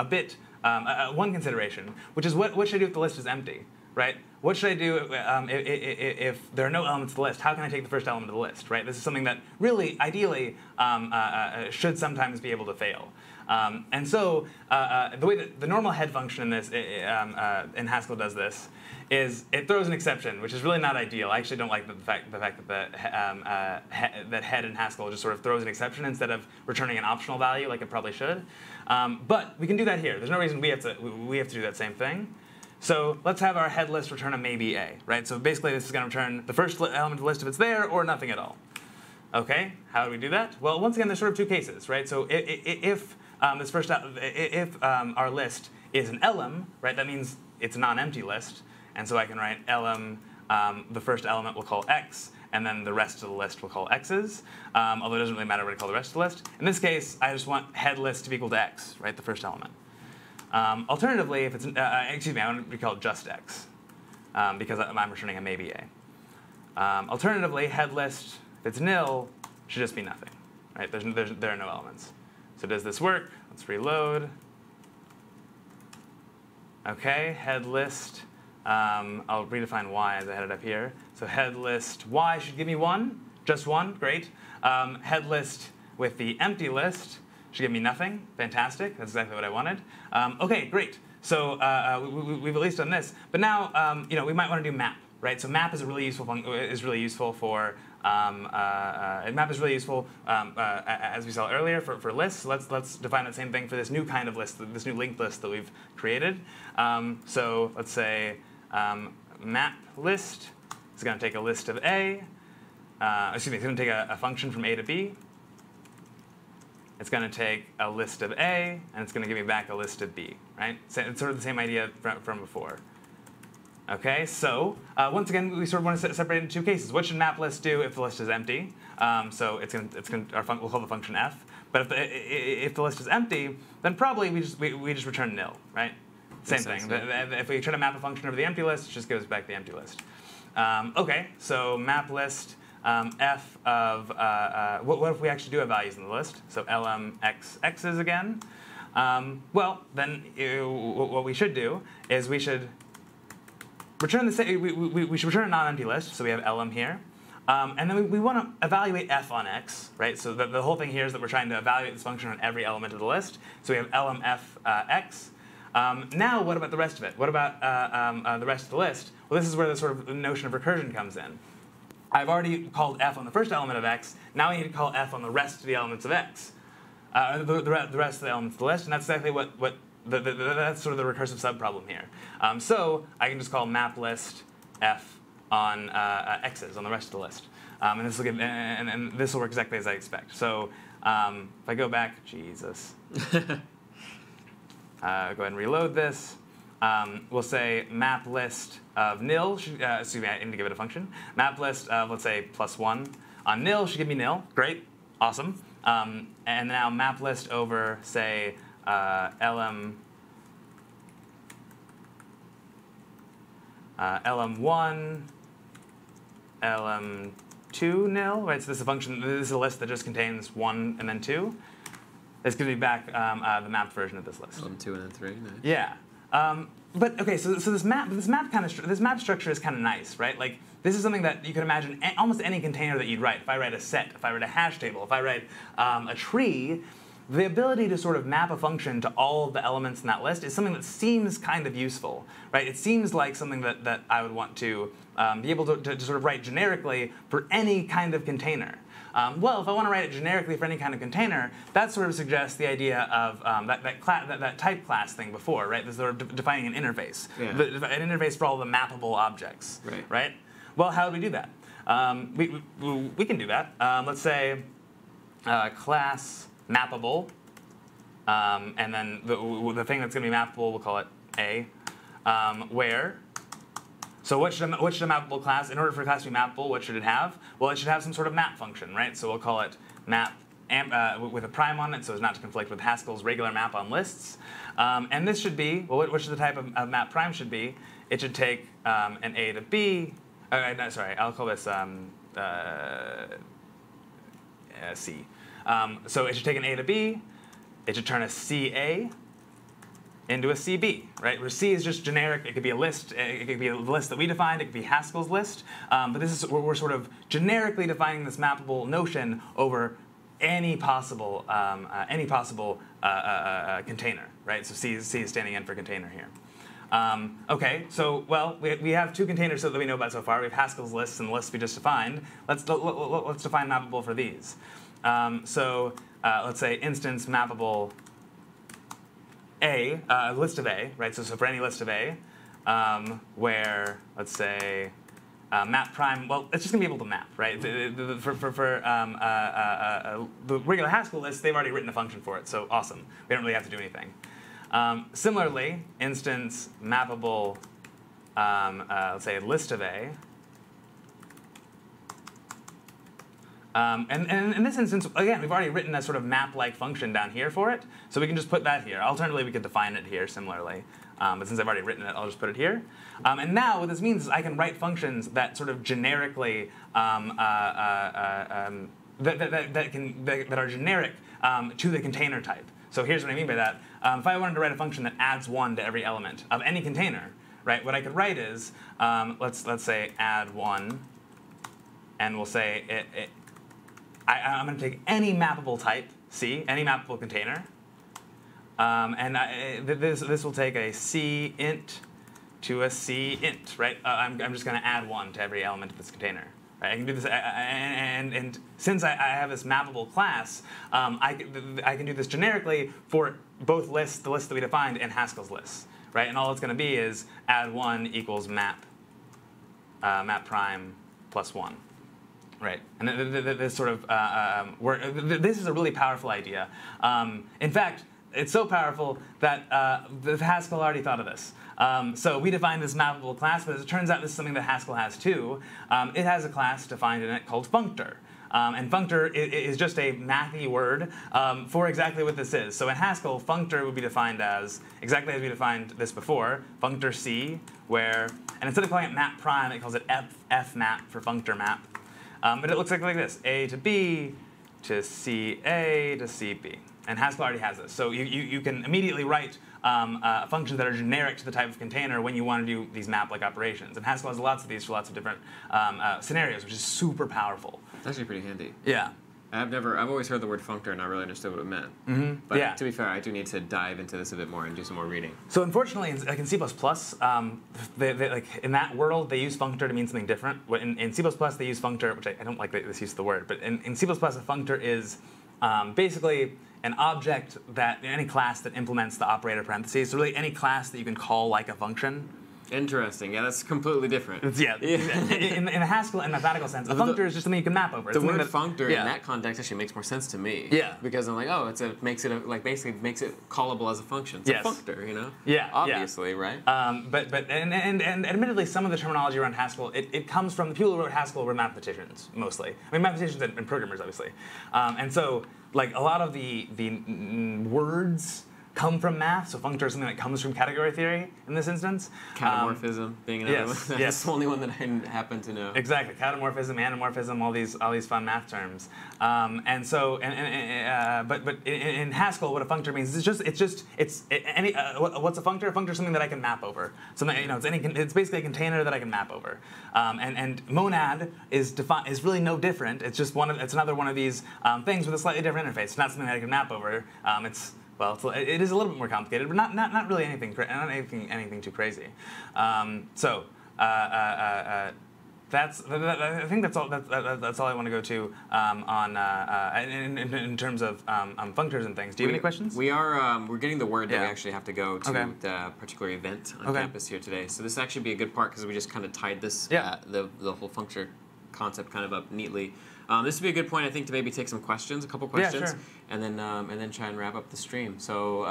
bit one consideration, which is what should I do if the list is empty, right? What should I do if there are no elements of the list? How can I take the first element of the list, right? This is something that really, ideally, should sometimes be able to fail. And so the way that the normal head function in this in Haskell does this is it throws an exception, which is really not ideal. I actually don't like the fact that that head in Haskell just sort of throws an exception instead of returning an optional value like it probably should. But we can do that here. There's no reason we have to do that same thing. So let's have our head list return a maybe A, right? So basically this is going to return the first element of the list if it's there, or nothing at all. Okay, how do we do that? Well, once again, there's sort of two cases, right? So if our list is an elem, right, that means it's a non-empty list, and so I can write elem, the first element we'll call x, and then the rest of the list we'll call x's, although it doesn't really matter what I call the rest of the list. In this case, I just want head list to be equal to x, right, the first element. Alternatively, if it's, excuse me, I want to call it just x, because I'm returning a maybe A. Alternatively, head list, if it's nil, should just be nothing, right? There are no elements. So does this work? Let's reload. Okay, head list. I'll redefine y as I had it up here. So head list y should give me 1, just 1, great. Head list with the empty list should give me nothing, fantastic. That's exactly what I wanted. Okay, great. So we've at least done this. But now, we might want to do map, right? So map is a really useful for map is really useful, as we saw earlier, for lists. Let's define the same thing for this new kind of list, this new linked list that we've created. So let's say map list is going to take a list of A. Excuse me, it's going to take a function from A to B. It's going to take a list of A, and it's going to give me back a list of B, right? So it's sort of the same idea from before. Okay, so once again, we sort of want to separate it into two cases. What should map list do if the list is empty? So we'll call the function f. But if the list is empty, then probably we just return nil, right? Same thing. If we try to map a function over the empty list, it just gives back the empty list. Okay, so map list f of what if we actually do have values in the list? So lm x x's again. Well, then what we should do is we should return the same. We should return a non-empty list. So we have lm here, and then we want to evaluate f on x, right? So the whole thing here is that we're trying to evaluate this function on every element of the list. So we have lm f x. Now, what about the rest of it? What about the rest of the list? Well, this is where the sort of notion of recursion comes in. I've already called f on the first element of x. Now I need to call f on the rest of the elements of x, the rest of the elements of the list, and that's exactly that's sort of the recursive subproblem here. So I can just call map list f on x's on the rest of the list, and this will give and this will work exactly as I expect. So if I go back, Jesus, go ahead and reload this. We'll say map list of nil. Excuse me, I need to give it a function. Map list of, let's say, +1 on nil should give me nil. Great, awesome. And now map list over, say, lm1 lm2 nil. Right, so this is a function. This is a list that just contains 1 and then 2. This gives me back the mapped version of this list. 1, 2, and then 3. Nice. Yeah. But okay, so this map structure is kind of nice, right? Like this is something that you could imagine almost any container that you'd write. If I write a set, if I write a hash table, if I write a tree, the ability to sort of map a function to all of the elements in that list is something that seems kind of useful, right? It seems like something that I would want to be able to sort of write generically for any kind of container. Well, if I want to write it generically for any kind of container, that sort of suggests the idea of that type class thing before, right? This sort of defining an interface, an interface for all the mappable objects, right? Well, how do we do that? We can do that. Let's say class mappable, and then the thing that's going to be mappable, we'll call it A, where. So what should a mappable class, in order for a class to be mappable, what should it have? Well, it should have some sort of map function, right? So we'll call it map with a prime on it, so as not to conflict with Haskell's regular map on lists. And this should be, well, what should the type of map prime should be? It should take an A to B. No, sorry, I'll call this C. So it should take an A to B. It should turn a CA into a CB, right? Where C is just generic. It could be a list. It could be a list that we defined. It could be Haskell's list. But this is we're sort of generically defining this mappable notion over any possible container, right? So C is standing in for container here. Okay, so well, we have two containers that we know about so far. We have Haskell's lists and the lists we just defined. Let's define mappable for these. So let's say instance mappable A, list of A, right? So for any list of A, where let's say map prime. Well, it's just gonna be able to map, right? For the regular Haskell list, they've already written a function for it, so awesome. We don't really have to do anything. Similarly, instance mappable, let's say list of A. And in this instance, again, we've already written a sort of map-like function down here for it, so we can just put that here. Alternatively, we could define it here similarly. But since I've already written it, I'll just put it here. And now what this means is I can write functions that sort of generically, that are generic to the container type. So here's what I mean by that. If I wanted to write a function that adds 1 to every element of any container, right? What I could write is, let's say add 1, and we'll say I'm going to take any mappable type, C, any mappable container, and this will take a C int to a C int, right? I'm just going to add 1 to every element of this container. Right? I can do this, and since I have this mappable class, I can do this generically for both lists, the list that we defined, and Haskell's lists, right? And all it's going to be is add 1 equals map prime plus 1. Right, and this sort of this is a really powerful idea. In fact, it's so powerful that Haskell already thought of this. So we defined this mappable class, but as it turns out, this is something that Haskell has too. It has a class defined in it called functor. And functor is just a mathy word for exactly what this is. So in Haskell, functor would be defined as exactly as we defined this before, functor C, where, and instead of calling it map prime, it calls it fmap for functor map. But it looks like this: A to B to CA to CB. And Haskell already has this. So you can immediately write functions that are generic to the type of container when you want to do these map-like operations. And Haskell has lots of these for lots of different scenarios, which is super powerful. It's actually pretty handy. Yeah. I've always heard the word functor and not really understood what it meant. But to be fair, I do need to dive into this a bit more and do some more reading. So unfortunately, in C++, like in that world, they use functor to mean something different. In C++, they use functor, which I don't like this use of the word, but in C++, a functor is basically an object that any class that implements the operator parentheses. So really, any class that you can call like a function. Interesting. Yeah, that's completely different. In a Haskell and mathematical sense, a functor is just something you can map over. The word functor in that context actually makes more sense to me. Yeah. Because I'm like, oh, basically makes it callable as a function. It's a functor, you know. Yeah. Obviously, right? But admittedly, some of the terminology around Haskell it comes from the people who wrote Haskell were mathematicians mostly. I mean, mathematicians and programmers obviously, and so like a lot of the words come from math, so functor is something that comes from category theory in this instance. Catamorphism being another one. That's yes. the only one that I happen to know. Exactly, catamorphism, anamorphism, all these fun math terms. But in Haskell, what a functor means is what's a functor? A functor is something that I can map over. Something it's basically a container that I can map over. And monad is really no different. It's just it's another one of these things with a slightly different interface. It's not something that I can map over. It is a little bit more complicated, but not really anything too crazy. I think that's all. That's all I want to go to in terms of functors and things. Do you have any questions? We're getting the word that we actually have to go to the particular event on campus here today. So this actually be a good part because we just kind of tied this the whole functor concept kind of up neatly. This would be a good point, I think, to maybe take some questions, a couple questions, sure. and then try and wrap up the stream. So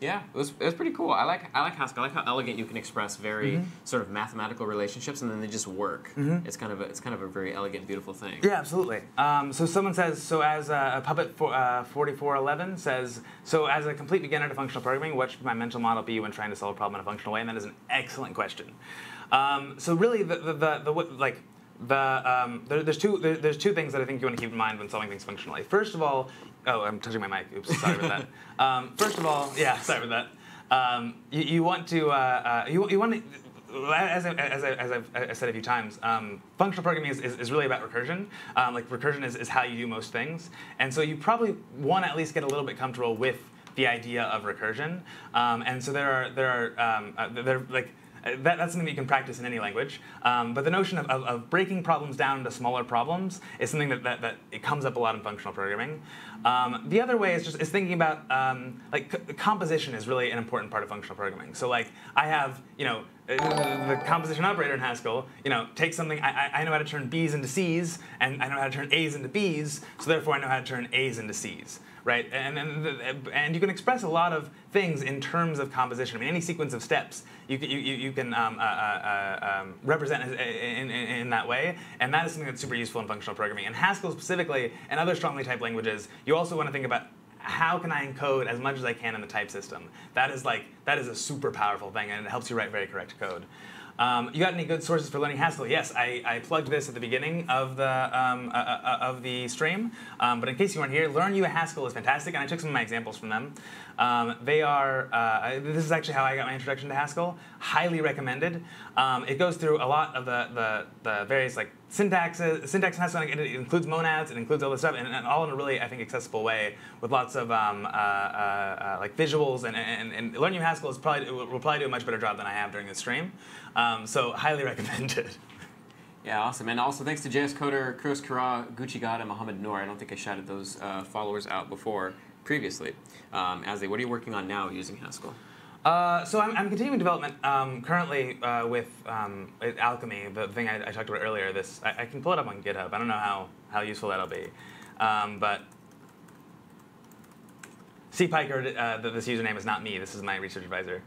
it was pretty cool. I like Haskell. I like how elegant you can express very sort of mathematical relationships, and then they just work. It's kind of a very elegant, beautiful thing. Yeah, absolutely. So someone says, as Puppet 4411 says, so as a complete beginner to functional programming, what should my mental model be when trying to solve a problem in a functional way? And that is an excellent question. So really, there's two things that I think you want to keep in mind when solving things functionally. First of all, I'm touching my mic. Oops, sorry about that. First of all, sorry about that. You want to as I've said a few times, functional programming is really about recursion. Recursion is how you do most things, and so you probably want to at least get a little bit comfortable with the idea of recursion. And so that's something that you can practice in any language. But the notion of breaking problems down into smaller problems is something that it comes up a lot in functional programming. The other way is thinking about composition is really an important part of functional programming. So I have the composition operator in Haskell. Takes something I know how to turn B's into C's, and I know how to turn A's into B's. So therefore I know how to turn A's into C's. Right, and you can express a lot of things in terms of composition. I mean, any sequence of steps you can represent in that way, and that is something that's super useful in functional programming. And Haskell specifically, and other strongly typed languages, you also want to think about how can I encode as much as I can in the type system. That is a super powerful thing, and it helps you write very correct code. You got any good sources for learning Haskell? Yes, I plugged this at the beginning of the stream. But in case you weren't here, Learn You a Haskell is fantastic, and I took some of my examples from them. This is actually how I got my introduction to Haskell. Highly recommended. It goes through a lot of the various syntax in Haskell. It includes monads. It includes all this stuff, and all in a really, I think, accessible way with lots of visuals. And Learn You Haskell will probably do a much better job than I have during this stream. So highly recommended. Yeah, awesome. And also thanks to JS Coder, Kuros Kara, Gucci God, and Mohammed Noor. I don't think I shouted those followers out previously. What are you working on now using Haskell? So I'm continuing development currently with Alchemy, the thing I talked about earlier. I can pull it up on GitHub. I don't know how useful that'll be. But C. Piker, this username is not me. This is my research advisor.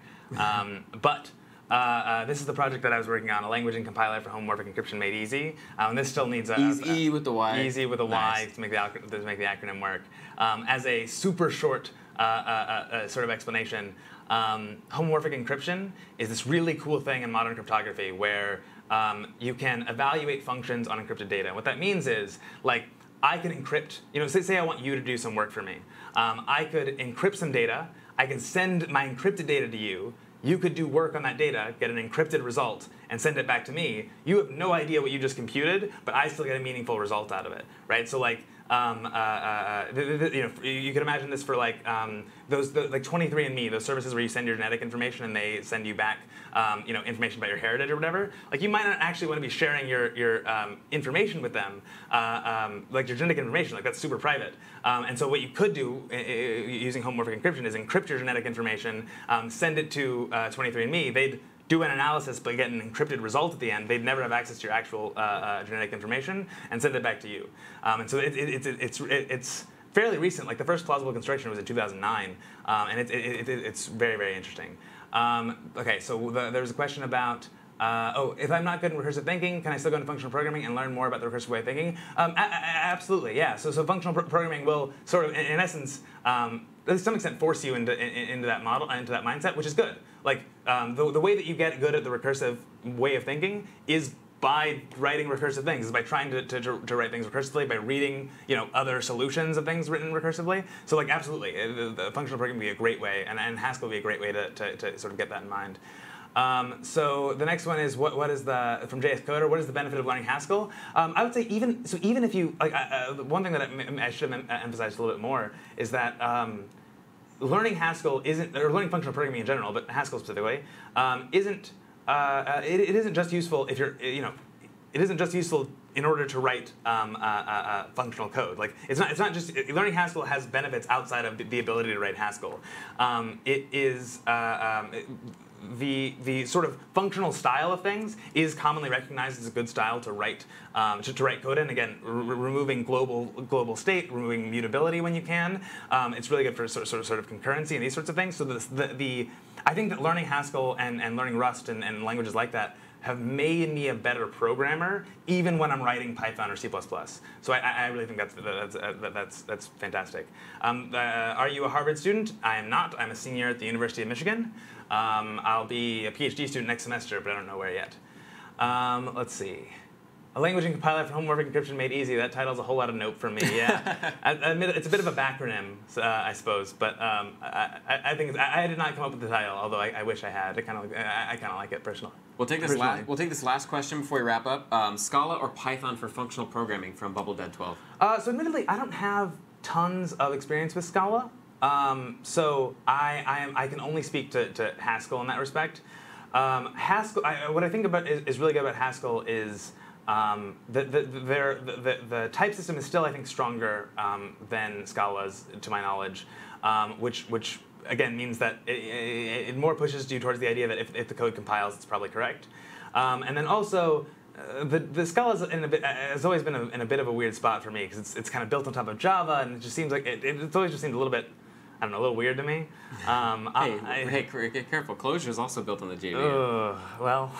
This is the project that I was working on, a language and compiler for homomorphic encryption made easy. And this still needs easy with the Y. Easy with a Y to make the acronym work. As a super short sort of explanation, homomorphic encryption is this really cool thing in modern cryptography where you can evaluate functions on encrypted data. What that means is, I can encrypt, say I want you to do some work for me. I could encrypt some data. I can send my encrypted data to you. You could do work on that data, get an encrypted result, and send it back to me. You have no idea what you just computed, but I still get a meaningful result out of it, right? So you could imagine this for like like 23andMe, those services where you send your genetic information and they send you back information about your heritage or whatever. Like you might not actually want to be sharing your information with them, like your genetic information. Like that's super private. And so what you could do using homomorphic encryption is encrypt your genetic information, send it to 23andMe. They'd do an analysis but get an encrypted result at the end. They'd never have access to your actual genetic information and send it back to you. And so it's fairly recent. Like the first plausible construction was in 2009, and it's very, very interesting. Okay, so there's a question about, if I'm not good in recursive thinking, can I still go into functional programming and learn more about the recursive way of thinking? Absolutely, yeah. So functional programming will sort of, in essence, to some extent force you into that model, into that mindset, which is good. Like the way that you get good at the recursive way of thinking is by writing recursive things, is by trying to write things recursively, by reading other solutions of things written recursively. So like absolutely, the functional programming would be a great way, and Haskell would be a great way to sort of get that in mind. So the next one is what is from JS Coder? What is the benefit of learning Haskell? I would say even if you like, one thing that I should have emphasized a little bit more is that learning Haskell or learning functional programming in general, but Haskell specifically, isn't just useful if you're it isn't just useful in order to write functional code. Like it's not just learning Haskell has benefits outside of the ability to write Haskell. It is the sort of functional style of things is commonly recognized as a good style to write code in. Again, removing global state, removing mutability when you can. It's really good for sort of concurrency and these sorts of things. So I think that learning Haskell and learning Rust and languages like that have made me a better programmer, even when I'm writing Python or C++. So I really think that's fantastic. Are you a Harvard student? I am not. I'm a senior at the University of Michigan. I'll be a PhD student next semester, but I don't know where yet. Let's see. A language and compiler for homomorphic encryption made easy. That title's a whole lot of note for me. Yeah, I admit it's a bit of a backronym, I suppose. But I think I did not come up with the title, although I wish I had. I kind of like it personally. We'll take this last question before we wrap up. Scala or Python for functional programming from BubbleDead12. So admittedly, I don't have tons of experience with Scala. So I can only speak to Haskell in that respect. Haskell, what I think about is really good about Haskell is the type system is still, I think, stronger than Scala's, to my knowledge, which again means that it more pushes you towards the idea that if the code compiles, it's probably correct. And then also, the Scala has always been in a bit of a weird spot for me because it's kind of built on top of Java, and it just seems like it's always just seemed a little bit, I don't know, a little weird to me. Hey, get careful. Clojure is also built on the JVM. Well.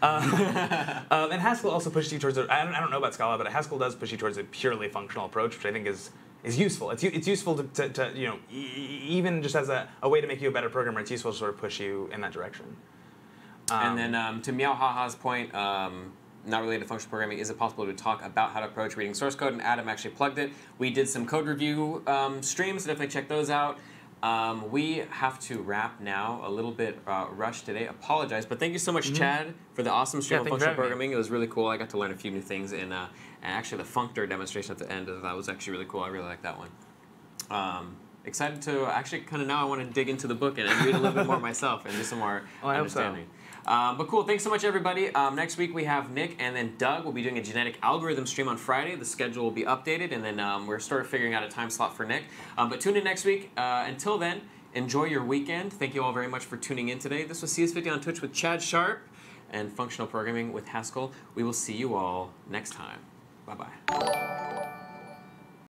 And Haskell also pushes you towards I don't know about Scala, but Haskell does push you towards a purely functional approach, which I think is useful. It's useful to even just as a way to make you a better programmer, it's useful to sort of push you in that direction. And then to Meow Haha's point, not related to functional programming, is it possible to talk about how to approach reading source code? And Adam actually plugged it. We did some code review streams, so definitely check those out. We have to wrap now, a little bit rushed today. Apologize, but thank you so much, Chad, for the awesome stream on functional programming. It was really cool. I got to learn a few new things, and actually the functor demonstration at the end of that was actually really cool. I really liked that one. Excited to actually kind of now I want to dig into the book and read a little bit more myself and do some more understanding. But cool, thanks so much, everybody. Next week we have Nick and then Doug. We'll be doing a genetic algorithm stream on Friday. The schedule will be updated, and then we're sort of figuring out a time slot for Nick. But tune in next week. Until then, enjoy your weekend. Thank you all very much for tuning in today. This was CS50 on Twitch with Chad Sharp and Functional Programming with Haskell. We will see you all next time. Bye-bye.